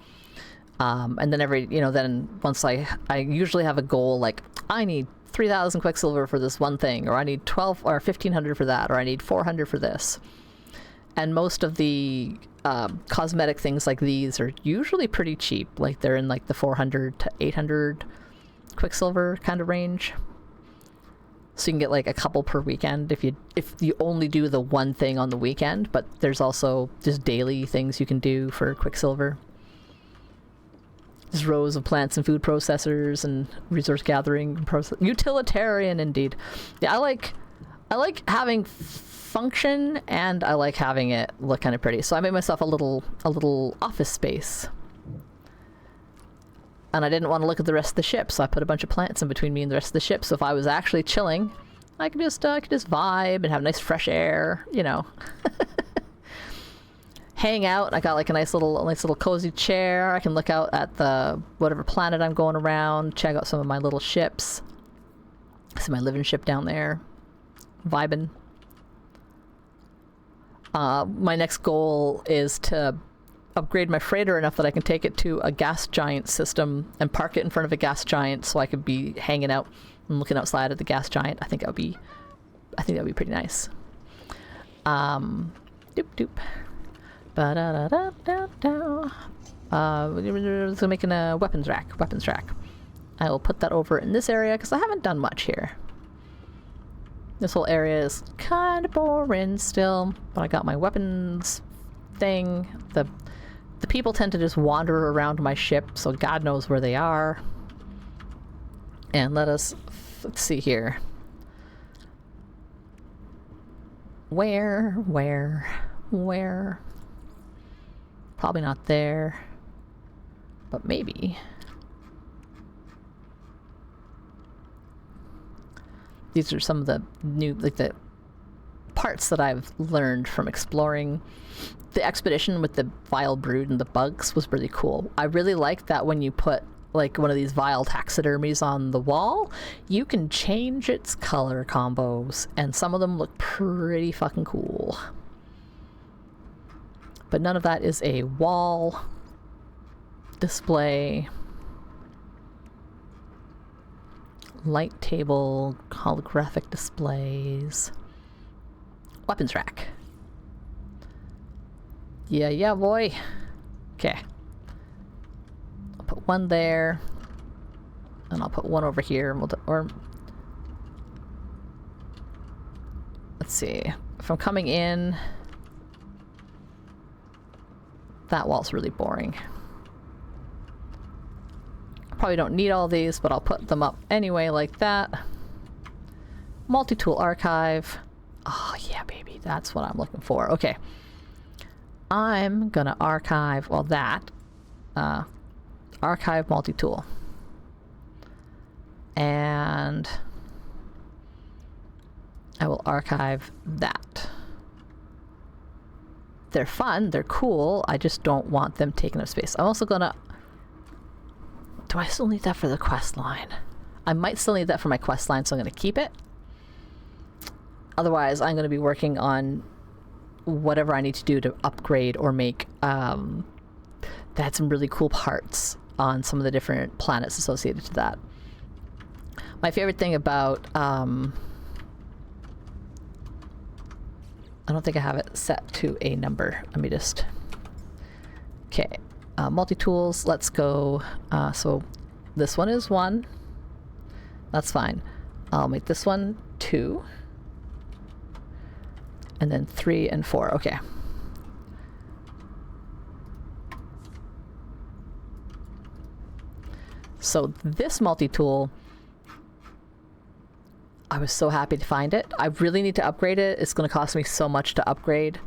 Speaker 1: And then then once I usually have a goal, like I need 3000 Quicksilver for this one thing, or I need 12 or 1500 for that, or I need 400 for this. And most of the cosmetic things like these are usually pretty cheap. Like they're in like the 400 to 800 Quicksilver kind of range. So you can get like a couple per weekend if you only do the one thing on the weekend, but there's also just daily things you can do for Quicksilver. There's rows of plants and food processors and resource gathering utilitarian indeed. Yeah, I like having function and I like having it look kind of pretty. So I made myself a little office space. And I didn't want to look at the rest of the ship, so I put a bunch of plants in between me and the rest of the ship. So if I was actually chilling, I could just vibe and have nice fresh air, you know. Hang out. I got like a nice little cozy chair. I can look out at the whatever planet I'm going around, check out some of my little ships. See my living ship down there, vibing. My next goal is to upgrade my freighter enough that I can take it to a gas giant system and park it in front of a gas giant, so I could be hanging out and looking outside at the gas giant. I think that would be pretty nice. Doop doop. Ba da da da da da. So making a weapons rack. I will put that over in this area because I haven't done much here. This whole area is kind of boring still, but I got my weapons thing. The people tend to just wander around my ship, so God knows where they are. And let's see here. Where somewhere. Probably not there, but maybe. These are some of the new, like the parts that I've learned from exploring. The expedition with the vile brood and the bugs was really cool. I really like that when you put like one of these vile taxidermies on the wall, you can change its color combos, and some of them look pretty fucking cool. But none of that is a wall display. Light table, holographic displays. Weapons rack. Yeah, boy. Okay. I'll put one there. And I'll put one over here. And or let's see. If I'm coming in, that wall's really boring. Probably don't need all these, but I'll put them up anyway like that. Multi-tool archive. Oh yeah, baby. That's what I'm looking for. Okay. I'm gonna archive, well, that. Archive multi-tool. And I will archive that. They're fun, they're cool, I just don't want them taking up space. I'm also gonna... Do I still need that for the quest line? I might still need that for my quest line, so I'm gonna keep it. Otherwise, I'm gonna be working on whatever I need to do to upgrade or make... They had some really cool parts on some of the different planets associated to that. My favorite thing about... I don't think I have it set to a number. Let me just... Okay. Multi-tools, let's go. So this one is 1. That's fine. I'll make this one 2. And then 3 and 4. Okay. So this multi-tool, I was so happy to find it. I really need to upgrade it. It's going to cost me so much to upgrade.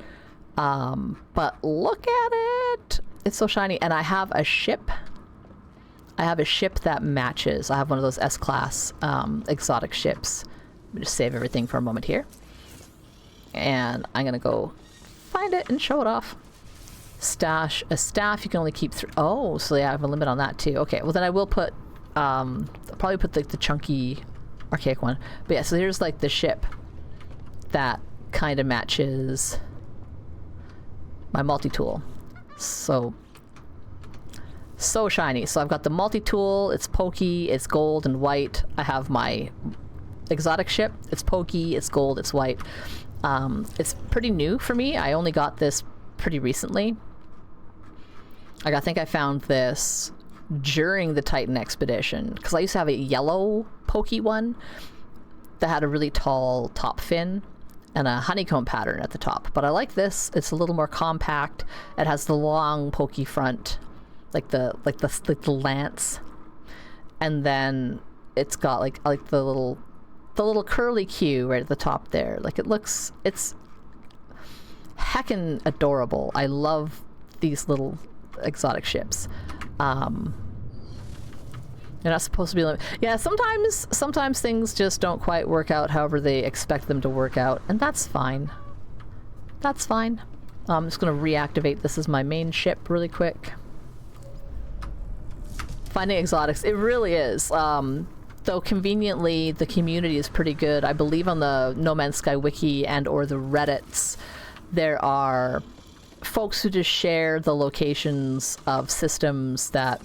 Speaker 1: But look at it. It's so shiny. And I have a ship. I have a ship that matches. I have one of those S-class exotic ships. Let me just save everything for a moment here. And I'm going to go find it and show it off. Stash. A staff you can only keep 3. Oh, so yeah, I have a limit on that too. Okay, well then I will put... I'll probably put the chunky... archaic one. But yeah, so here's like the ship that kind of matches my multi-tool. So shiny. So I've got the multi-tool, it's pokey, it's gold and white. I have my exotic ship, it's pokey, it's gold, it's white. It's pretty new for me. I only got this pretty recently. Like, I think I found this during the Titan expedition, because I used to have a yellow pokey one that had a really tall top fin and a honeycomb pattern at the top. But I like this. It's a little more compact. It has the long pokey front, like the lance, and then it's got like the little curly Q right at the top there. Like, it's heckin' adorable. I love these little exotic ships. You're not supposed to be yeah, sometimes things just don't quite work out however they expect them to work out, and that's fine. That's fine. I'm just gonna reactivate this as my main ship really quick. Finding exotics, it really is. Though conveniently the community is pretty good. I believe on the No Man's Sky wiki and or the Reddits, there are folks who just share the locations of systems that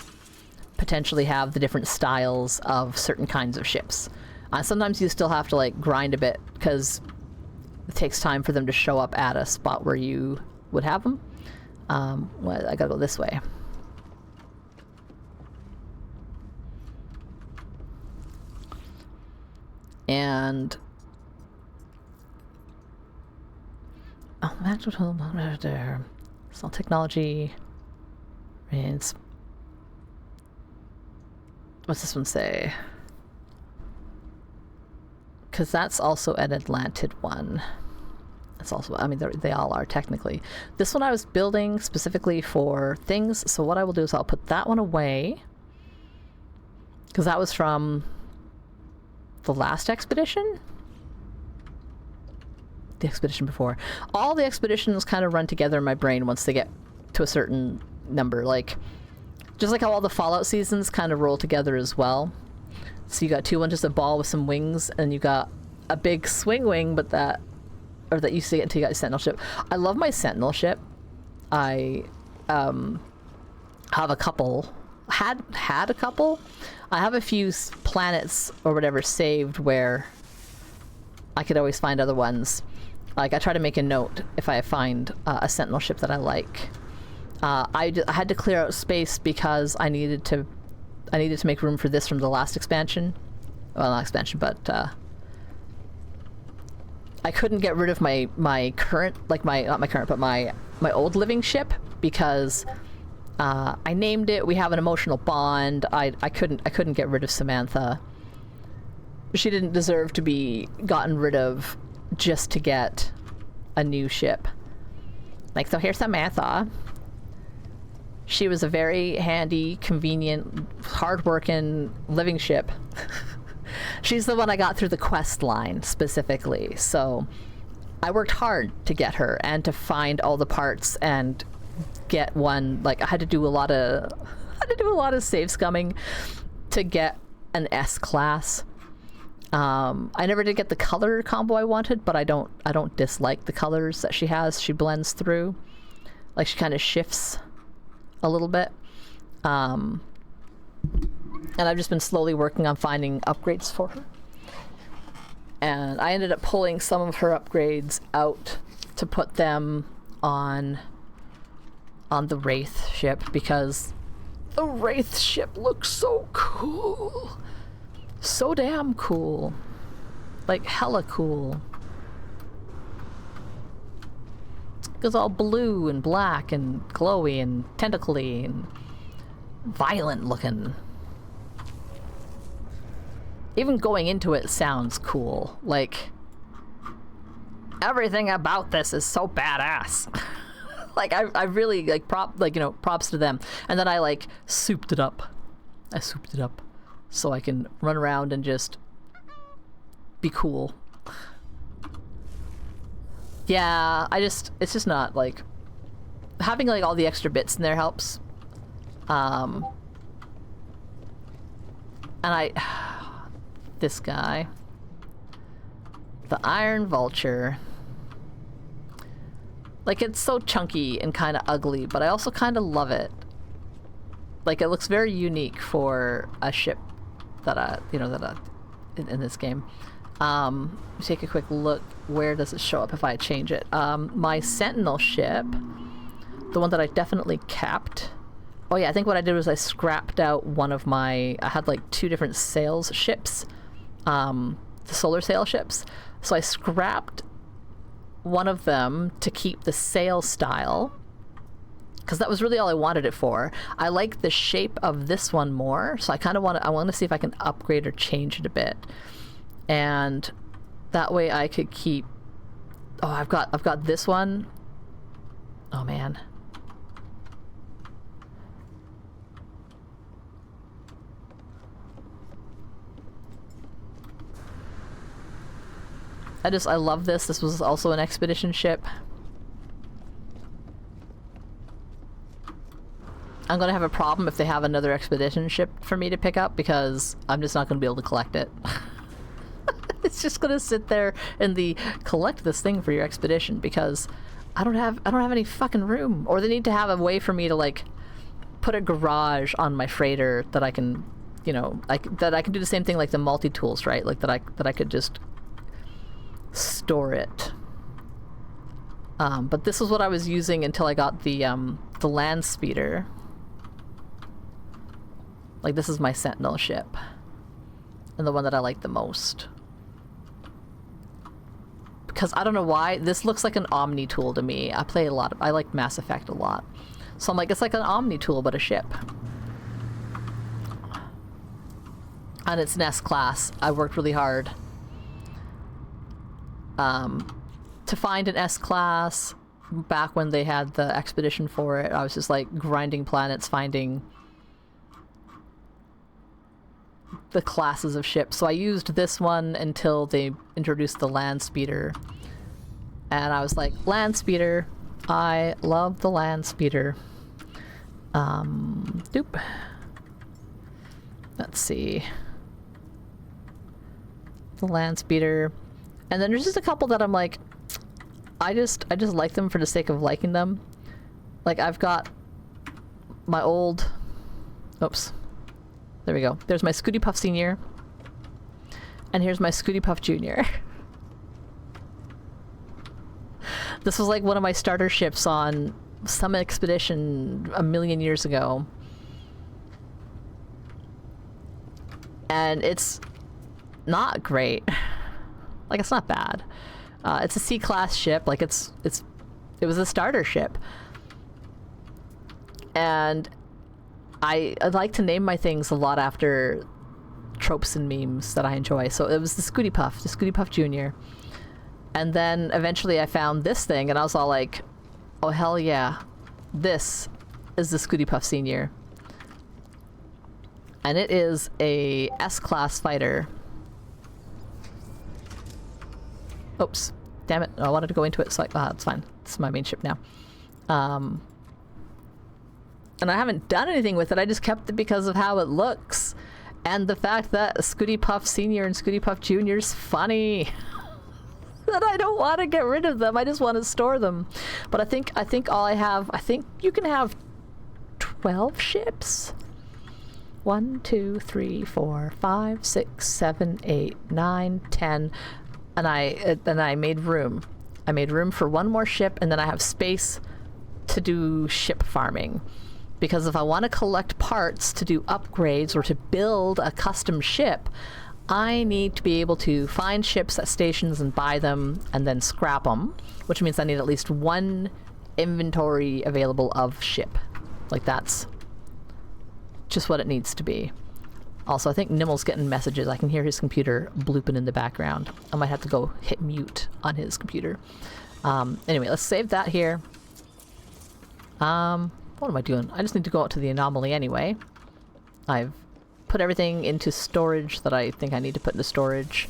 Speaker 1: potentially have the different styles of certain kinds of ships. Sometimes you still have to like grind a bit because it takes time for them to show up at a spot where you would have them. Well, I gotta go this way. And there. Small technology. It's, what's this one say? Because that's also an Atlantid one. It's also, I mean, they all are technically. This one I was building specifically for things, so what I will do is I'll put that one away, because that was from the last expedition? The expedition before. All the expeditions kind of run together in my brain once they get to a certain number, like, just like how all the Fallout seasons kind of roll together as well. So you got 2-1, just a ball with some wings, and you got a big swing wing, but that you see it until you got your Sentinel ship. I love my Sentinel ship. I have a couple. Had a couple. I have a few planets or whatever saved where I could always find other ones. Like, I try to make a note if I find a Sentinel ship that I like. I had to clear out space because I needed to make room for this from the last expansion. Well, not expansion, but I couldn't get rid of my current, like not my current, but my old living ship, because I named it. We have an emotional bond. I couldn't get rid of Samantha. She didn't deserve to be gotten rid of just to get a new ship. Like, so here's Samantha. She was a very handy, convenient, hard-working living ship. She's the one I got through the quest line specifically. So I worked hard to get her and to find all the parts and get one. Like, I had to do a lot of save scumming to get an S class. I never did get the color combo I wanted, but I don't dislike the colors that she has. She blends through, like, she kind of shifts a little bit. And I've just been slowly working on finding upgrades for her. And I ended up pulling some of her upgrades out to put them on the Wraith ship, because the Wraith ship looks so cool. So damn cool. Like, hella cool. It's all blue and black and glowy and tentacly and violent looking. Even going into it sounds cool. Like, everything about this is so badass. Like, I really, like, props to them. And then I, like, souped it up. I souped it up so I can run around and just be cool. Yeah, it's just not, like, having, like, all the extra bits in there helps. And this guy, the Iron Vulture, like, it's so chunky and kind of ugly, but I also kind of love it. Like, it looks very unique for a ship that in this game. Take a quick look. Where does it show up if I change it? My Sentinel ship, the one that I definitely kept. Oh yeah, I think what I did was I scrapped out one of my, I had like 2 different sails ships, the solar sail ships. So I scrapped one of them to keep the sail style, because that was really all I wanted it for. I like the shape of this one more, so I want to see if I can upgrade or change it a bit. And that way I could keep, oh, I've got this one. Oh man. I love this. This was also an expedition ship. I'm gonna have a problem if they have another expedition ship for me to pick up, because I'm just not gonna be able to collect it. It's just gonna sit there in the collect this thing for your expedition, because I don't have any fucking room. Or they need to have a way for me to, like, put a garage on my freighter that I can, you know, that I can do the same thing like the multi-tools, right? Like that I could just store it. But this is what I was using until I got the land speeder. Like, this is my Sentinel ship, and the one that I like the most. Because I don't know why, this looks like an Omni tool to me. I like Mass Effect a lot. So I'm like, it's like an Omni tool, but a ship. And it's an S class. I worked really hard. to find an S-class, back when they had the expedition for it, I was just like grinding planets, finding the classes of ships. So I used this one until they introduced the land speeder. And I was like, land speeder. I love the land speeder. Doop. Let's see. The land speeder. And then there's just a couple that I'm like, I just like them for the sake of liking them. Like, I've got my old... Oops. There we go. There's my Scooty Puff Senior. And here's my Scooty Puff Junior. This was like one of my starter ships on some expedition a million years ago. And it's not great. Like, it's not bad. It's a C-class ship. Like, it was a starter ship. And I like to name my things a lot after tropes and memes that I enjoy. So it was the Scooty Puff Junior. And then eventually I found this thing and I was all like, oh hell yeah, this is the Scooty Puff Senior. And it is a S-class fighter. Oops, damn it, I wanted to go into it, so it's fine. This is my main ship now. And I haven't done anything with it, I just kept it because of how it looks. And the fact that Scooty Puff Senior and Scooty Puff Junior is funny. That I don't want to get rid of them, I just want to store them. But I think I think you can have 12 ships? 1, 2, 3, 4, 5, 6, 7, 8, 9, 10. And I made room. I made room for one more ship, and then I have space to do ship farming. Because if I want to collect parts to do upgrades or to build a custom ship, I need to be able to find ships at stations and buy them and then scrap them, which means I need at least one inventory available of ship. Like, that's just what it needs to be. Also, I think Nimel's getting messages. I can hear his computer blooping in the background. I might have to go hit mute on his computer. Anyway, let's save that here. What am I doing? I just need to go out to the anomaly anyway. I've put everything into storage that I think I need to put into storage.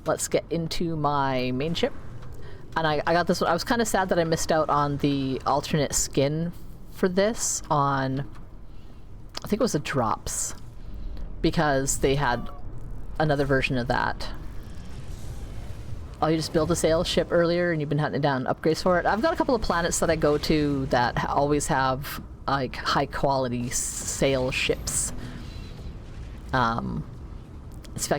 Speaker 1: Let's get into my main ship. And I got this one. I was kind of sad that I missed out on the alternate skin for this on... I think it was the drops. Because they had another version of that. Oh, you just build a sail ship earlier and you've been hunting down upgrades for it? I've got a couple of planets that I go to that always have like high quality sail ships. So if I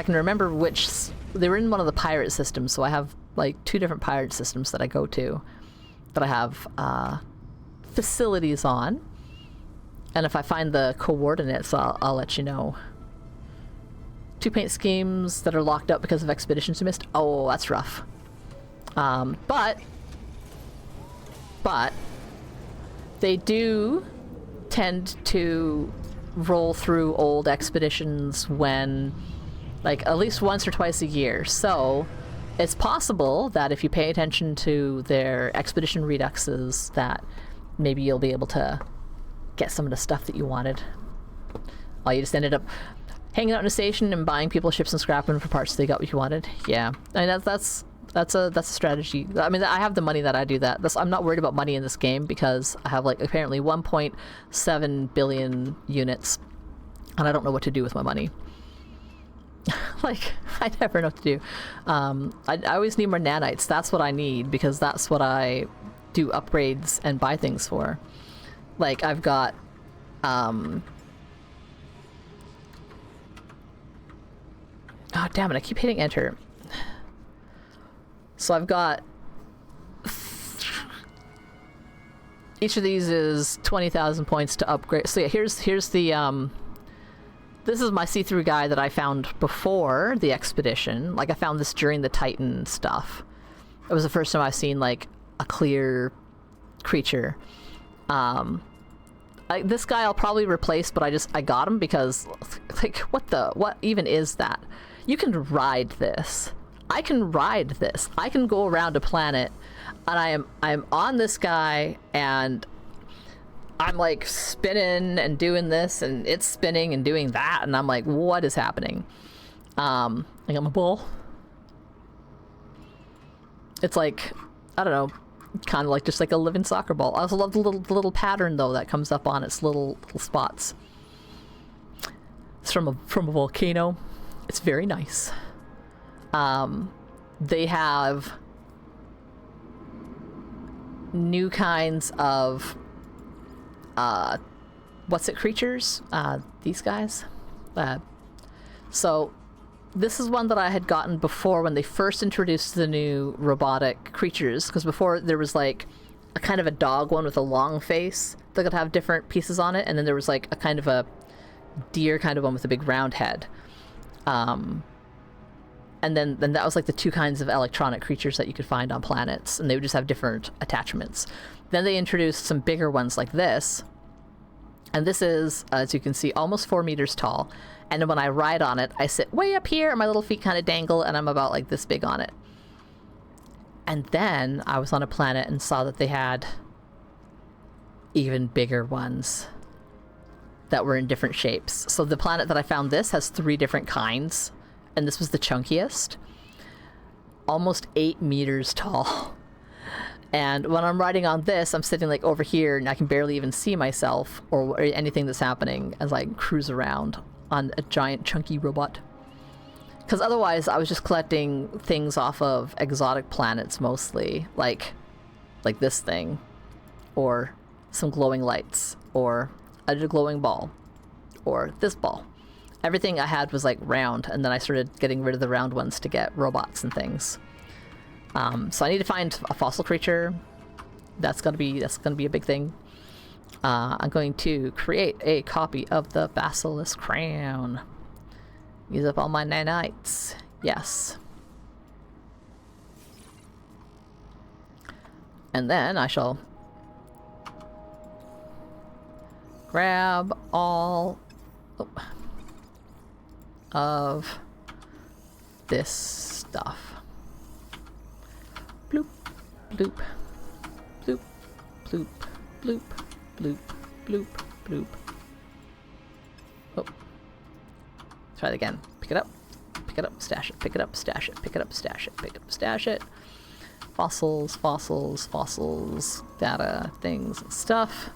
Speaker 1: can remember which, they were in one of the pirate systems, so I have like 2 different pirate systems that I go to that I have facilities on. And if I find the coordinates, I'll let you know. 2 paint schemes that are locked up because of expeditions you missed. Oh, that's rough. But they do tend to roll through old expeditions when, like, at least once or twice a year. So it's possible that if you pay attention to their expedition reduxes, that maybe you'll be able to get some of the stuff that you wanted. Oh, you just ended up hanging out in a station and buying people ships and scrapping for parts so they got what you wanted. Yeah, I mean that's a strategy. I mean, I have the money that I do that. I'm not worried about money in this game because I have like apparently 1.7 billion units, and I don't know what to do with my money. Like, I never know what to do. I always need more nanites. That's what I need because that's what I do upgrades and buy things for. Like, I've got, oh, damn it, I keep hitting enter. So I've got, each of these is 20,000 points to upgrade. So yeah, here's the, this is my see-through guy that I found before the expedition. Like, I found this during the Titan stuff. It was the first time I've seen, like, a clear creature. This guy I'll probably replace, but I got him because, like, what even is that? You can ride this. I can ride this. I can go around a planet, and I'm on this guy, and I'm like spinning and doing this, and it's spinning and doing that, and I'm like, what is happening? I got my ball. It's like, I don't know, kind of like just like a living soccer ball. I also love the little pattern though that comes up on its little spots. It's from a volcano. It's very nice. They have new kinds of what's it, creatures? These guys. So this is one that I had gotten before when they first introduced the new robotic creatures, because before there was like a kind of a dog one with a long face that could have different pieces on it, and then there was like a kind of a deer kind of one with a big round head. And then that was like the two kinds of electronic creatures that you could find on planets, and they would just have different attachments. Then they introduced some bigger ones like this, and this is, as you can see, almost 4 meters tall. And when I ride on it, I sit way up here, and my little feet kind of dangle, and I'm about like this big on it. And then I was on a planet and saw that they had even bigger ones that were in different shapes. So the planet that I found this has 3 different kinds, and this was the chunkiest. Almost 8 meters tall. And when I'm riding on this, I'm sitting like over here, and I can barely even see myself or anything that's happening as I cruise around on a giant chunky robot. Because otherwise I was just collecting things off of exotic planets mostly, like this thing, or some glowing lights, or a glowing ball, or this ball. Everything I had was like round, and then I started getting rid of the round ones to get robots and things. So I need to find a fossil creature. That's gonna be a big thing. I'm going to create a copy of the Basilisk Crown. Use up all my nanites. Yes. And then I shall grab all of this stuff. Bloop, bloop, bloop, bloop, bloop, bloop, bloop, bloop. Oh. Try it again. Pick it up, stash it, pick it up, stash it, pick it up, stash it, pick it up, stash it. Fossils, fossils, fossils, data, things, and stuff.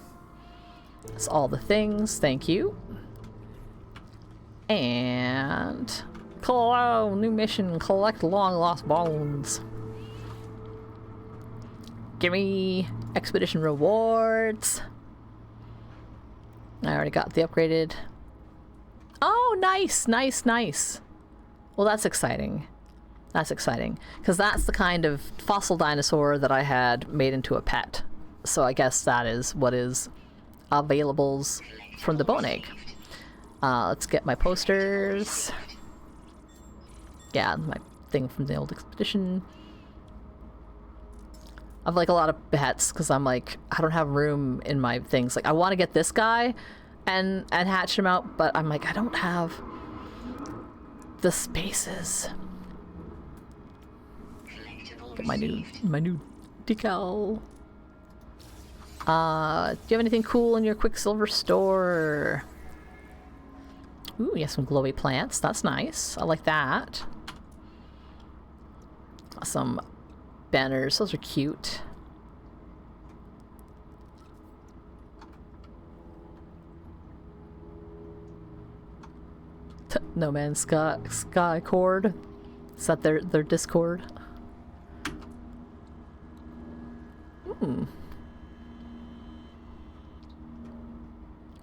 Speaker 1: That's all the things, thank you. And new mission, collect long lost bones. Gimme expedition rewards. I already got the upgraded. Oh, nice, nice, nice. Well, that's exciting. That's exciting, because that's the kind of fossil dinosaur that I had made into a pet. So I guess that is what is availables from the bone egg. Let's get my posters. Yeah, my thing from the old expedition. I have like a lot of pets because I'm like, I don't have room in my things. Like I want to get this guy and hatch him out, but I'm like, I don't have the spaces. Get my new decal. Do you have anything cool in your Quicksilver store? Ooh, you have some glowy plants. That's nice. I like that. Some banners. Those are cute. No Man's Sky Cord. Is that their Discord?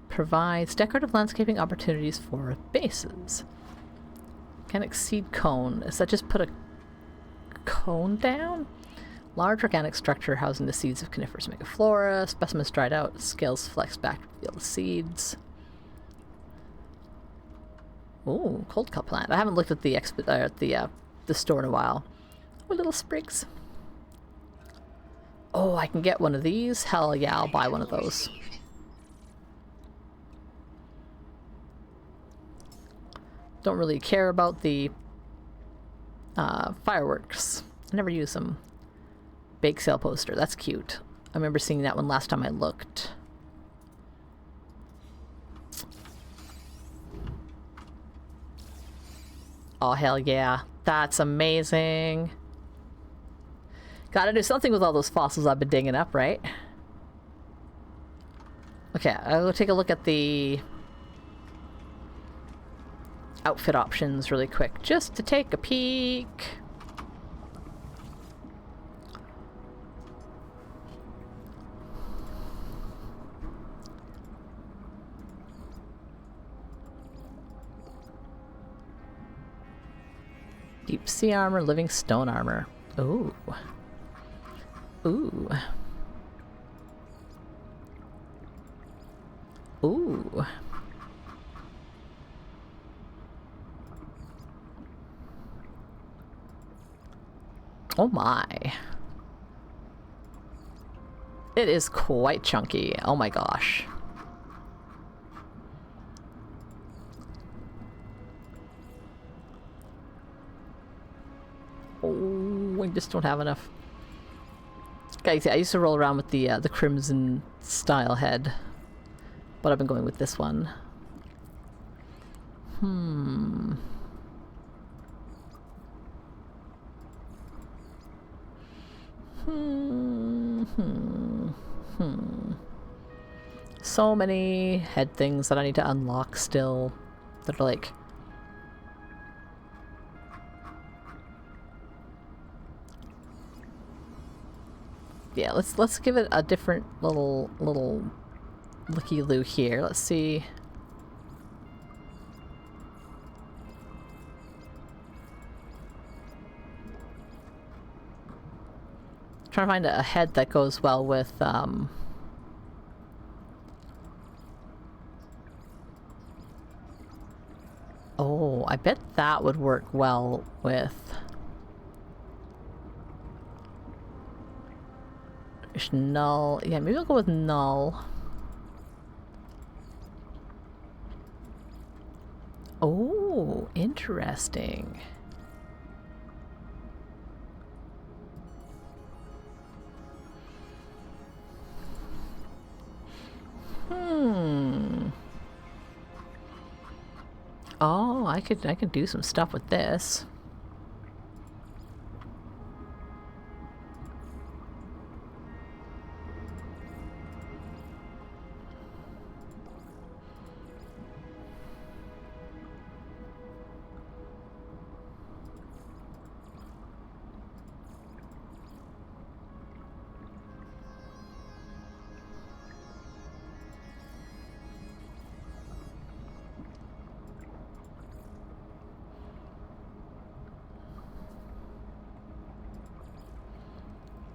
Speaker 1: Provides decorative landscaping opportunities for bases. Organic seed cone. Is that just put a cone down? Large organic structure housing the seeds of coniferous megaflora. Specimens dried out. Scales flexed back to reveal the seeds. Ooh, cold cut plant. I haven't looked at the store in a while. Oh, little sprigs. Oh, I can get one of these? Hell yeah, I'll buy one of those. Don't really care about the Fireworks. I never use them. Bake sale poster. That's cute. I remember seeing that one last time I looked. Oh, hell yeah. That's amazing. Gotta do something with all those fossils I've been digging up, right? Okay, I'll go take a look at the outfit options really quick, just to take a peek. Deep sea armor, living stone armor. Ooh. Ooh. Ooh. Oh my. It is quite chunky. Oh my gosh. Oh, I just don't have enough. Guys, I used to roll around with the crimson style head, but I've been going with this one. So many head things that I need to unlock still that are like... Yeah, let's give it a different little looky-loo here. Let's see. Trying to find a head that goes well with oh, I bet that would work well with null. Yeah, maybe I'll go with null. Oh, interesting. Oh, I could do some stuff with this.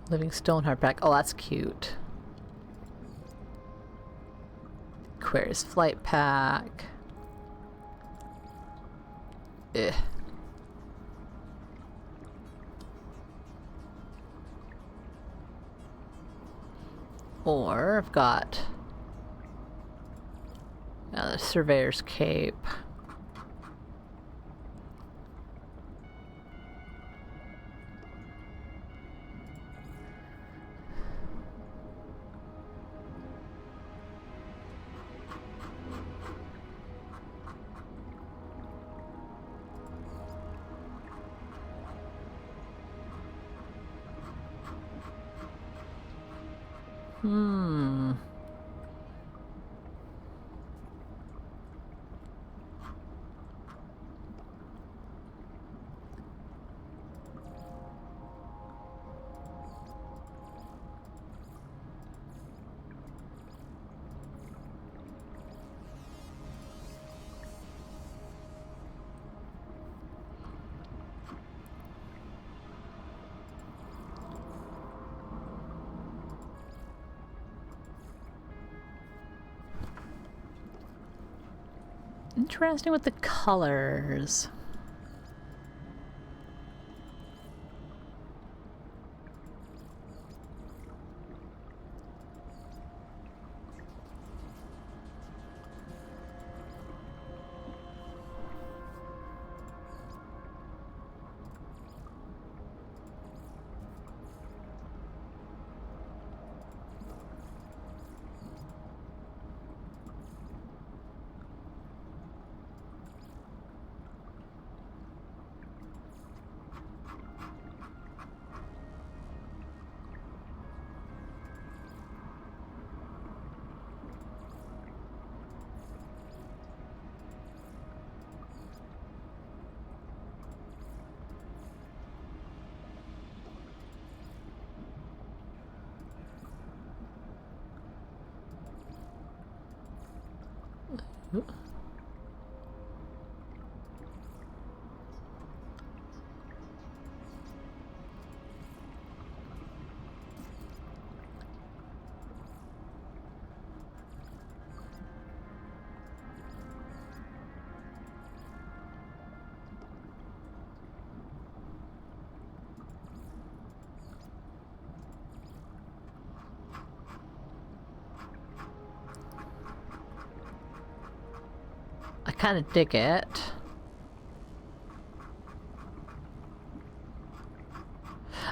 Speaker 1: Living stone hardback. Oh, that's cute. Aquarius flight pack. Ugh. Or I've got the surveyor's cape. Interesting with the colors. Ooh. I kind of dig it.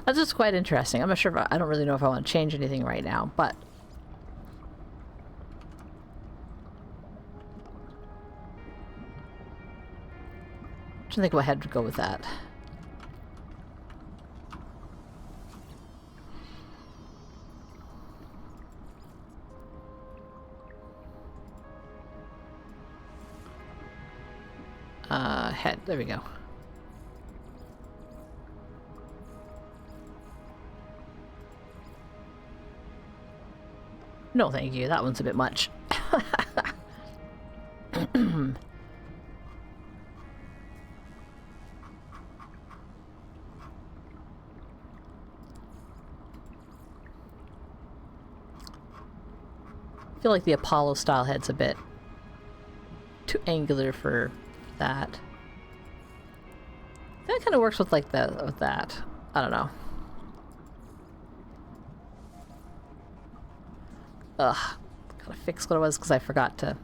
Speaker 1: That's just quite interesting. I'm not sure if I don't really know if I want to change anything right now, but I'm trying to think what head to go with that. Head. There we go. No, thank you. That one's a bit much. I feel like the Apollo style head's a bit too angular for that. That kind of works with like with that. I don't know. Ugh. Gotta fix what it was because I forgot to.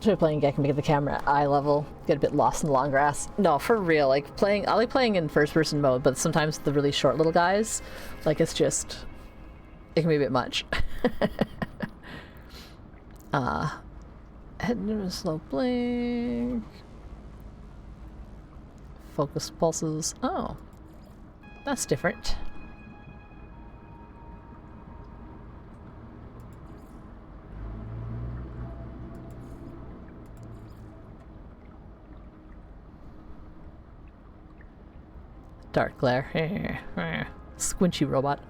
Speaker 1: Try playing Gek and make the camera at eye level, get a bit lost in the long grass. No, for real, like playing, I like playing in first person mode, but sometimes the really short little guys, like it's just, it can be a bit much. Head into a slow blink. Focus pulses. Oh, that's different. Dark glare. Squinchy robot.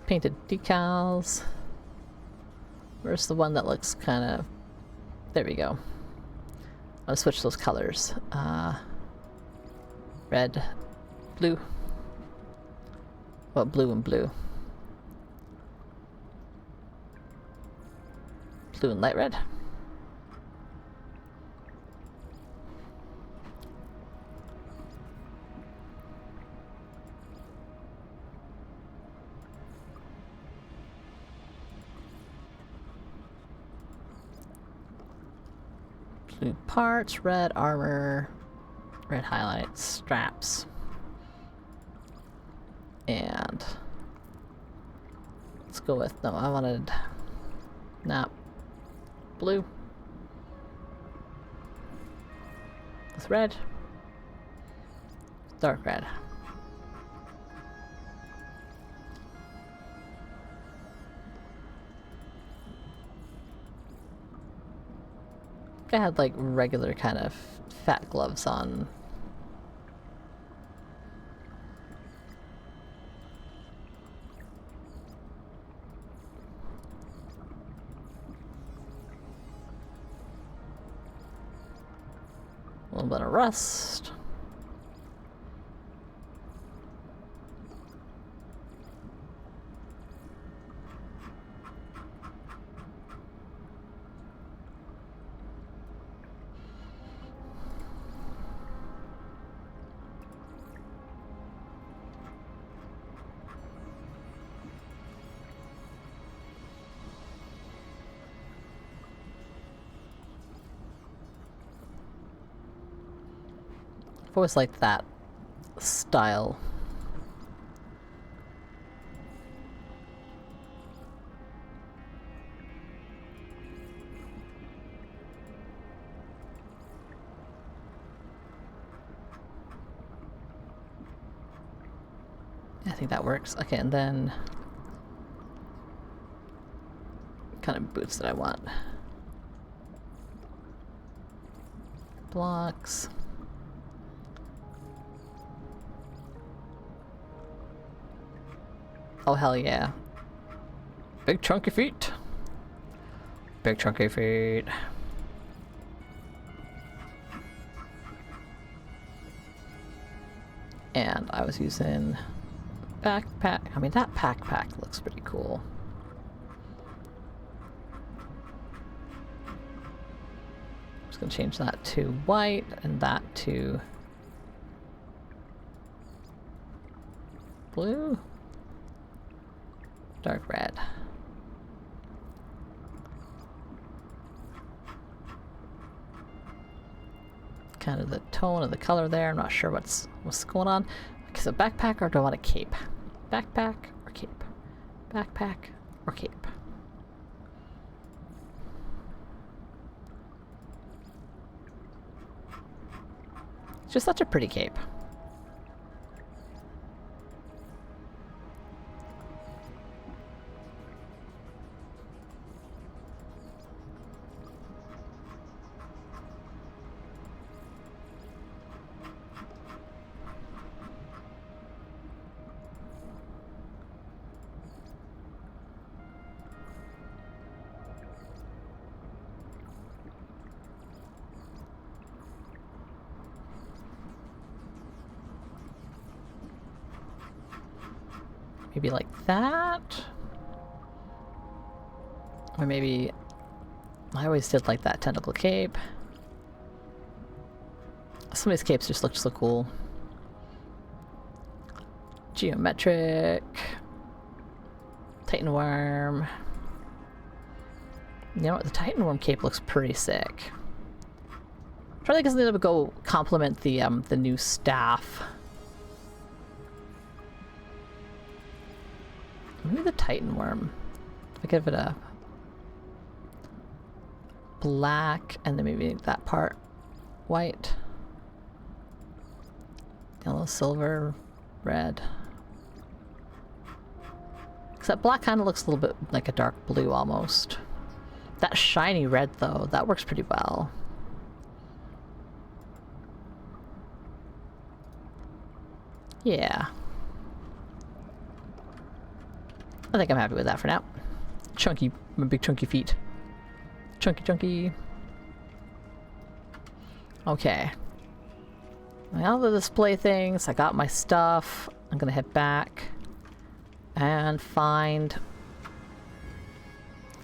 Speaker 1: Painted decals. Where's the one that looks kind of... There we go. I'll switch those colors. Red, blue. Well, blue and blue. Blue and light red. Blue parts, red armor, red highlights, straps, and let's go with, no, I wanted, nah, blue with red, dark red. I had like regular kind of fat gloves on. A little bit of rust. I've always liked that style. I think that works. Okay, and then what kind of boots that I want? Blocks. Oh hell yeah. Big chunky feet. Big chunky feet. And I was using backpack. I mean, that backpack looks pretty cool. I'm just gonna change that to white and that to blue. Dark red. Kind of the tone of the color there. I'm not sure what's going on. Okay, so backpack or do I want a cape? Backpack or cape? Backpack or cape? It's just such a pretty cape. Maybe like that? Or maybe... I always did like that tentacle cape. Some of these capes just look so cool. Geometric. Titan worm. You know what? The Titan worm cape looks pretty sick. Probably because they would go complement the new staff. Maybe the Titan worm. I give it a black and then maybe that part white. Yellow, silver, red. Except black kind of looks a little bit like a dark blue almost. That shiny red though, that works pretty well. Yeah. I think I'm happy with that for now. Chunky, my big chunky feet. Chunky, chunky. Okay. Now the display things, I got my stuff. I'm gonna head back and find...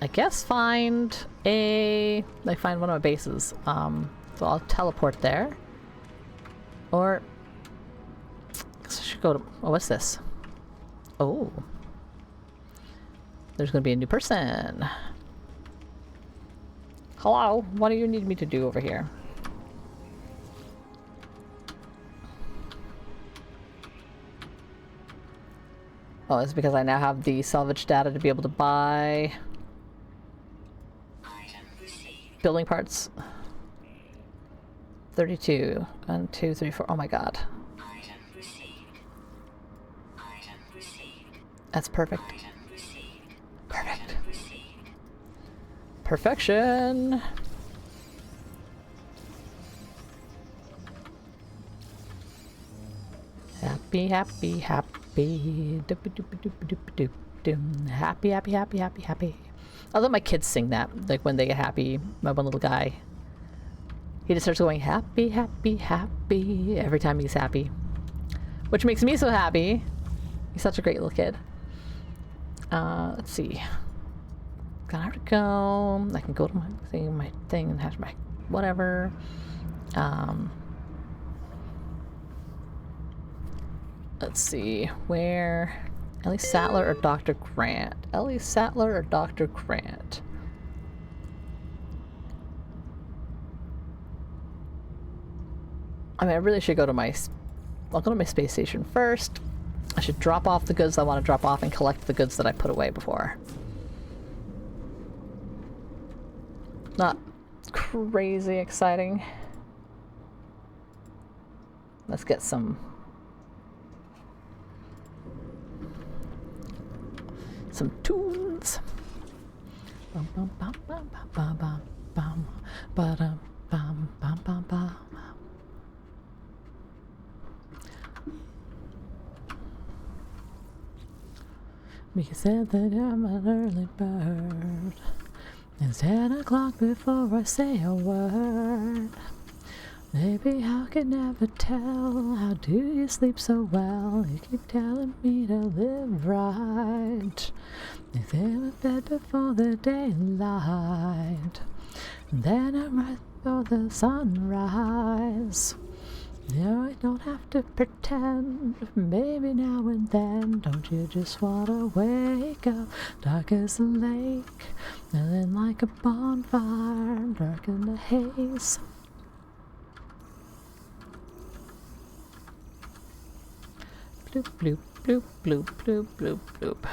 Speaker 1: I guess find a... like find one of my bases. So I'll teleport there. Or... I should go to... oh, what's this? Oh. There's gonna be a new person. Hello, what do you need me to do over here? Oh, it's because I now have the salvage data to be able to buy building parts. 32. 1, 2, 3, 4. Oh my god. That's perfect. Perfect. Perfection. Happy, happy, happy. Happy, happy, happy, happy, happy. I'll let my kids sing that, like when they get happy. My one little guy, he just starts going happy, happy, happy every time he's happy, which makes me so happy. He's such a great little kid. Let's see. Gotta go. I can go to my thing and have my whatever. Let's see. Where? Ellie Sattler or Dr. Grant? Ellie Sattler or Dr. Grant? I mean, I really should go to my... I'll go to my space station first. I should drop off the goods I want to drop off and collect the goods that I put away before. Not crazy exciting. Let's get some some tunes. Bum, bum, bum, bum, bum, bum, bum, ba-dum, bum, bum, bum, bum. Because said that I'm an early bird. It's 10 o'clock before I say a word. Maybe I can never tell. How do you sleep so well? You keep telling me to live right. You stay in bed before the daylight. And then I'm right before the sunrise. No, I don't have to pretend. Maybe now and then, don't you just wanna wake up dark as a lake, and then like a bonfire, dark in the haze. Bloop, bloop, bloop, bloop, bloop, bloop, bloop.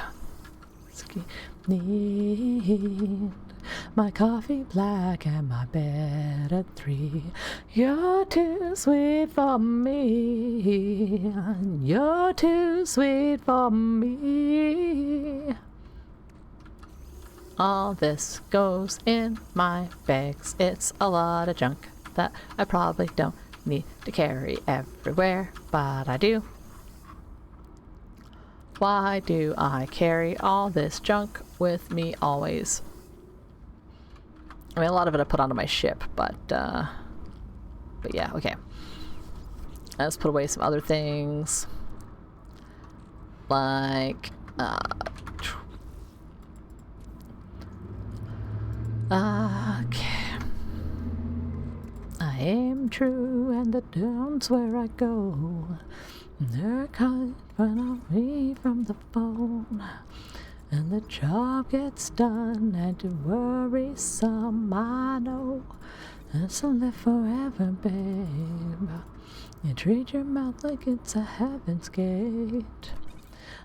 Speaker 1: Need my coffee black and my bed at 3. You're too sweet for me. You're too sweet for me. All this goes in my bags. It's a lot of junk that I probably don't need to carry everywhere, but I do. Why do I carry all this junk with me always? I mean, a lot of it I put onto my ship, but yeah, okay. Let's put away some other things. Like, okay. I aim true and the down's where I go. They're calling of me from the phone. And the job gets done and to worry some I know. That's to live forever, babe. You treat your mouth like it's a heaven's gate.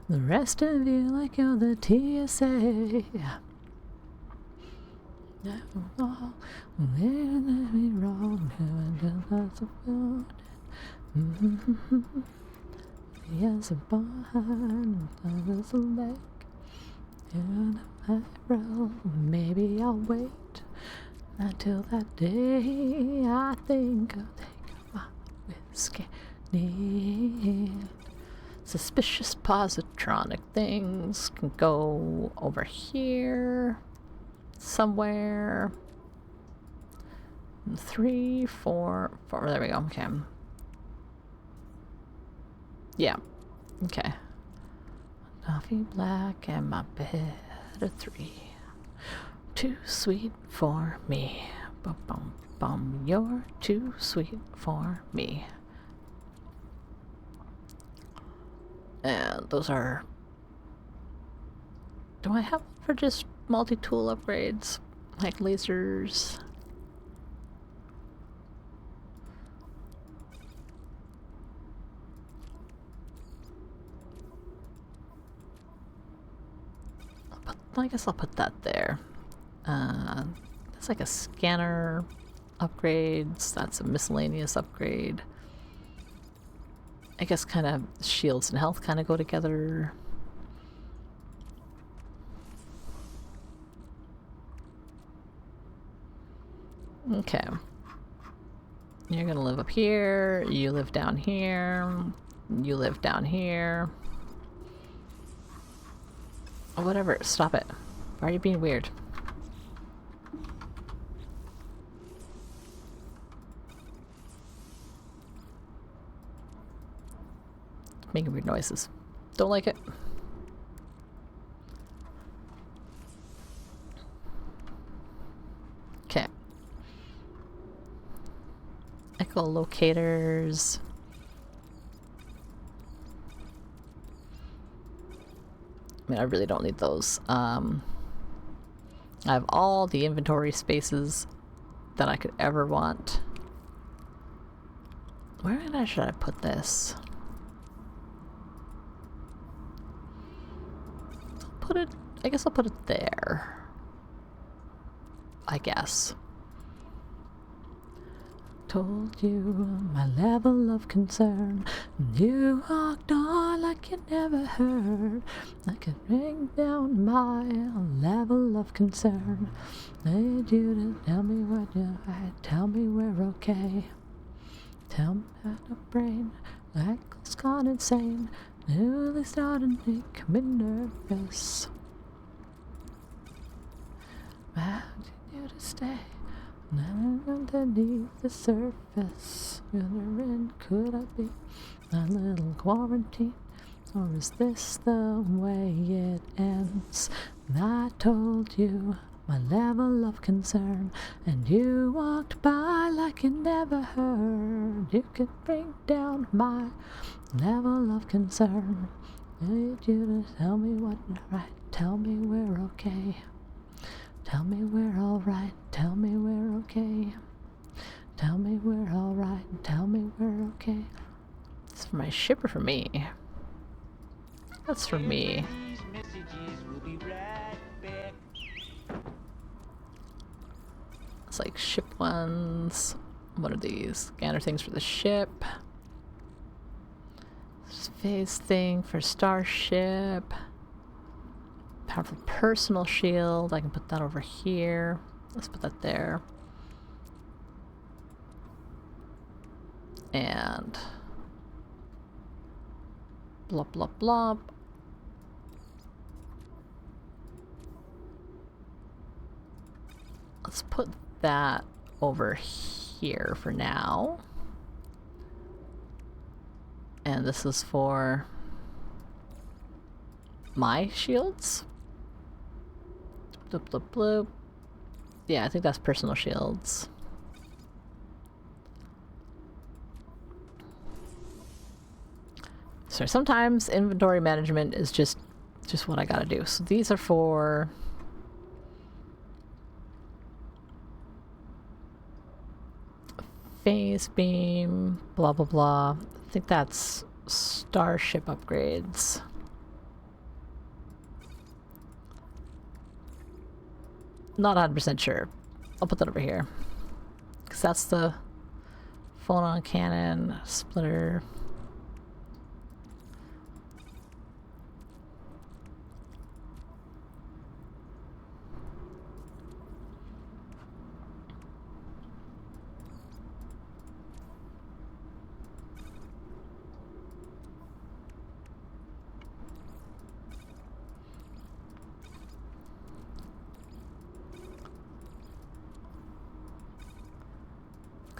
Speaker 1: The rest of you like you're the TSA. No, let me wrong. Yes, a barn, there's a lake. In my room, maybe I'll wait until that day. I think I'll take my whiskey. Need suspicious positronic things can go over here somewhere. 3, 4, 4. There we go. Okay. Yeah. Okay. Coffee black and my bed at 3. Too sweet for me. Bum, bum, bum. You're too sweet for me. And those are... Do I have one for just multi-tool upgrades? Like lasers? I guess I'll put that there. That's like a scanner upgrades. That's a miscellaneous upgrade. I guess kind of shields and health kind of go together. Okay. You're gonna live up here. You live down here. You live down here. Oh, whatever. Stop it. Why are you being weird? Making weird noises. Don't like it. Okay. Echolocators. I mean, I really don't need those. I have all the inventory spaces that I could ever want. Where should I put this? Put it, I guess I'll put it there. I guess. told you my level of concern. You walked on like you never heard. I could bring down my level of concern. Need you to tell me what you're right. Tell me we're okay. Tell me that the brain like it's gone insane. Newly starting to make me nervous. Imagine you to stay underneath the surface. Wondering, could I be a little quarantine? Or is this the way it ends? And I told you my level of concern, and you walked by like you never heard. You could bring down my level of concern. I need you to tell me what right. Tell me we're okay. Tell me we're alright. Tell me we're okay. Tell me we're alright. Tell me we're okay. It's for my ship or for me? That's for me.
Speaker 2: These messages will be right back.
Speaker 1: It's like ship ones. What are these? Scanner things for the ship. Phase thing for starship. Powerful personal shield. I can put that over here. Let's put that there. And blop blop blop. Let's put that over here for now. And this is for my shields. Bloop bloop bloop. Yeah, I think that's personal shields. So sometimes inventory management is just what I gotta do. So these are for phase beam, blah blah blah. I think that's starship upgrades. Not 100% sure. I'll put that over here. Because that's the photon cannon, splitter.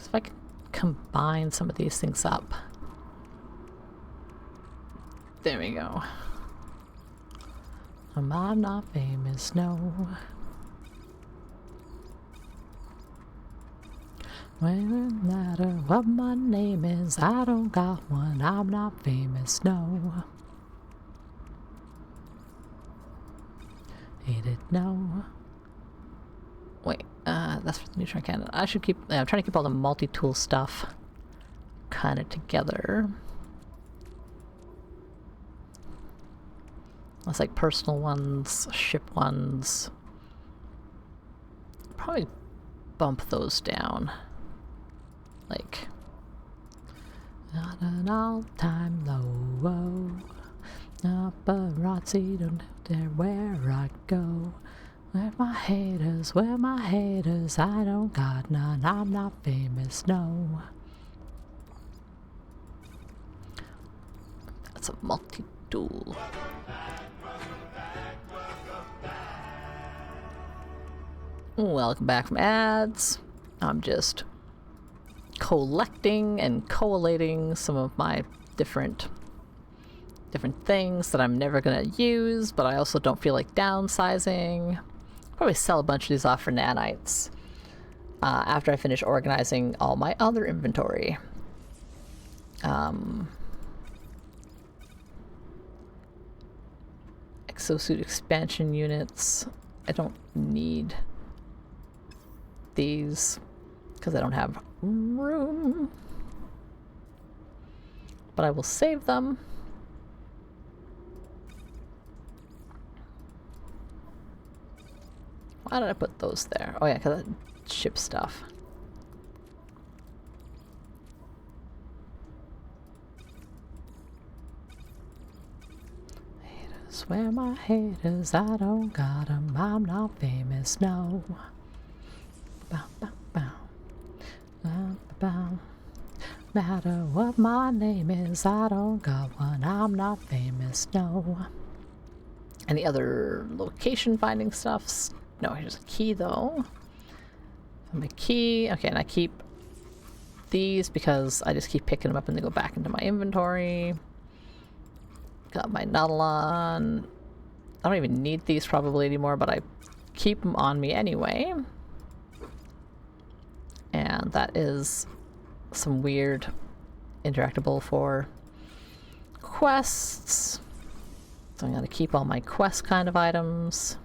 Speaker 1: If I can combine some of these things up. There we go. I'm not famous, no. Well, no matter what my name is, I don't got one. I'm not famous, no. Hate it, no. Wait, that's for the neutron cannon. I should keep, I'm trying to keep all the multi-tool stuff kind of together. That's like personal ones, ship ones. Probably bump those down. Like, at an all-time low. Paparazzi don't care where I go. Where my haters, where my haters, I don't got none, I'm not famous, no. That's a multi-tool. Welcome back from ads. I'm just collecting and collating some of my different things that I'm never gonna use, but I also don't feel like downsizing. Probably sell a bunch of these off for nanites after I finish organizing all my other inventory. Exosuit expansion units. I don't need these because I don't have room, but I will save them. Why did I put those there? Oh yeah, because ship stuff. Swear my haters, I don't got 'em. I'm not famous, no. Bow, bow, bow. Bow, bow. Matter what my name is, I don't got one. I'm not famous, no. Any other location finding stuffs? No, here's a key though. Found my key. Okay, and I keep these because I just keep picking them up and they go back into my inventory. Got my Nautilon. I don't even need these probably anymore, but I keep them on me anyway. And that is some weird interactable for quests. So I'm gonna keep all my quest kind of items.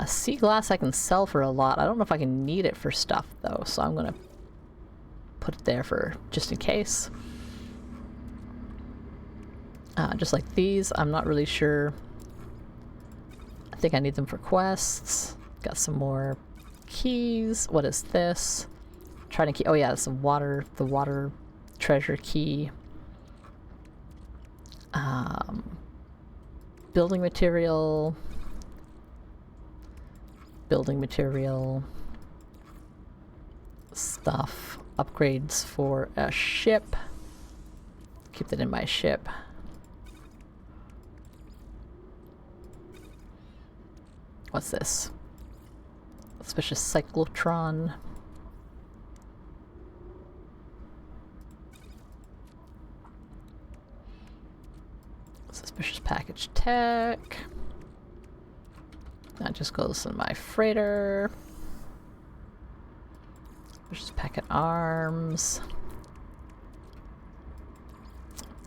Speaker 1: Sea glass I can sell for a lot. I don't know if I can need it for stuff though, so I'm gonna put it there for just in case. Just like these, I'm not really sure. I think I need them for quests. Got some more keys. What is this? Trying to keep. Oh yeah, it's the water treasure key. Building material. Building material. Stuff. Upgrades for a ship. Keep that in my ship. What's this? Suspicious cyclotron. Suspicious package tech. That just goes in my freighter. Suspicious packet arms.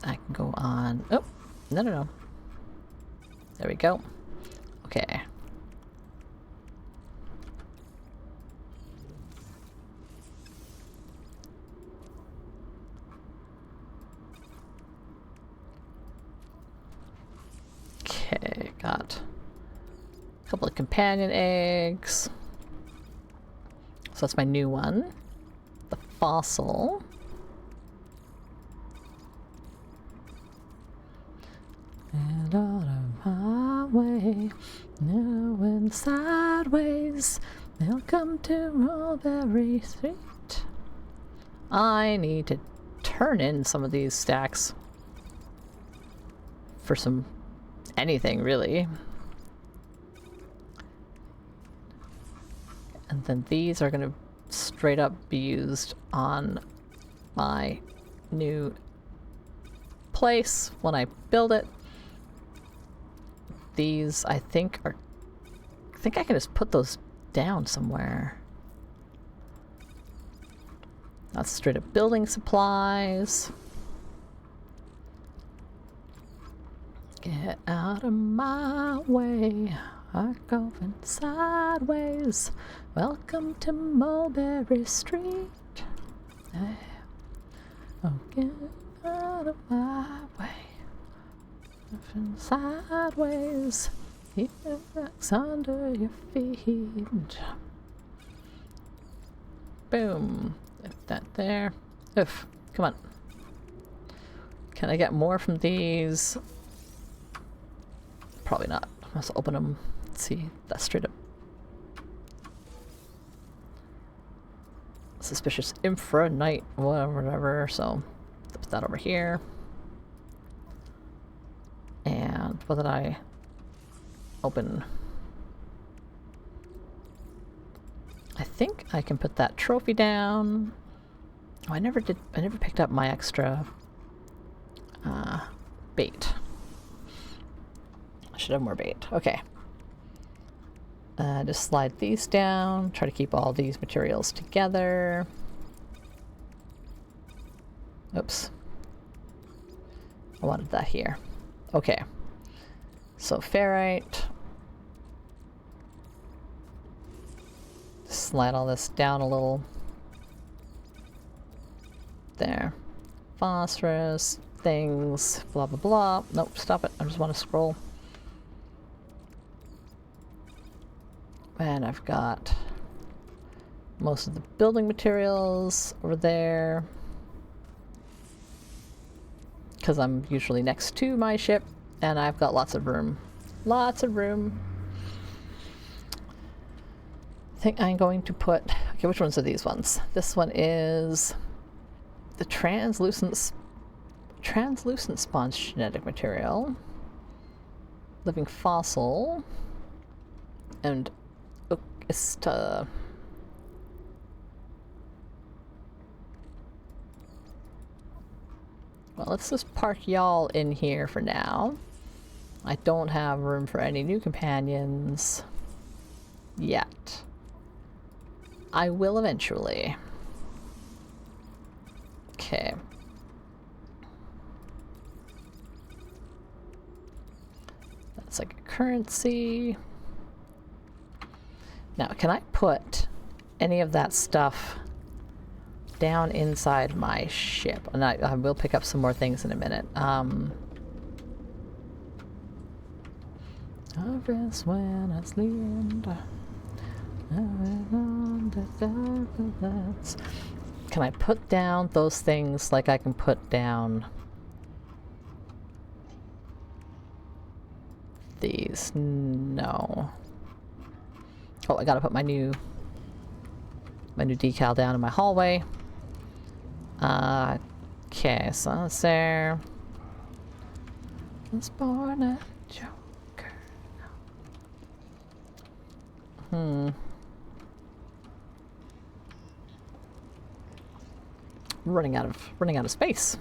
Speaker 1: I can go on. Oh, no. There we go. Okay. Okay, got a couple of companion eggs. So that's my new one. The fossil. And out of my way, now and sideways, welcome to Mulberry Street. I need to turn in some of these stacks for some anything really. And then these are going to straight up be used on my new place when I build it. These I think I can just put those down somewhere. That's straight up building supplies. Get out of my way. I'm going sideways. Welcome to Mulberry Street. Oh, get out of my way. Moving sideways. Keep your rocks under your feet. Boom. Put that there. Oof. Come on. Can I get more from these? Probably not. Let's open them. Let's see. That's straight up. Suspicious infra night, whatever. So put that over here. And what did I open? I think I can put that trophy down. Oh, I never picked up my extra bait. I should have more bait. Okay. Just slide these down. Try to keep all these materials together. Oops. I wanted that here. Okay. So ferrite. Slide all this down a little. There. Phosphorus. Things. Blah, blah, blah. Nope, stop it. I just want to scroll. And I've got most of the building materials over there. Because I'm usually next to my ship. And I've got lots of room. Lots of room. I think I'm going to put... Okay, which ones are these ones? This one is the translucent sponge genetic material, living fossil, and Okista. Well, let's just park y'all in here for now. I don't have room for any new companions yet. I will eventually. Okay. That's like a currency. Now, can I put any of that stuff down inside my ship? And I will pick up some more things in a minute. I rest when I sleep. Can I put down those things like I can put down these? No. Oh, I gotta put my new decal down in my hallway. Okay, so that's there. Was born a joker. Running out of space.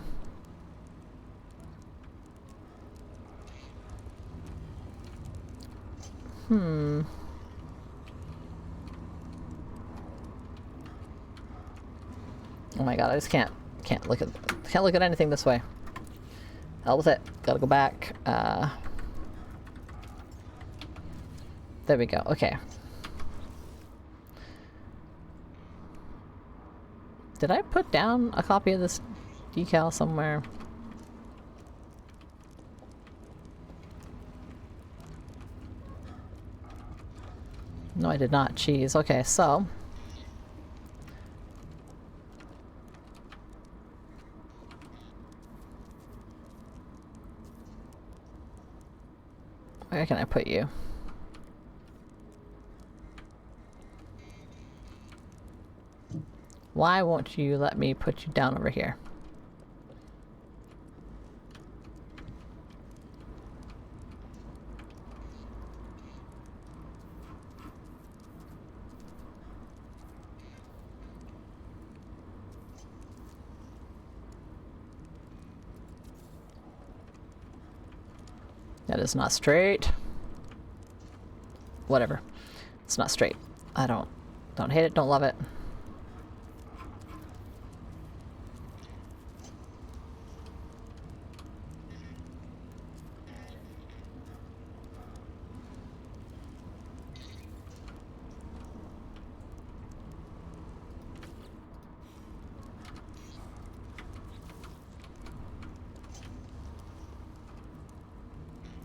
Speaker 1: Oh my god, I just can't look at anything this way. Hell with it. Gotta go back. There we go. Okay. Did I put down a copy of this decal somewhere? No, I did not. Jeez. Okay, so... where can I put you? Why won't you let me put you down over here? That is not straight. Whatever. It's not straight. I don't hate it, don't love it.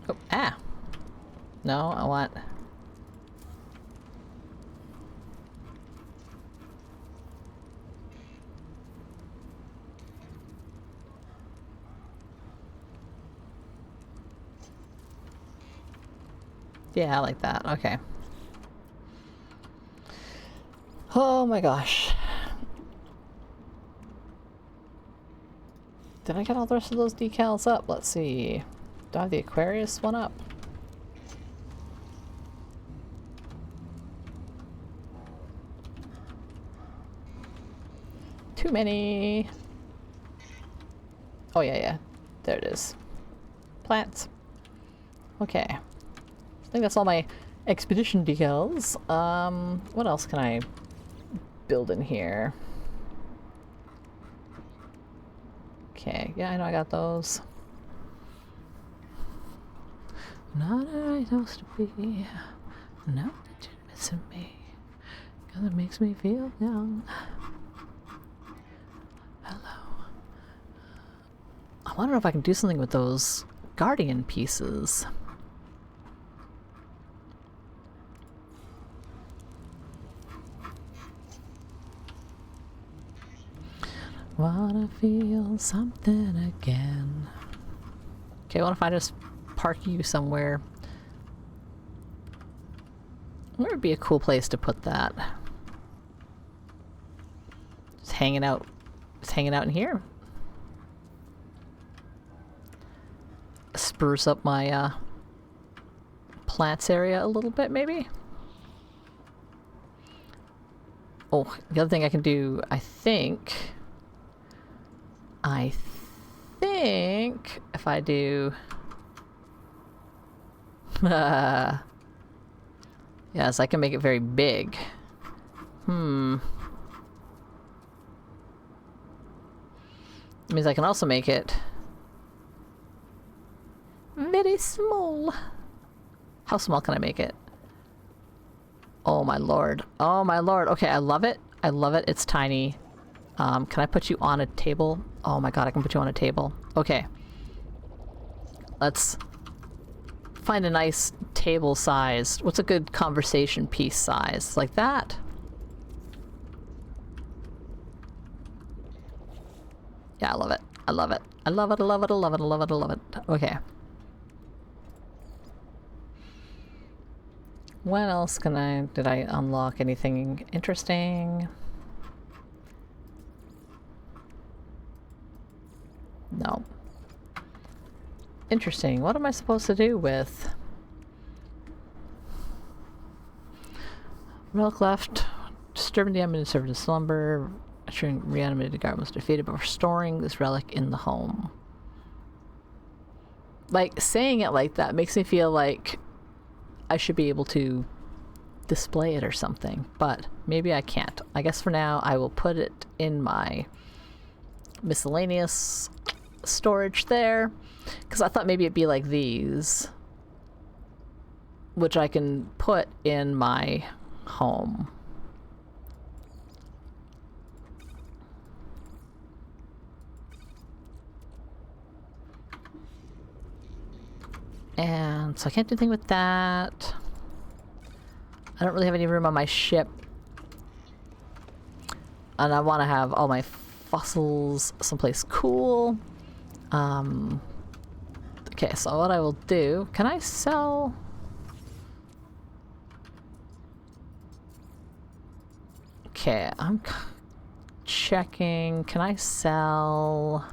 Speaker 1: Oh, ah! No, I want... yeah, I like that. Okay. Oh my gosh. Did I get all the rest of those decals up? Let's see. Do I have the Aquarius one up? Too many. Oh yeah. There it is. Plants. Okay. I think that's all my expedition decals. What else can I build in here? Okay, yeah, I know I got those. Not where I used to be. Now that you're missing me, 'cause it makes me feel young. Hello. I wonder if I can do something with those guardian pieces. Wanna feel something again. Okay, what if I just park you somewhere. Where would be a cool place to put that? Just hanging out. Just hanging out in here. Spruce up my plants area a little bit, maybe. Oh, the other thing I can do, I think if I do yes, I can make it very big. It means I can also make it very small. How small can I make it? Oh my lord. Oh my lord. Okay, I love it. I love it. It's tiny. Can I put you on a table? Oh my god, I can put you on a table. Okay. Let's find a nice table size. What's a good conversation piece size? Like that? Yeah, I love it. I love it. I love it. I love it. I love it. I love it. I love it. Okay. What else can I... Did I unlock anything interesting? No. Interesting. What am I supposed to do with... Relic left. Disturbing the enemy served in slumber. Ensuring reanimated guard was defeated before storing this relic in the home. Like, saying it like that makes me feel like I should be able to display it or something, but maybe I can't. I guess for now I will put it in my miscellaneous storage there, because I thought maybe it'd be like these, which I can put in my home. And so I can't do anything with that. I don't really have any room on my ship. And I want to have all my fossils someplace cool. Okay, so what I will do... Can I sell... Okay, I'm checking... Can I sell...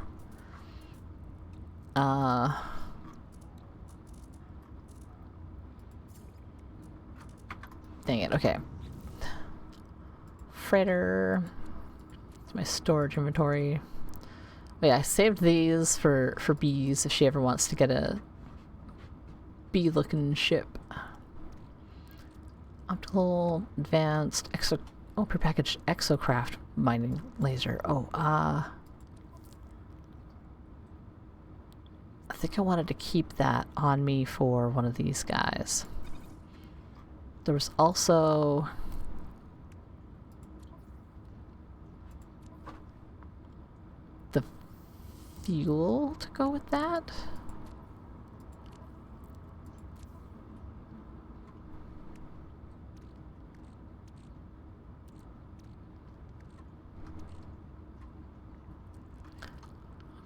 Speaker 1: Dang it, okay. Freighter. It's my storage inventory. Oh yeah, I saved these for bees if she ever wants to get a bee-looking ship. Optical, advanced, prepackaged exocraft mining laser. Oh, I think I wanted to keep that on me for one of these guys. There was also the fuel to go with that.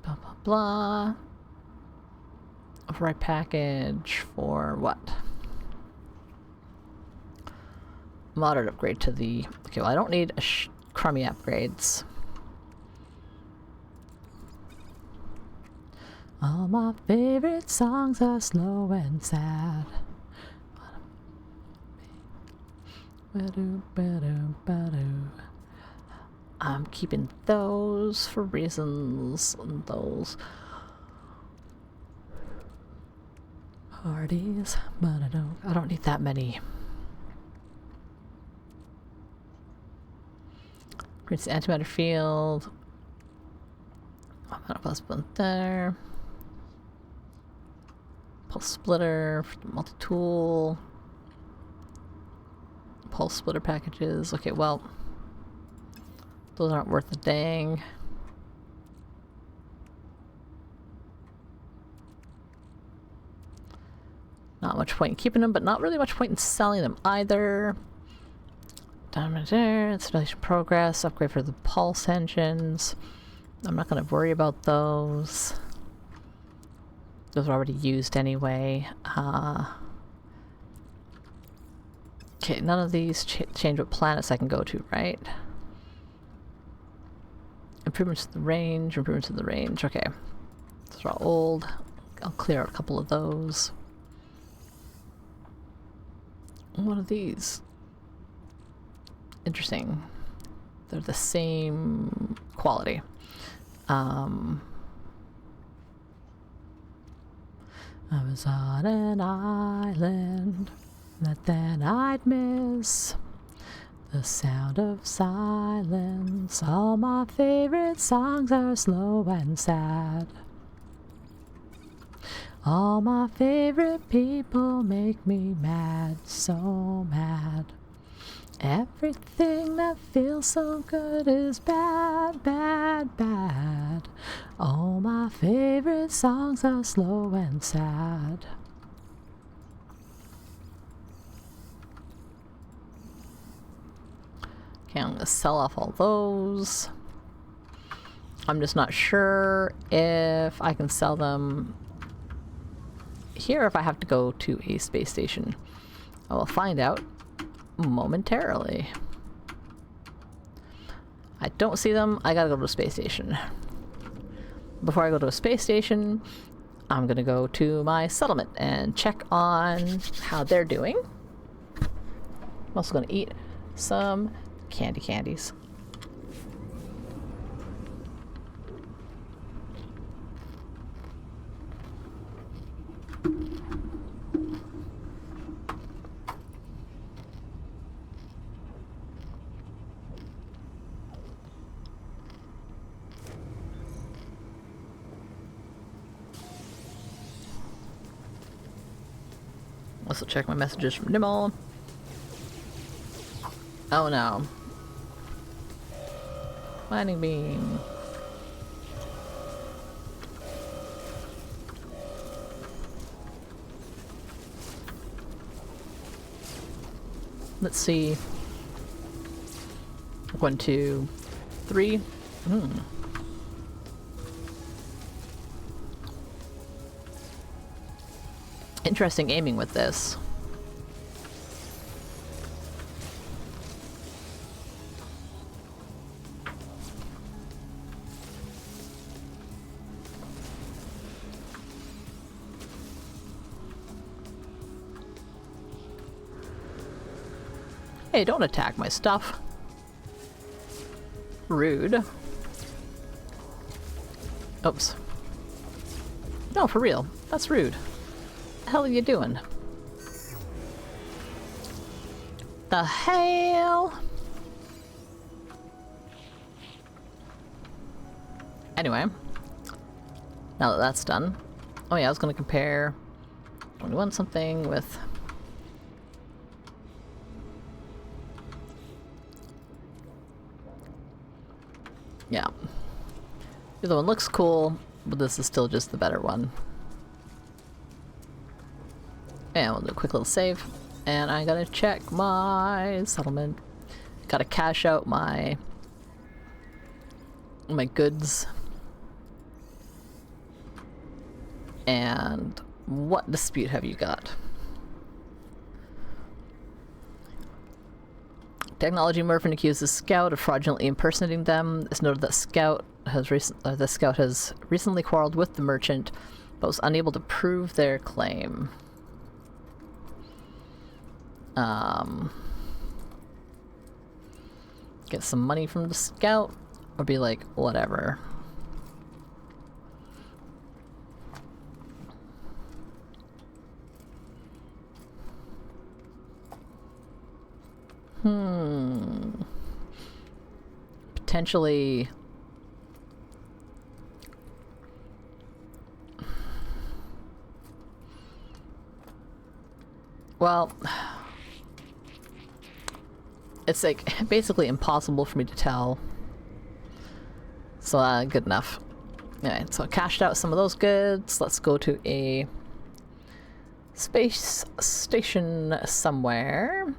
Speaker 1: Blah, blah, blah. Override package for what? Moderate upgrade to the... Okay, well, I don't need crummy upgrades. All my favorite songs are slow and sad. I'm keeping those for reasons. And those parties, but I don't need that many. Creates the antimatter field. Amount of pulse blunt there. Pulse splitter, multi-tool. Pulse splitter packages. Okay, well, those aren't worth a dang. Not much point in keeping them, but not really much point in selling them either. Diamond there, installation progress, upgrade for the pulse engines. I'm not going to worry about those. Those are already used anyway. Okay, none of these change what planets I can go to, right? Improvements to the range, improvements to the range. Okay. Those are all old. I'll clear out a couple of those. What are these? Interesting. They're the same quality. I was on an island that then I'd miss the sound of silence. All my favorite songs are slow and sad. All my favorite people make me mad, so mad. Everything that feels so good is bad, bad, bad. All my favorite songs are slow and sad. Okay, I'm gonna sell off all those. I'm just not sure if I can sell them here, if I have to go to a space station. I will find out momentarily. I don't see them. I gotta go to a space station. Before I go to a space station, I'm gonna go to my settlement and check on how they're doing. I'm also gonna eat some candies. Also check my messages from Nimble. Oh no. Mining beam. Let's see. 1, 2, 3. Interesting aiming with this. Hey, don't attack my stuff. Rude. Oops. No, for real. That's rude. What the hell are you doing? The hell? Anyway. Now that that's done. Oh yeah, I was gonna compare 21 something with... Yeah. The other one looks cool, but this is still just the better one. And we'll do a quick little save. And I gotta check my settlement. Gotta cash out my goods. And what dispute have you got? Technology Mervyn accuses Scout of fraudulently impersonating them. It's noted that the Scout has recently quarreled with the merchant, but was unable to prove their claim. Get some money from the Scout, or be like, whatever. Potentially... Well... It's like basically impossible for me to tell. So good enough. Alright, so I cashed out some of those goods. Let's go to a space station somewhere.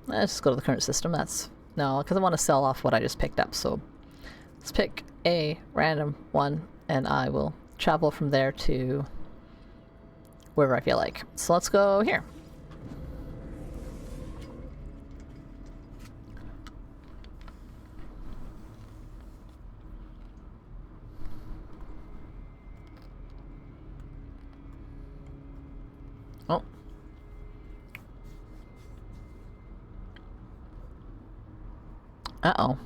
Speaker 1: Let's just go to the current system. That's no, because I want to sell off what I just picked up. So let's pick a random one, and I will travel from there to wherever I feel like. So let's go here. Oh. Uh-oh.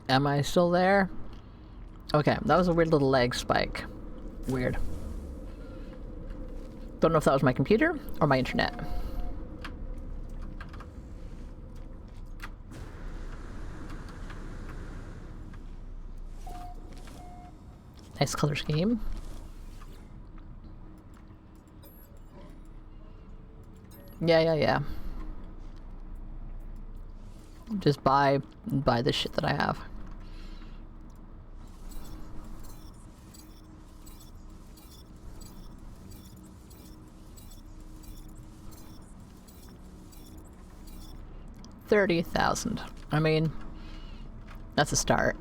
Speaker 1: Am I still there? Okay, that was a weird little lag spike. Weird. Don't know if that was my computer or my internet. Nice color scheme. Yeah. Just buy the shit that I have. $30,000. I mean, that's a start.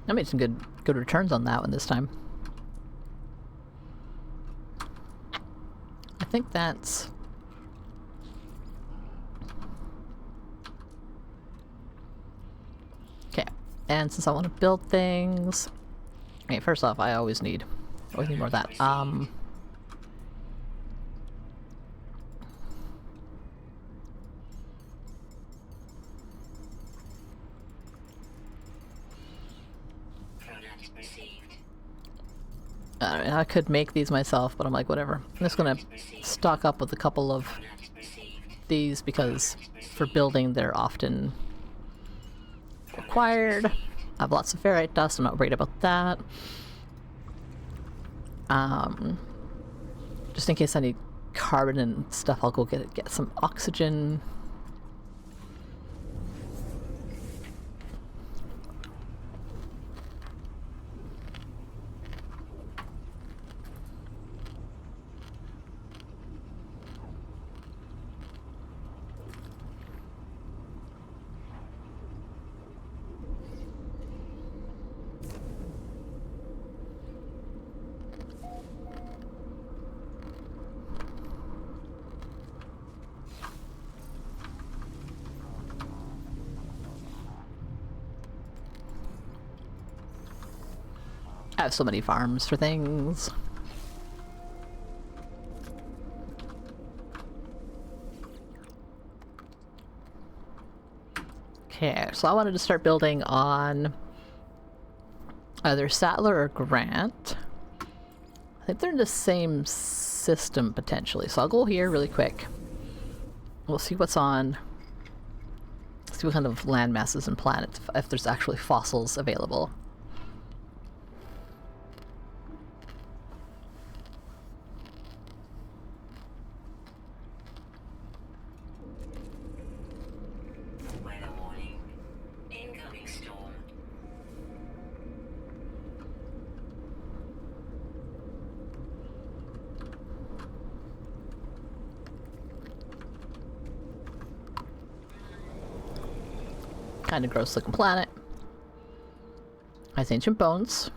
Speaker 1: I made some good returns on that one this time. I think that's... Okay, and since I want to build things... Okay, first off, I always need more of that. I could make these myself, but I'm like, whatever. I'm just gonna stock up with a couple of these because for building they're often required. I have lots of ferrite dust, I'm not worried about that. Just in case I need carbon and stuff, I'll go get some oxygen. I have so many farms for things. Okay, so I wanted to start building on either Sattler or Grant. I think they're in the same system potentially, so I'll go here really quick. We'll see what's on. See what kind of land masses and planets, if there's actually fossils available. Kind of gross looking planet. Has ancient bones.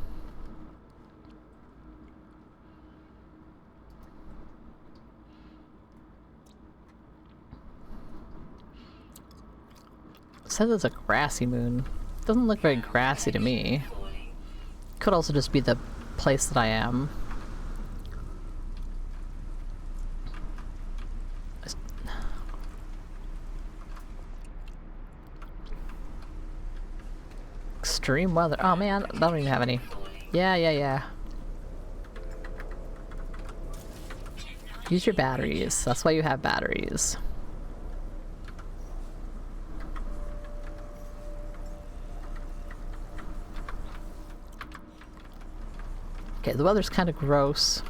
Speaker 1: It says it's a grassy moon. Doesn't look very grassy to me. Could also just be the place that I am. Extreme weather. Oh man, I don't even have any. Yeah. Use your batteries. That's why you have batteries. Okay, the weather's kind of gross.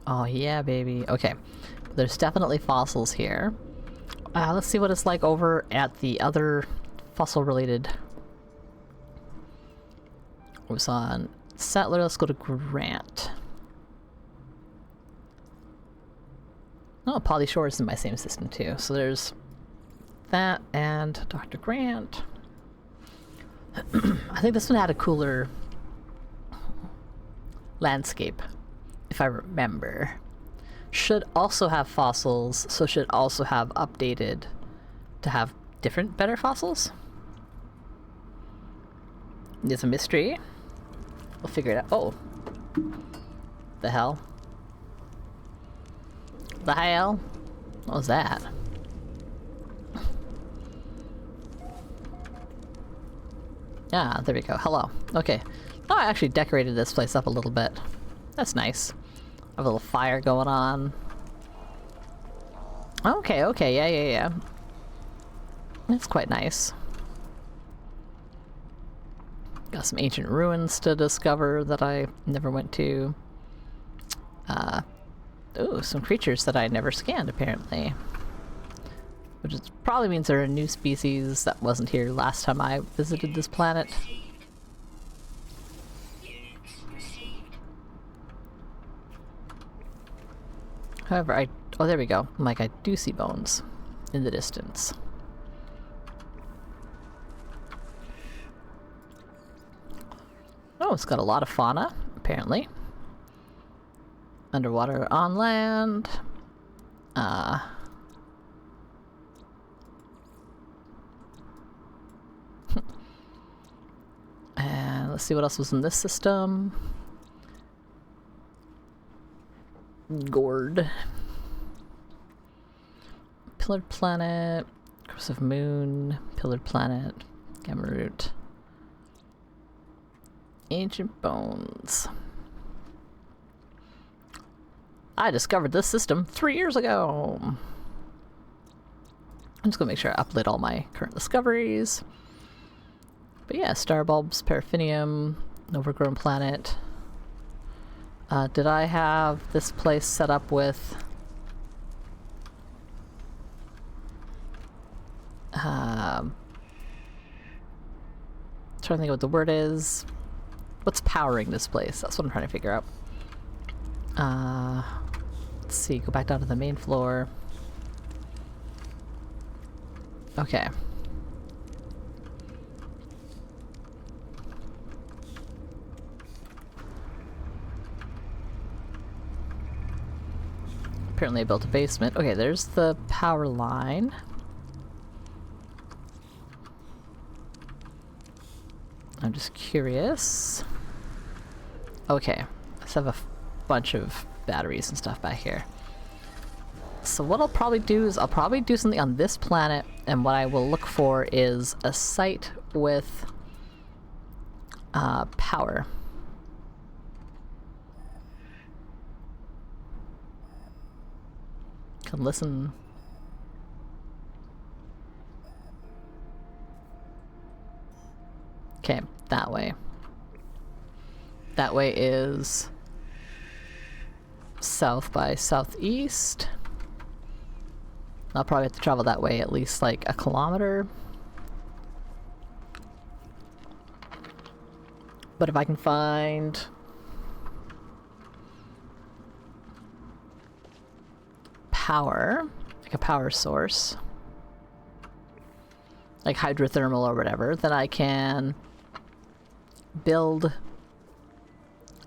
Speaker 1: Oh yeah, baby. Okay. There's definitely fossils here. Let's see what it's like over at the other fossil-related. It was on Settler. Let's go to Grant. Oh, Polly Shore is in my same system too. So there's that and Dr. Grant. I think this one had a cooler landscape, if I remember. Should also have fossils, so should also have updated to have different, better fossils. There's a mystery. We'll figure it out. Oh. The hell? The hell? What was that? Yeah, there we go. Hello. Okay. Oh, I actually decorated this place up a little bit. That's nice. I have a little fire going on. Okay, okay, yeah. That's quite nice. Got some ancient ruins to discover that I never went to. Ooh, some creatures that I never scanned, apparently. Which probably means they're a new species that wasn't here last time I visited this planet. However, oh, there we go. Like, I do see bones in the distance. Oh, it's got a lot of fauna, apparently. Underwater, on land. And let's see what else was in this system. Gourd. Pillared planet. Corrosive moon. Pillared planet. Gamma root. Ancient bones. I discovered this system 3 years ago. I'm just gonna make sure I upload all my current discoveries. But yeah, star bulbs, paraffinium, overgrown planet. Did I have this place set up with trying to think what the word is. What's powering this place? That's what I'm trying to figure out. Let's see, go back down to the main floor. Okay. Apparently I built a basement. Okay, there's the power line. I'm just curious. Okay, let's have a bunch of batteries and stuff back here. So what I'll probably do is I'll probably do something on this planet, and what I will look for is a site with power. Can listen. Okay, that way. That way is south by southeast. I'll probably have to travel that way at least like a kilometer. But if I can find power, like a power source, like hydrothermal or whatever, then I can build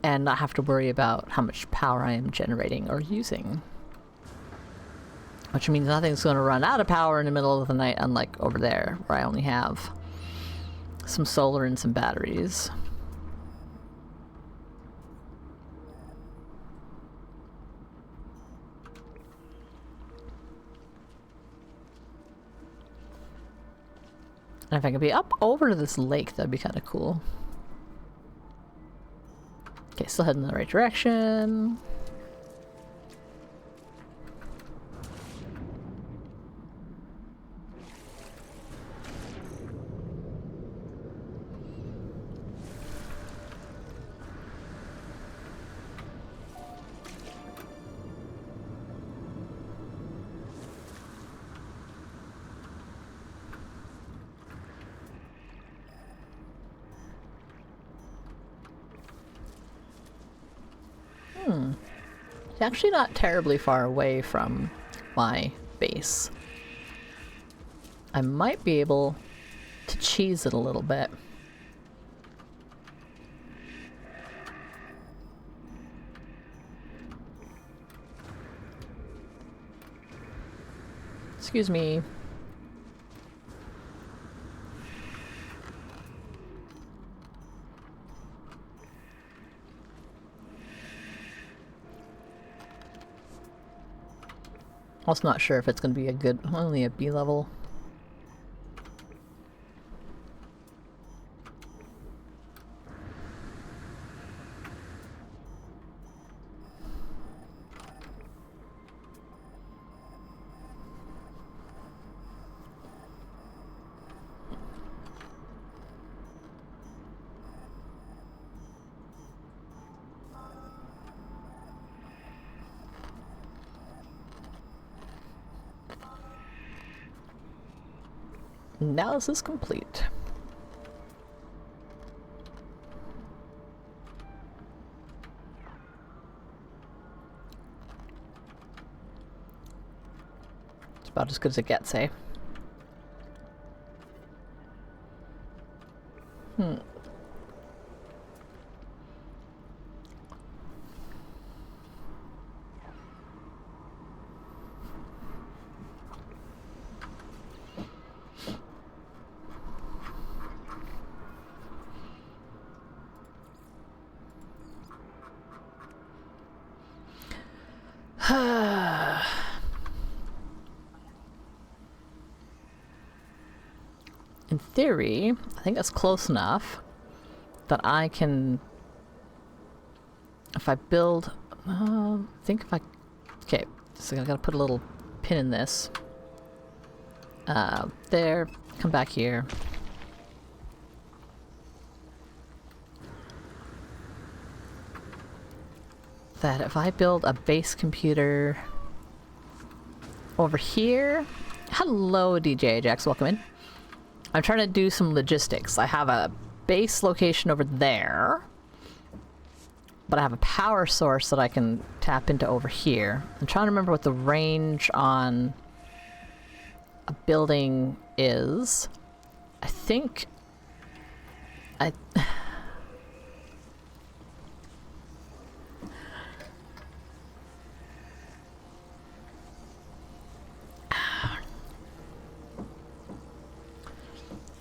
Speaker 1: and not have to worry about how much power I am generating or using. Which means nothing's going to run out of power in the middle of the night, unlike over there, where I only have some solar and some batteries. And if I could be up over to this lake, that'd be kind of cool. Okay, still heading in the right direction. It's actually not terribly far away from my base. I might be able to cheese it a little bit. Excuse me. Also not sure if it's going to be a good, only a B level. Analysis complete. It's about as good as it gets, eh? In theory, I think that's close enough that I can, if I build, I think if I, okay, so I gotta put a little pin in this. There, come back here. That if I build a base computer over here, hello DJ Ajax, welcome in. I'm trying to do some logistics. I have a base location over there, but I have a power source that I can tap into over here. I'm trying to remember what the range on a building is. I think I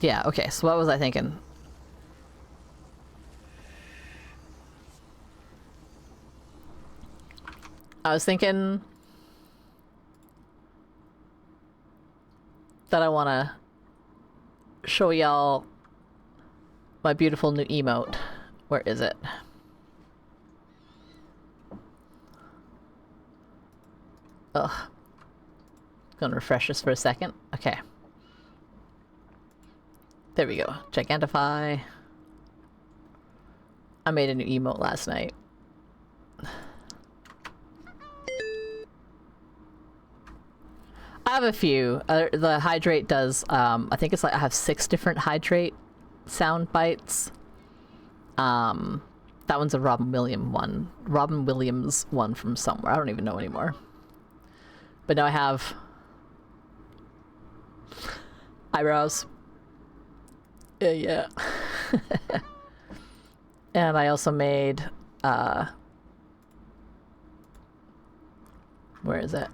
Speaker 1: yeah, okay, so what was I thinking? I was thinking that I want to show y'all my beautiful new emote. Where is it? Ugh. Gonna refresh this for a second. Okay. There we go. Gigantify. I made a new emote last night. I have a few. The hydrate does, I think it's like I have 6 different hydrate sound bites. That one's a Robin Williams one from somewhere. I don't even know anymore. But now I have eyebrows. Yeah. And I also made, where is it?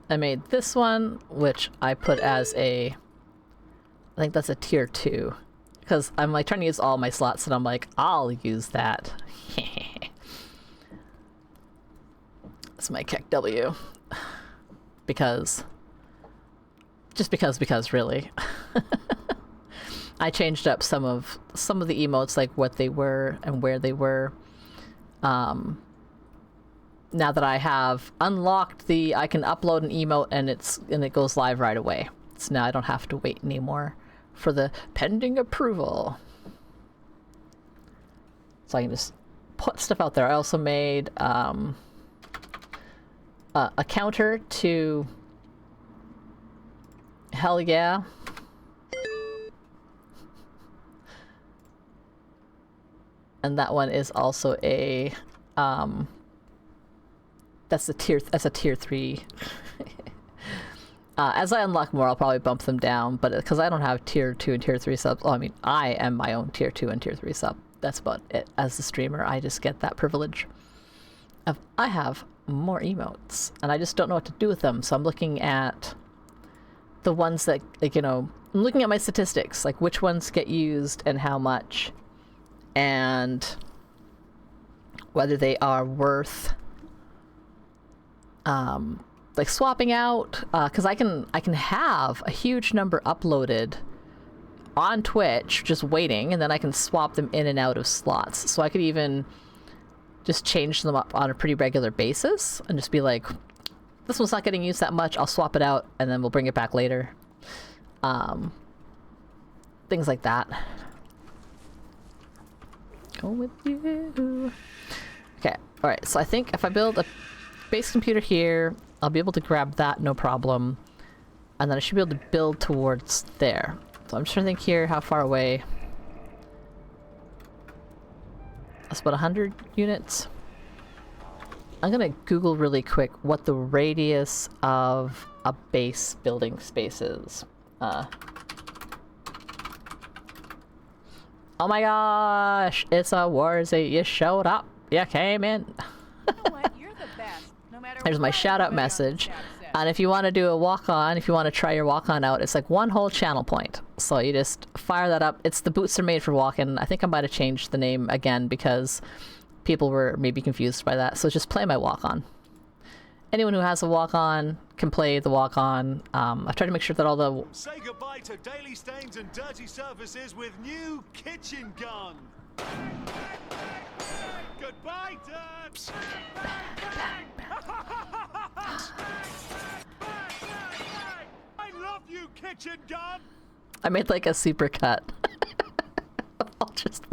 Speaker 1: I made this one, which I put as a, I think that's a tier 2. Because I'm like trying to use all my slots and I'm like, I'll use that. That's my Keck W. Because really. I changed up some of the emotes, like what they were and where they were. Now that I have unlocked I can upload an emote and it goes live right away. So now I don't have to wait anymore for the pending approval. So I can just put stuff out there. I also made a counter to hell yeah. and that one is also a that's a tier 3. As I unlock more, I'll probably bump them down, but because I don't have tier 2 and tier 3 subs, well, I mean, I am my own tier 2 and tier 3 sub. That's about it. As the streamer, I just get that privilege of I have more emotes, and I just don't know what to do with them. So I'm looking at the ones that, like, you know, I'm looking at my statistics, like which ones get used and how much, and whether they are worth like swapping out, because I can have a huge number uploaded on Twitch just waiting, and then I can swap them in and out of slots. So I could even just change them up on a pretty regular basis and just be like, this one's not getting used that much, I'll swap it out and then we'll bring it back later. Things like that. Go with you. Okay, alright, so I think if I build a base computer here, I'll be able to grab that, no problem. And then I should be able to build towards there. So I'm just trying to think here how far away. That's about 100 units. I'm gonna Google really quick what the radius of a base building space is. Oh my gosh, it's a Warzy. You showed up. You came in.
Speaker 3: You know what? You're the best. No matter
Speaker 1: There's my
Speaker 3: what
Speaker 1: shout out
Speaker 3: anybody on the
Speaker 1: message.
Speaker 3: chat says.
Speaker 1: And if you want to do a walk-on, if you want to try your walk-on out, it's like one whole channel point. So you just fire that up. It's the boots are made for walking. I think I might have changed the name again because people were maybe confused by that. So just play my walk-on. Anyone who has a walk-on can play the walk-on. I've tried to make sure that all the...
Speaker 4: Say goodbye to daily stains and dirty surfaces with new kitchen gun. Goodbye, Debs. I love you, kitchen gun.
Speaker 1: I made like a super cut. I'll just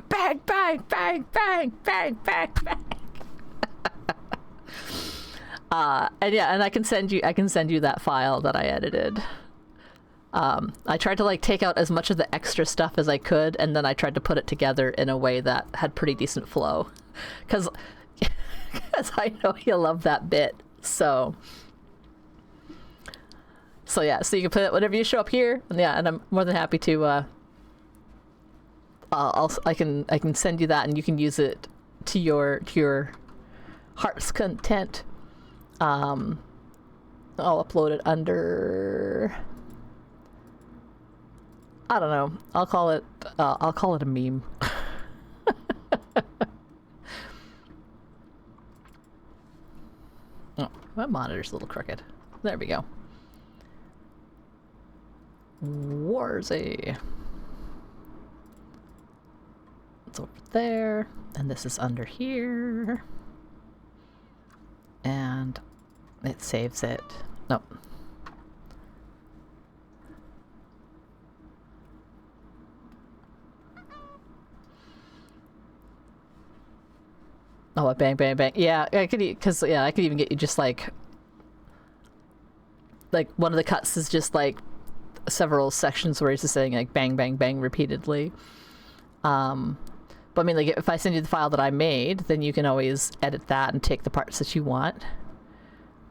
Speaker 1: bang, bang, bang, bang, bang, bang, bang. And yeah, and I can send you that file that I edited. I tried to like take out as much of the extra stuff as I could, and then I tried to put it together in a way that had pretty decent flow, because I know you'll love that bit. So yeah, so you can put it whenever you show up here, and yeah, and I'm more than happy to. I can send you that, and you can use it to your heart's content. I'll upload it under. I don't know. I'll call it a meme. Oh, my monitor's a little crooked. There we go. Warzy. It's over there, and this is under here. And it saves it. Nope. Oh, bang, bang, bang. Yeah, I could, because yeah, I could even get you just like one of the cuts is just like several sections where he's just saying like bang, bang, bang repeatedly. But I mean, like if I send you the file that I made, then you can always edit that and take the parts that you want.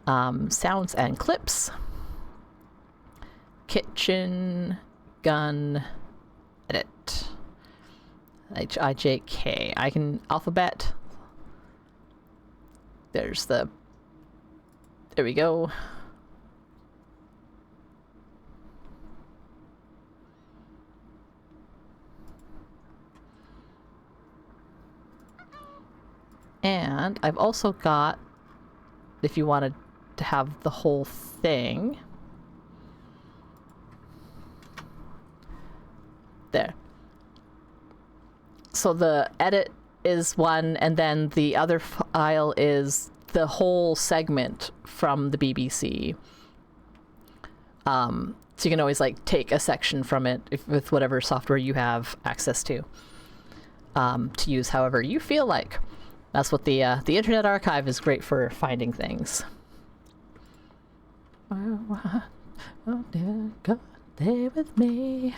Speaker 1: Sounds and clips. Kitchen gun edit. HIJK. I can alphabet. There's the. There we go. And I've also got, if you wanted to have the whole thing, there. So the edit is one, and then the other file is the whole segment from the BBC. So you can always like take a section from it with whatever software you have access to use however you feel like. That's what the Internet Archive is great for, finding things. Oh dear God, there with me.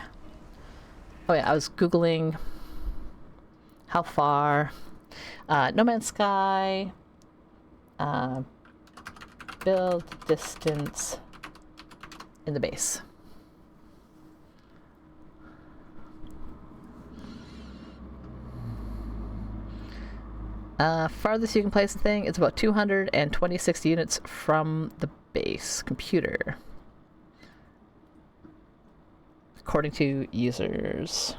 Speaker 1: Oh yeah, I was Googling How far? No Man's Sky. Build distance in the base. Farthest you can place the thing is about 226 units from the base computer, according to users.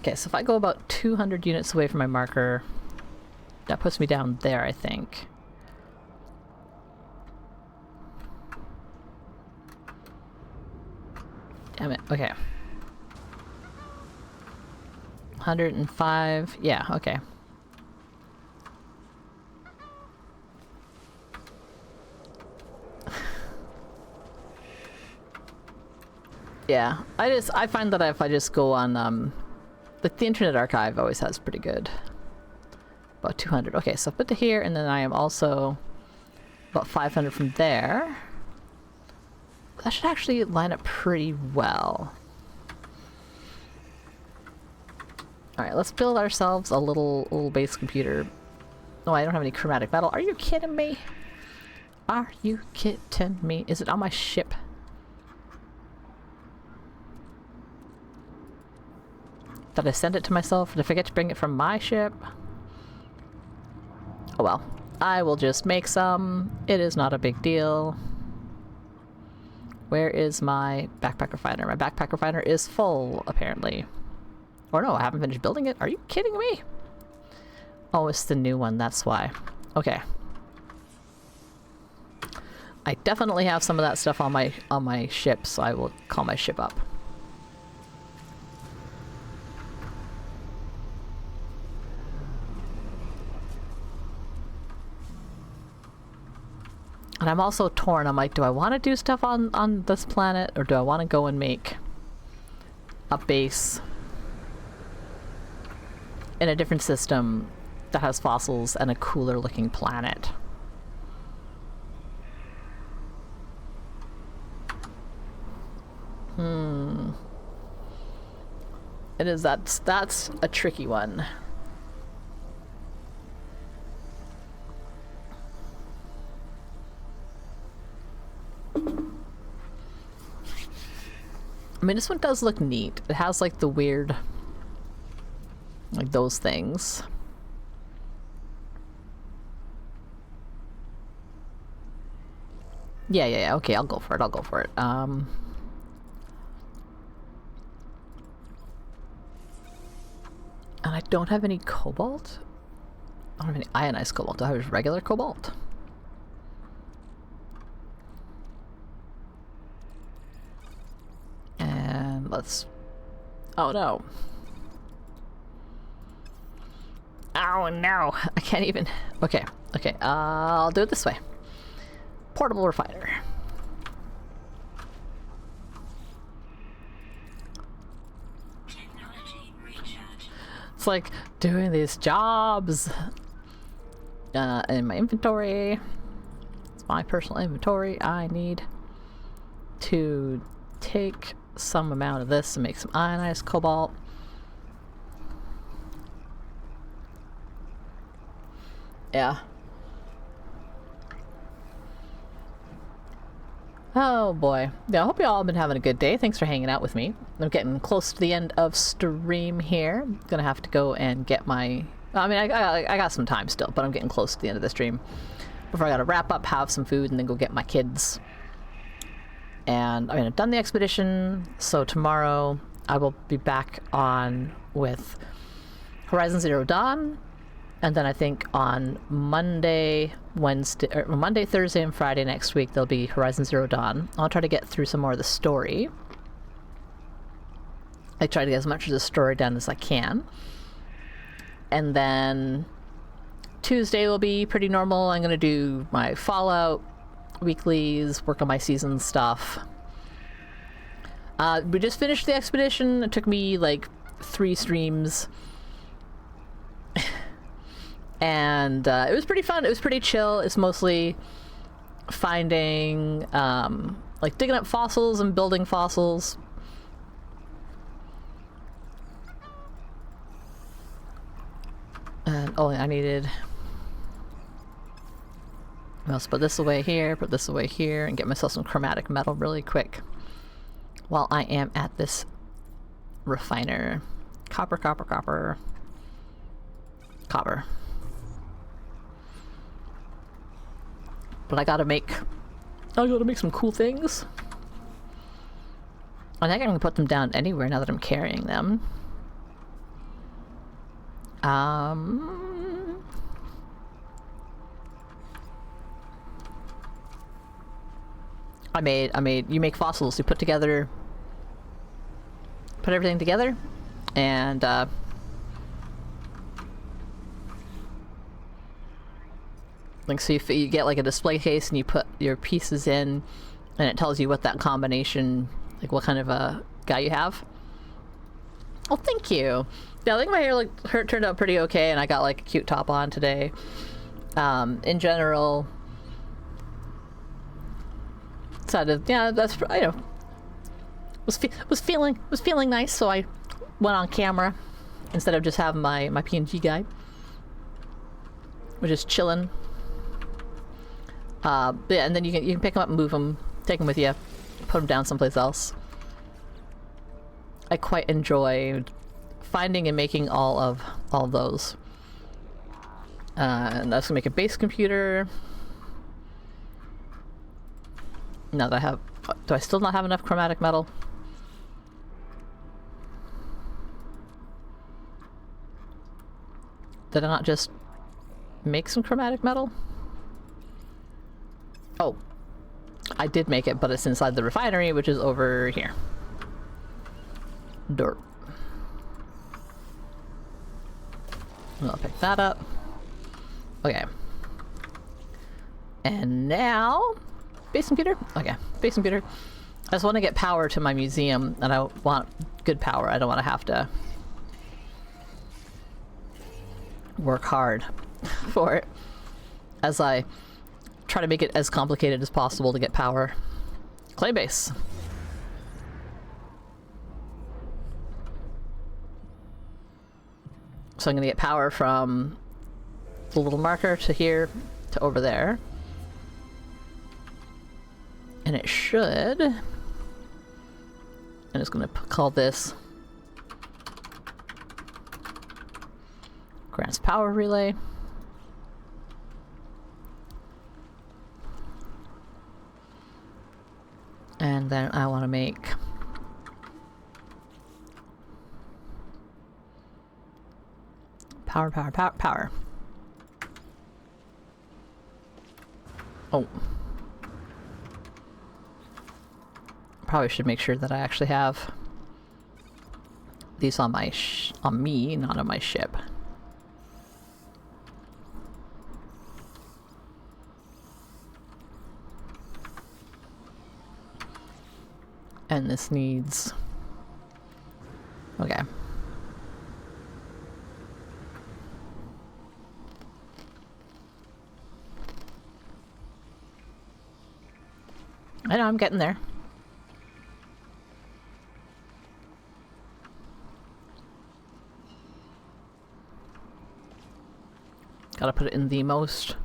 Speaker 1: Okay, so if I go about 200 units away from my marker, that puts me down there, I think. Damn it, okay. 105, yeah, okay. Yeah, I find that if I just go on, the Internet Archive always has pretty good. About 200, okay, so I've put to here, and then I am also about 500 from there. That should actually line up pretty well. Alright, let's build ourselves a little base computer. Oh, I don't have any chromatic metal. Are you kidding me? Are you kidding me? Is it on my ship? Did I send it to myself? Did I forget to bring it from my ship? Oh well. I will just make some. It is not a big deal. Where is my backpack refiner? My backpack refiner is full, apparently. Or no, I haven't finished building it. Are you kidding me? Oh, it's the new one, that's why. Okay. I definitely have some of that stuff on my ship, so I will call my ship up. And I'm also torn. I'm like, do I want to do stuff on this planet, or do I want to go and make a base in a different system that has fossils and a cooler looking planet? It is, that's a tricky one. I mean, this one does look neat. It has like the weird, like those things. Yeah, okay, I'll go for it, and I don't have any cobalt? I don't have any ionized cobalt. Do I have just regular cobalt? And let's... Oh no. Oh no! I can't even... Okay, I'll do it this way. Portable refiner. It's like doing these jobs in my inventory. It's my personal inventory. I need to take some amount of this and make some ionized cobalt. Yeah. Oh boy. Yeah, I hope you all have been having a good day. Thanks for hanging out with me. I'm getting close to the end of stream here. I'm gonna have to go and get my... I mean, I got some time still, but I'm getting close to the end of the stream. Before I gotta wrap up, have some food, and then go get my kids. And I mean, I've done the expedition, so tomorrow I will be back on with Horizon Zero Dawn. And then I think on Monday, Thursday, and Friday next week, there'll be Horizon Zero Dawn. I'll try to get through some more of the story. I try to get as much of the story done as I can. And then Tuesday will be pretty normal. I'm going to do my Fallout weeklies, work on my season stuff. We just finished the expedition. It took me like 3 streams. And it was pretty fun. It was pretty chill. It's mostly finding like digging up fossils and building fossils. And oh, I needed. Let's put this away here, put this away here, and get myself some chromatic metal really quick while I am at this refiner. Copper, copper, copper. Copper. But I gotta make some cool things. I think I can put them down anywhere now that I'm carrying them. You make fossils, you put everything together, and, like, so you get, like, a display case, and you put your pieces in, and it tells you what that combination, like, what kind of a guy you have. Oh, thank you. Yeah, I think my hair turned out pretty okay, and I got, like, a cute top on today. In general, decided, yeah, that's, you know, was feeling nice, so I went on camera instead of just having my PNG guy. We're just chilling. Yeah, and then you can pick them up and move them, take them with you, put them down someplace else. I quite enjoy finding and making all of those. And that's gonna make a base computer. Now that I have, do I still not have enough chromatic metal? Did I not just make some chromatic metal? Oh, I did make it, but it's inside the refinery, which is over here. Dirt. I'll pick that up. Okay. And now, base computer? Okay, base computer. I just want to get power to my museum, and I want good power. I don't want to have to work hard for it as I try to make it as complicated as possible to get power. Clay base. So I'm going to get power from the little marker to here to over there. And it should... I'm just going to call this grants power relay. And then I want to make power, power, power, power. Oh. Probably should make sure that I actually have these on my on me, not on my ship. And this needs... Okay. I know, I'm getting there. Gotta put it in the most...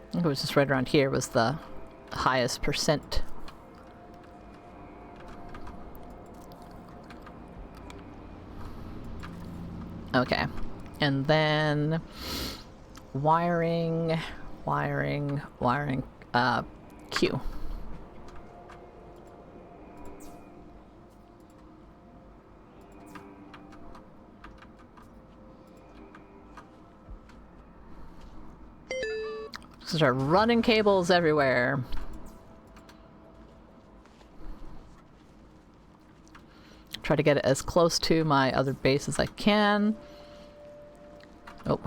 Speaker 1: I think it was just right around here was the highest percent. Okay. And then... wiring... Q. Start running cables everywhere. Try to get it as close to my other base as I can. Oh.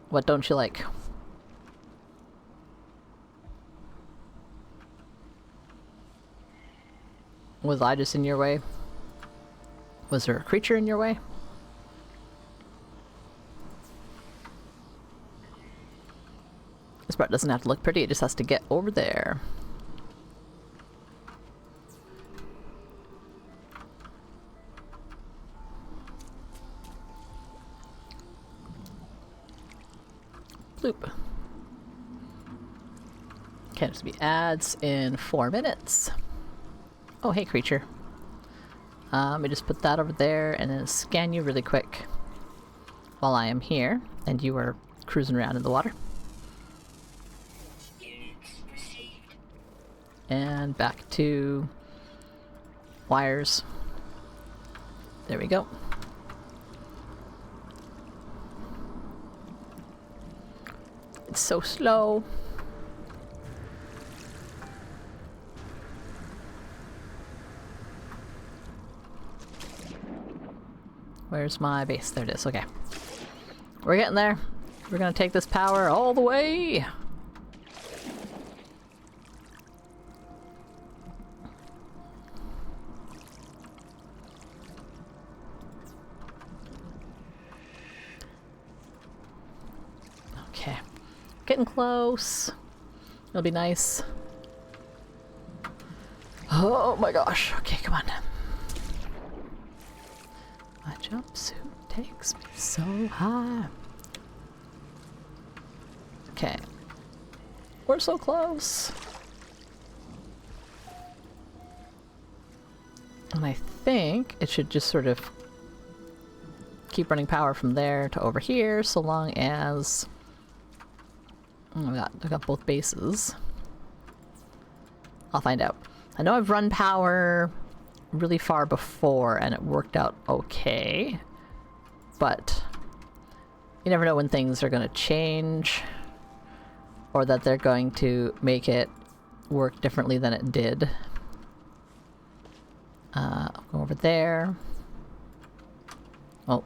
Speaker 1: What don't you like? Was I just in your way? Was there a creature in your way? This part doesn't have to look pretty, it just has to get over there. Bloop. Okay, just be ads in 4 minutes. Oh, hey, creature. Let me just put that over there and then scan you really quick while I am here and you are cruising around in the water. And back to wires. There we go. It's so slow. Where's my base? There it is. Okay. We're getting there. We're gonna take this power all the way. Okay. Getting close. It'll be nice. Oh my gosh. Okay, come on. My jumpsuit takes me so high. Okay. We're so close. And I think it should just sort of keep running power from there to over here, so long as... Oh, I got both bases. I'll find out. I know I've run power really far before and it worked out okay, but you never know when things are going to change or that they're going to make it work differently than it did. I'll go over there. Oh.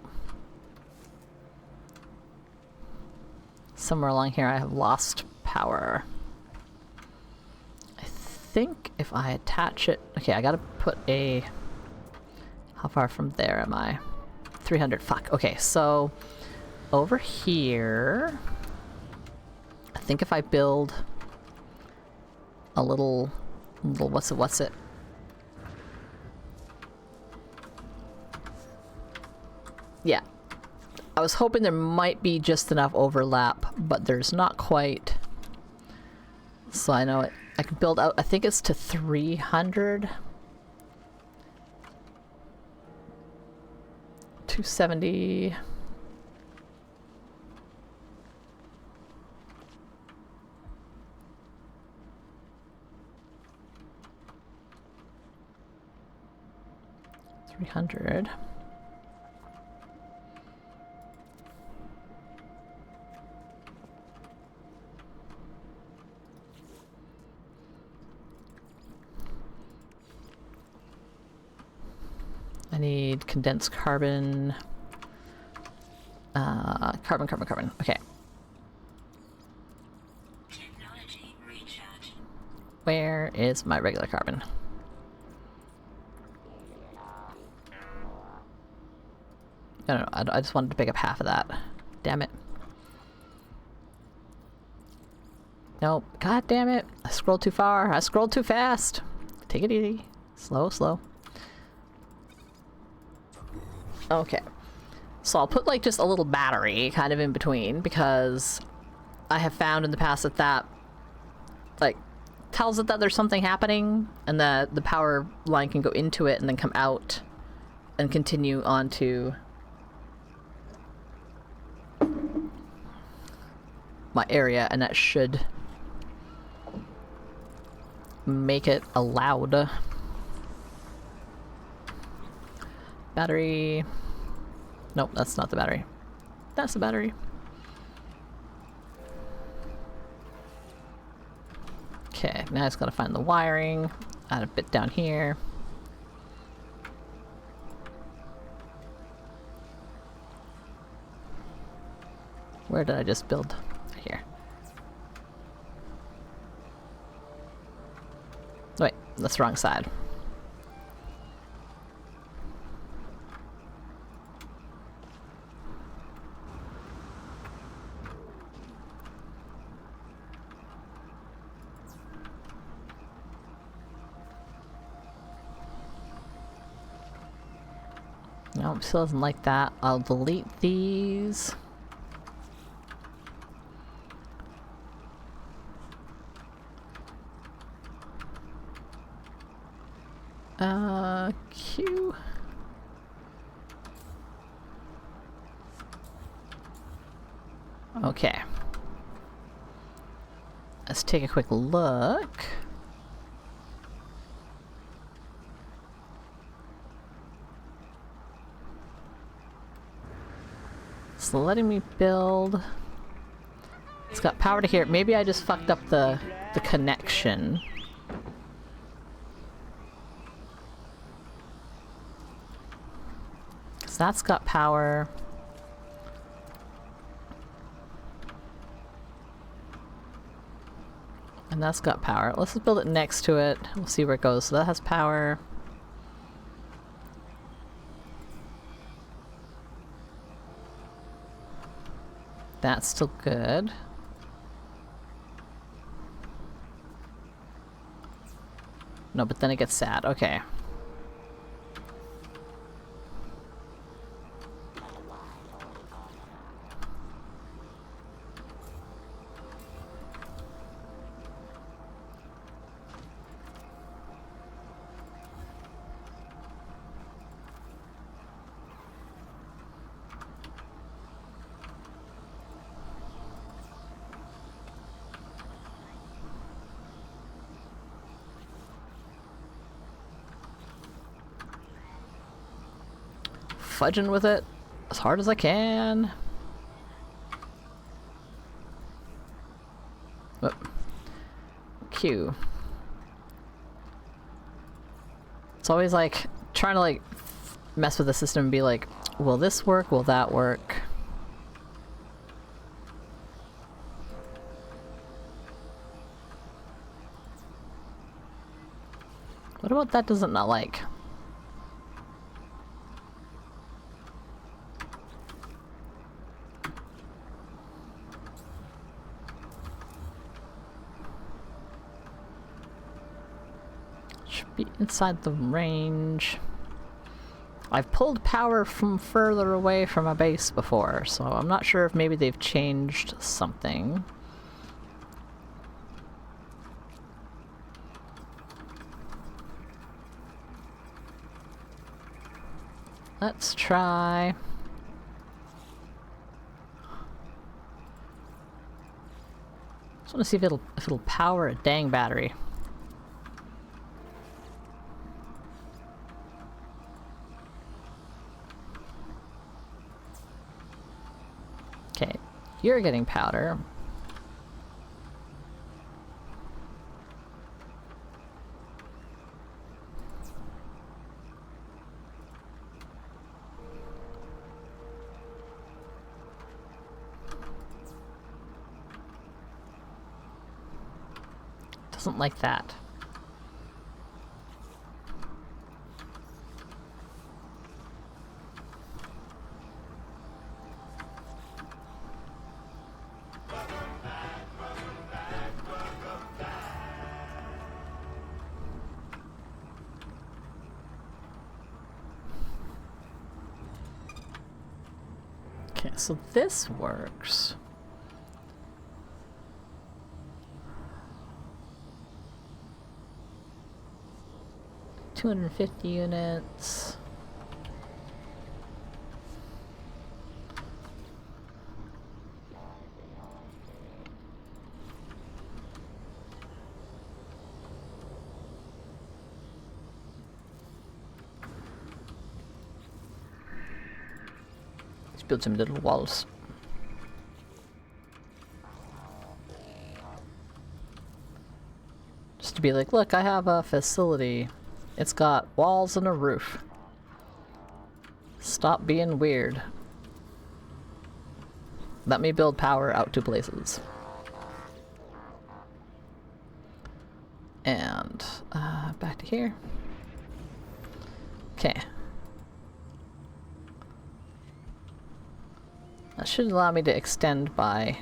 Speaker 1: Somewhere along here I have lost power. I think if I attach it... Okay, I gotta put a... How far from there am I? 300. Fuck. Okay, so over here... I think if I build a little what's it? Yeah. I was hoping there might be just enough overlap, but there's not quite. So I know I can build out, I think it's to 300. 270. $300. I need condensed carbon. Carbon. Okay.
Speaker 5: Technology recharge.
Speaker 1: Where is my regular carbon? No, I just wanted to pick up half of that. Damn it. Nope. God damn it. I scrolled too far. I scrolled too fast. Take it easy. Slow, slow. Okay. So I'll put like just a little battery kind of in between because I have found in the past that like tells it that there's something happening and that the power line can go into it and then come out and continue on to my area, and that should make it allowed. Battery. Nope, that's not the battery. That's the battery. Okay, now I just gotta find the wiring. Add a bit down here. Where did I just build? Here. Wait, that's the wrong side. Nope, still doesn't like that. I'll delete these. Q. Okay. Let's take a quick look. It's letting me build. It's got power to here. Maybe I just fucked up the connection. Cause that's got power. And that's got power. Let's just build it next to it. We'll see where it goes. So that has power. That's still good. No, but then it gets sad. Okay. Fudging with it as hard as I can. Whoop. Q. It's always like trying to like mess with the system and be like, will this work? Will that work? What about that does it not like? Should be inside the range. I've pulled power from further away from a base before, so I'm not sure if maybe they've changed something. Let's try. Just want to see if it'll power a dang battery. Okay, you're getting powder. Doesn't like that. Okay, so this works. $250 units. Let's build some little walls. Just to be like, look, I have a facility. It's got walls and a roof. Stop being weird. Let me build power out to places. And back to here. Okay. That should allow me to extend by...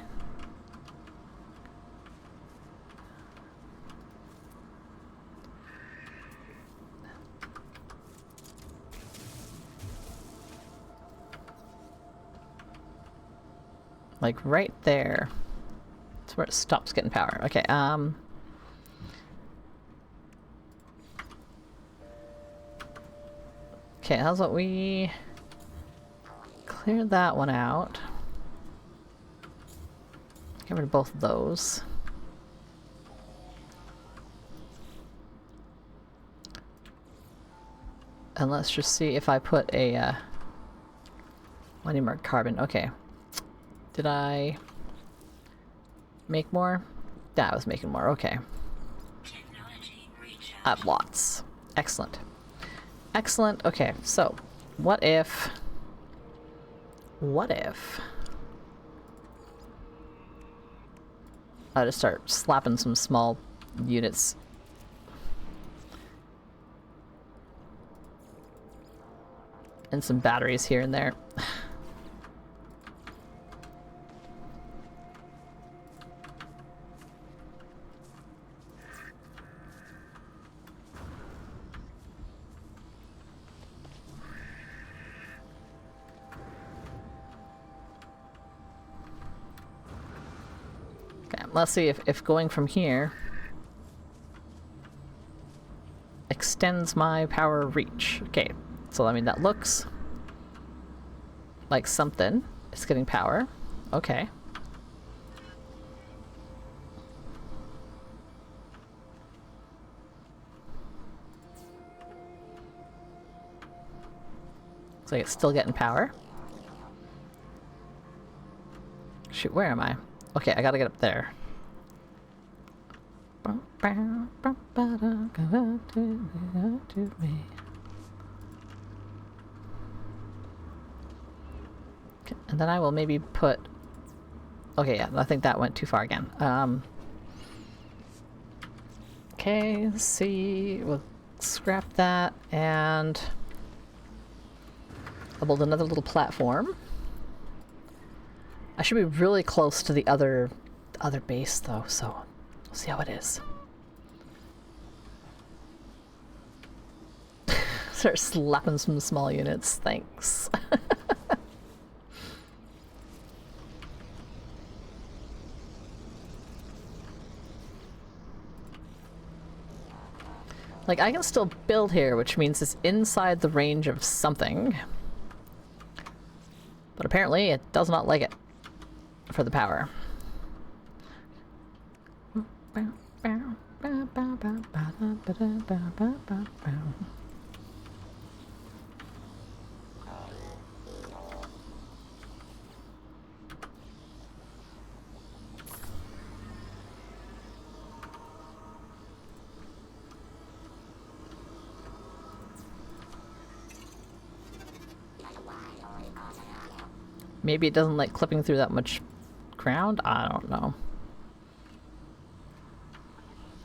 Speaker 1: like right there. That's where it stops getting power. Okay, okay, how's about we clear that one out? Get rid of both of those. And let's just see if I put a, I need more carbon. Okay. Did I make more? Yeah, I was making more. Okay.
Speaker 5: Technology recharge.
Speaker 1: I have lots. Excellent. Excellent. Okay, so what if I just start slapping some small units? And some batteries here and there. Okay, let's see if going from here extends my power reach. Okay, so I mean that looks like something. It's getting power. Okay. Looks like it's still getting power. Shoot, where am I? Okay, I gotta get up there. Okay, and then I will maybe put... Okay, yeah, I think that went too far again. Okay, let's see. We'll scrap that and I'll build another little platform. I should be really close to the other base though, so we'll see how it is. Start slapping some small units, thanks. Like, I can still build here, which means it's inside the range of something. But apparently it does not like it for the power. Maybe it doesn't like clipping through that much ground? I don't know.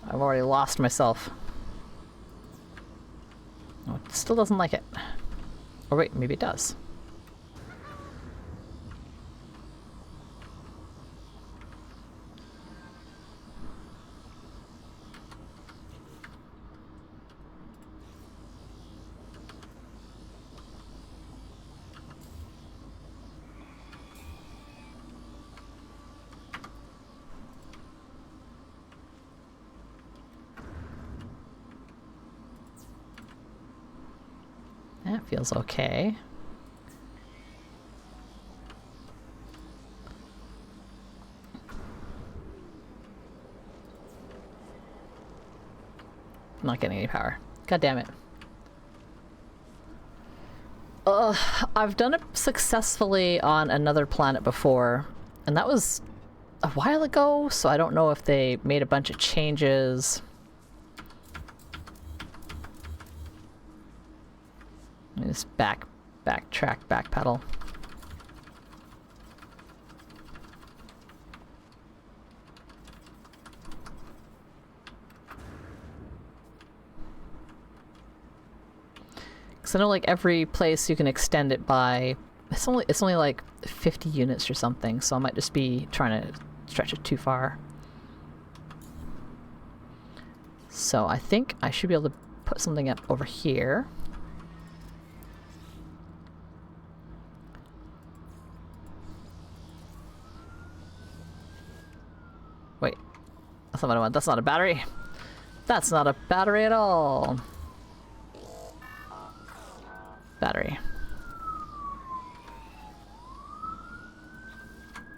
Speaker 1: I've already lost myself. Oh, it still doesn't like it. Or wait, maybe it does. That feels okay. I'm not getting any power. God damn it. I've done it successfully on another planet before, and that was a while ago, so I don't know if they made a bunch of changes. Let me just backtrack, backpedal. Because I know like every place you can extend it by, it's only like 50 units or something, so I might just be trying to stretch it too far. So I think I should be able to put something up over here. that's not what I want. That's not a battery. That's not a battery at all. Battery.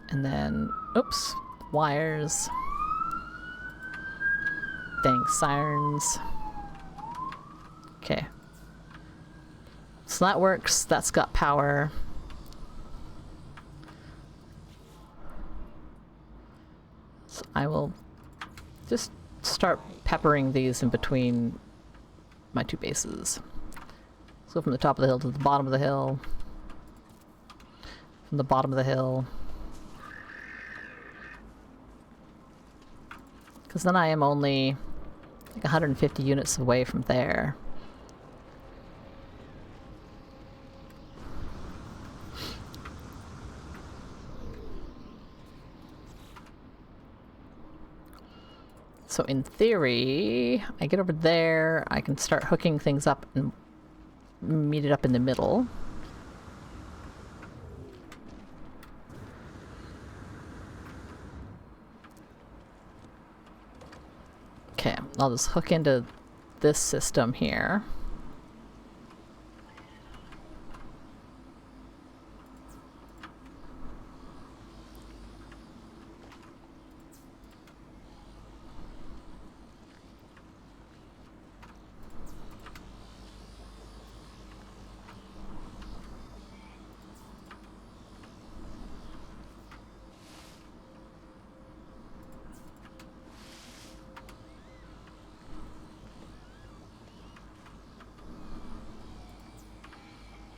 Speaker 1: And then, oops, wires. Dang sirens. Okay. So that works. That's got power. So I will just start peppering these in between my two bases. So from the top of the hill to the bottom of the hill. From the bottom of the hill. Because then I am only like 150 units away from there. So in theory, I get over there, I can start hooking things up and meet it up in the middle. Okay, I'll just hook into this system here.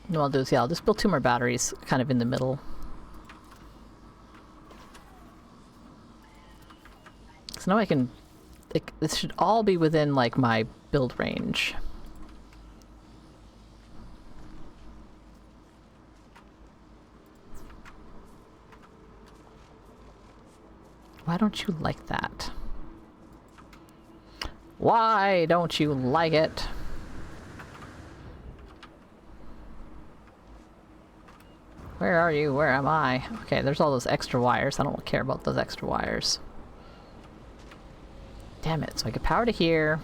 Speaker 1: What I'll do is, yeah, I'll just build 2 more batteries kind of in the middle. So now I can, like, this should all be within like my build range. Why don't you like that? Why don't you like it? Where are you? Where am I? Okay, there's all those extra wires. I don't care about those extra wires. Damn it. So I get power to here.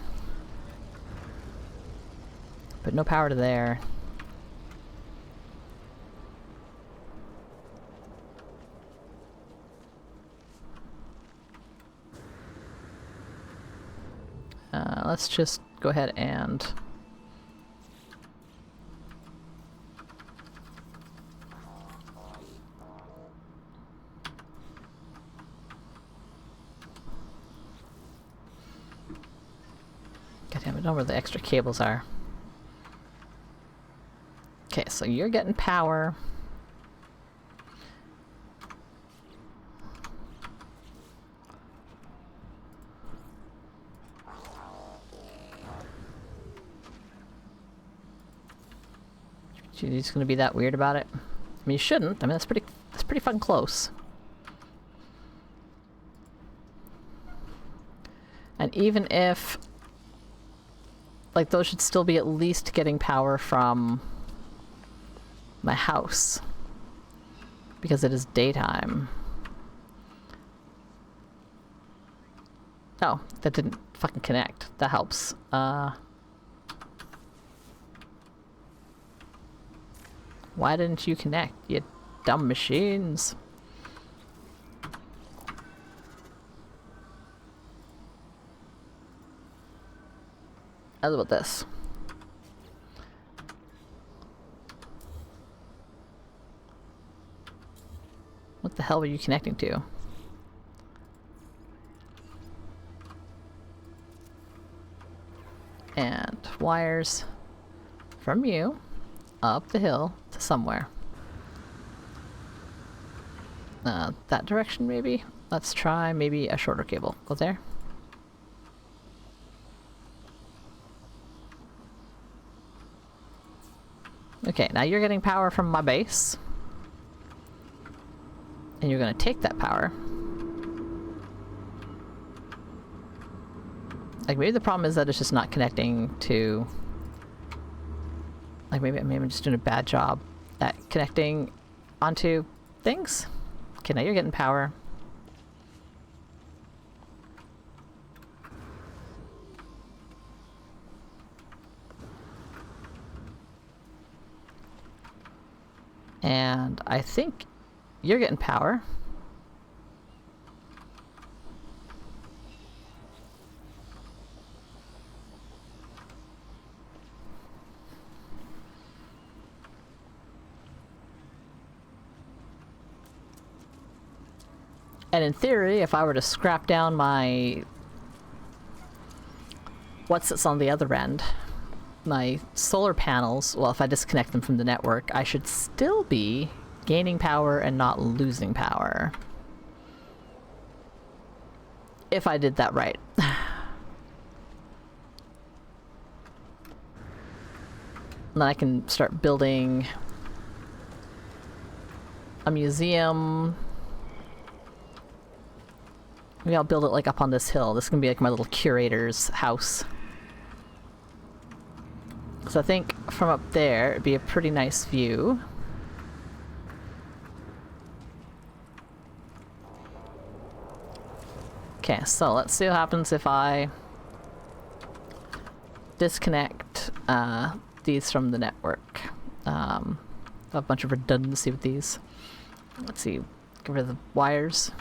Speaker 1: But no power to there. Let's just go ahead and... God damn it, I don't know where the extra cables are. Okay, so you're getting power. You're just gonna be that weird about it? I mean, you shouldn't. I mean, that's pretty fucking close. And even if, like, those should still be at least getting power from my house, because it is daytime. Oh, that didn't fucking connect. That helps. Why didn't you connect, you dumb machines? How about this? What the hell were you connecting to? And wires from you up the hill to somewhere. That direction maybe? Let's try maybe a shorter cable. Go there. Okay, now you're getting power from my base. And you're gonna take that power. Like, maybe the problem is that it's just not connecting to... Like, maybe I'm just doing a bad job at connecting onto things. Okay, now you're getting power. And I think you're getting power. And in theory, if I were to scrap down my... what sits on the other end? My solar panels, well, if I disconnect them from the network, I should still be gaining power and not losing power. If I did that right. And then I can start building a museum. Maybe I'll build it like up on this hill. This is gonna be like my little curator's house. Because I think from up there, it'd be a pretty nice view. Okay, so let's see what happens if I disconnect these from the network. A bunch of redundancy with these. Let's see, get rid of the wires.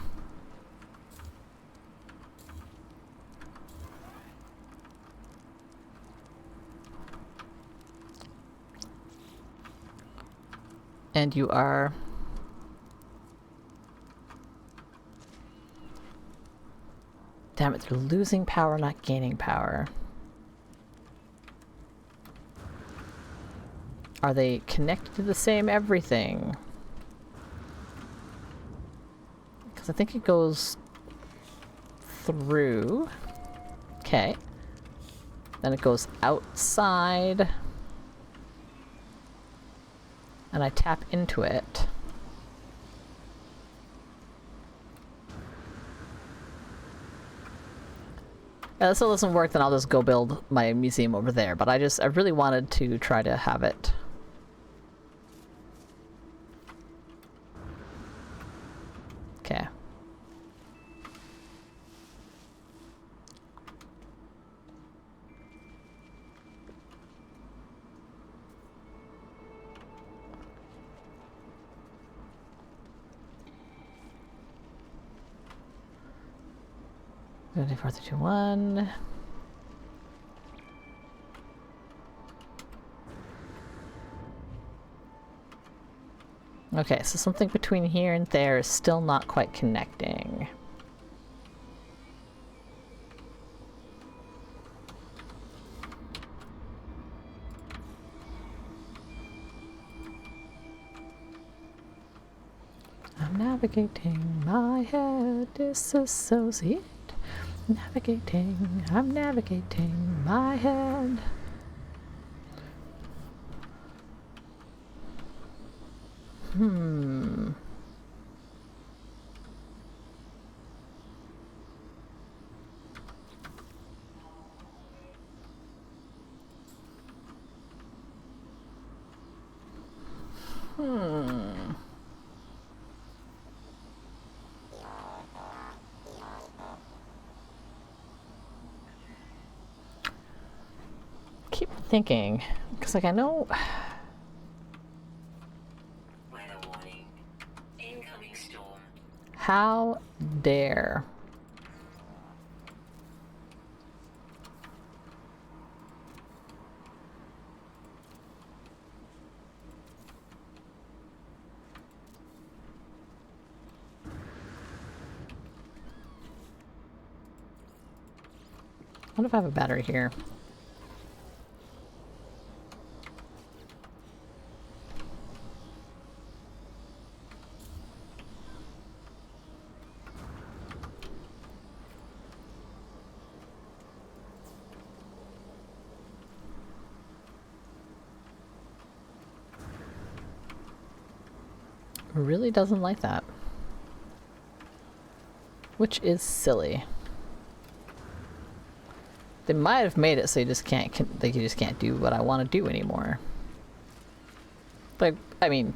Speaker 1: And you are... damn it, they're losing power, not gaining power. Are they connected to the same everything? Because I think it goes through. Okay. Then it goes outside. And I tap into it. If this still doesn't work, then I'll just go build my museum over there. But I really wanted to try to have it. Okay. Ready for 3, 2, 1. Okay, so something between here and there is still not quite connecting. I'm navigating, my head disassociate. Navigating, I'm navigating my head. Keep thinking, because like I know.
Speaker 5: Weather warning. Incoming storm.
Speaker 1: How dare. What if I have a battery here? Really doesn't like that. Which is silly. They might have made it so you just can't, you just can't do what I want to do anymore. But, I mean,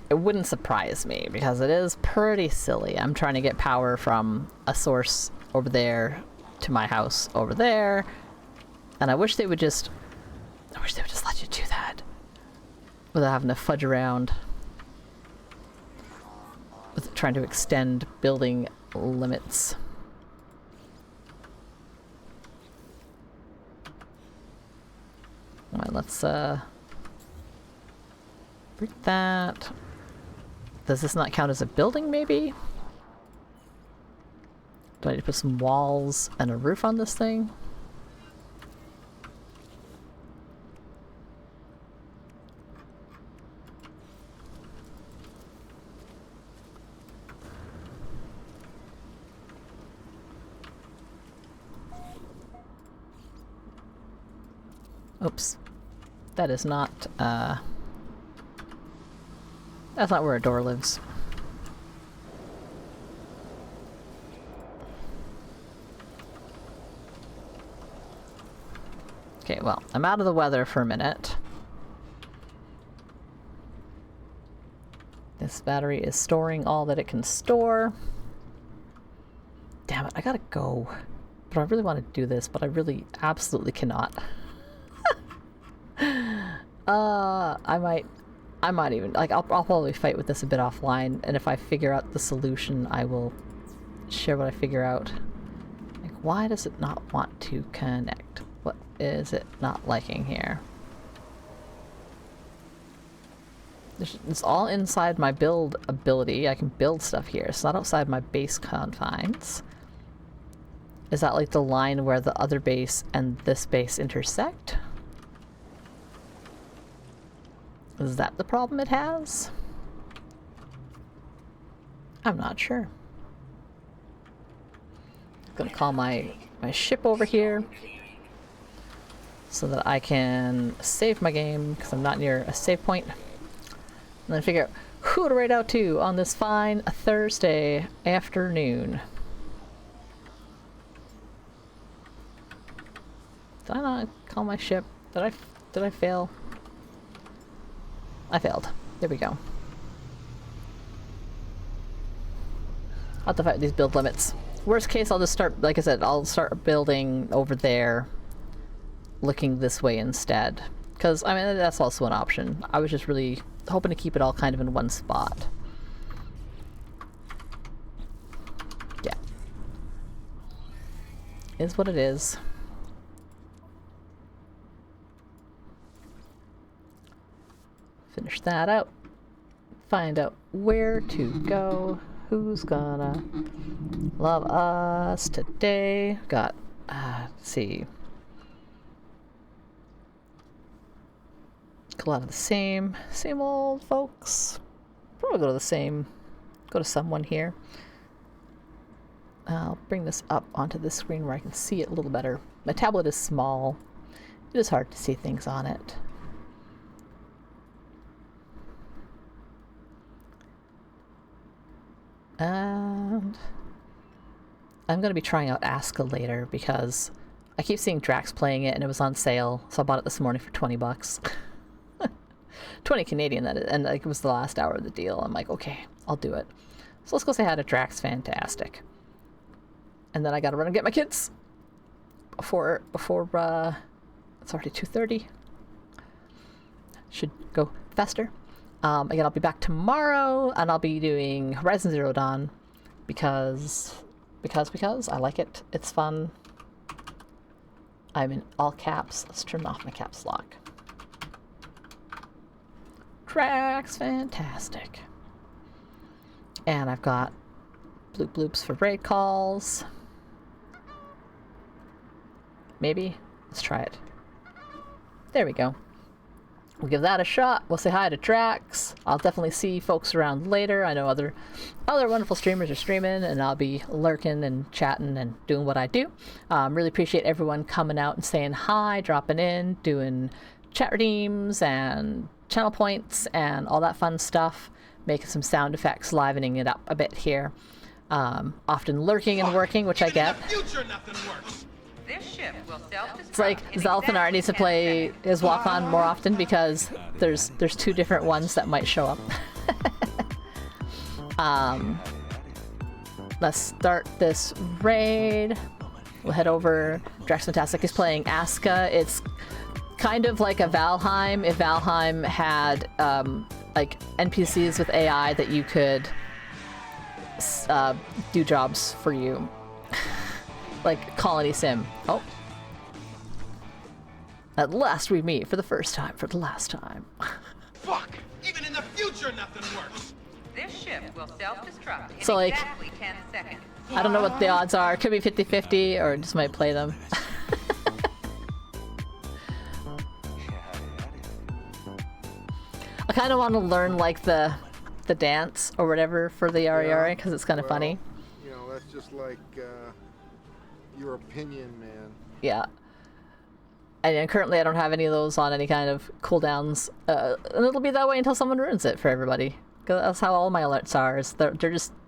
Speaker 1: it wouldn't surprise me because it is pretty silly. I'm trying to get power from a source over there to my house over there. And I wish they would just let you do that without having to fudge around. with trying to extend building limits. Alright, let's break that. Does this not count as a building, maybe? Do I need to put some walls and a roof on this thing? Oops. That is not, that's not where a door lives. Okay, well, I'm out of the weather for a minute. This battery is storing all that it can store. Damn it, I gotta go. But I really want to do this, but I really absolutely cannot. I might even, like, I'll probably fight with this a bit offline, and if I figure out the solution, I will share what I figure out. Like, why does it not want to connect? What is it not liking here? It's all inside my build ability. I can build stuff here. It's not outside my base confines. Is that like the line where the other base and this base intersect? Is that the problem it has? I'm not sure. I'm gonna call my ship over here so that I can save my game because I'm not near a save point. And then figure out who to raid out to on this fine Thursday afternoon. Did I not call my ship? Did I fail? I failed. There we go. I'll have to fight these build limits. Worst case, I'll just start, like I said, I'll start building over there, looking this way instead. Because, I mean, that's also an option. I was just really hoping to keep it all kind of in one spot. Yeah. Is what it is. Finish that out. Find out where to go. Who's gonna love us today? Got, let's see. A lot of the same old folks. Probably go to someone here. I'll bring this up onto this screen where I can see it a little better. My tablet is small. It is hard to see things on it. And I'm going to be trying out Aska later because I keep seeing Drax playing it and it was on sale, so I bought it this morning for 20 bucks. 20 Canadian, that is, and like, it was the last hour of the deal. I'm like, okay, I'll do it. So let's go say hi to Drax. Fantastic. And then I gotta run and get my kids before it's already 2:30. Should go faster. Again, I'll be back tomorrow, and I'll be doing Horizon Zero Dawn because I like it. It's fun. I'm in all caps. Let's turn off my caps lock. Drax, fantastic. And I've got bloop bloops for raid calls. Maybe. Let's try it. There we go. We'll give that a shot. We'll say hi to Drax. I'll definitely see folks around later. I know other wonderful streamers are streaming, and I'll be lurking and chatting and doing what I do. Really appreciate everyone coming out and saying hi, dropping in, doing chat redeems and channel points and all that fun stuff. Making some sound effects, livening it up a bit here. Often lurking and working, which I get.
Speaker 3: This ship will self-destruct.
Speaker 1: It's like Zalthanar needs to play his walk-on more often because there's two different ones that might show up. Let's start this raid. We'll head over. Drax Fantastic is playing Aska. It's kind of like a Valheim if Valheim had like NPCs with AI that you could do jobs for you. Like Colony Sim. Oh. At last we meet for the first time, for the last time.
Speaker 4: Fuck! Even in the future, nothing works.
Speaker 3: This ship will self-destruct in
Speaker 1: So, like,
Speaker 3: exactly 10 seconds.
Speaker 1: I don't know what the odds are. Could be 50-50, or just might play them. I kind of want to learn, like, the dance or whatever for the Yari because it's kind of funny.
Speaker 6: You know, that's just like your opinion, man.
Speaker 1: Yeah. And currently I don't have any of those on any kind of cooldowns. And it'll be that way until someone ruins it for everybody. 'Cause that's how all my alerts are. Is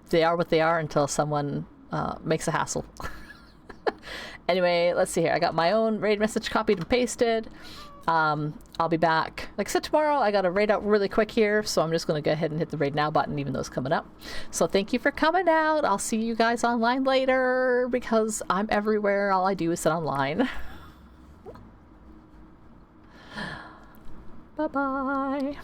Speaker 1: they are what they are until someone makes a hassle. Anyway, let's see here. I got my own raid message copied and pasted. I'll be back. Like I said, tomorrow I got to raid out really quick here, so I'm just going to go ahead and hit the raid now button, even though it's coming up. So thank you for coming out. I'll see you guys online later because I'm everywhere. All I do is sit online. Bye-bye.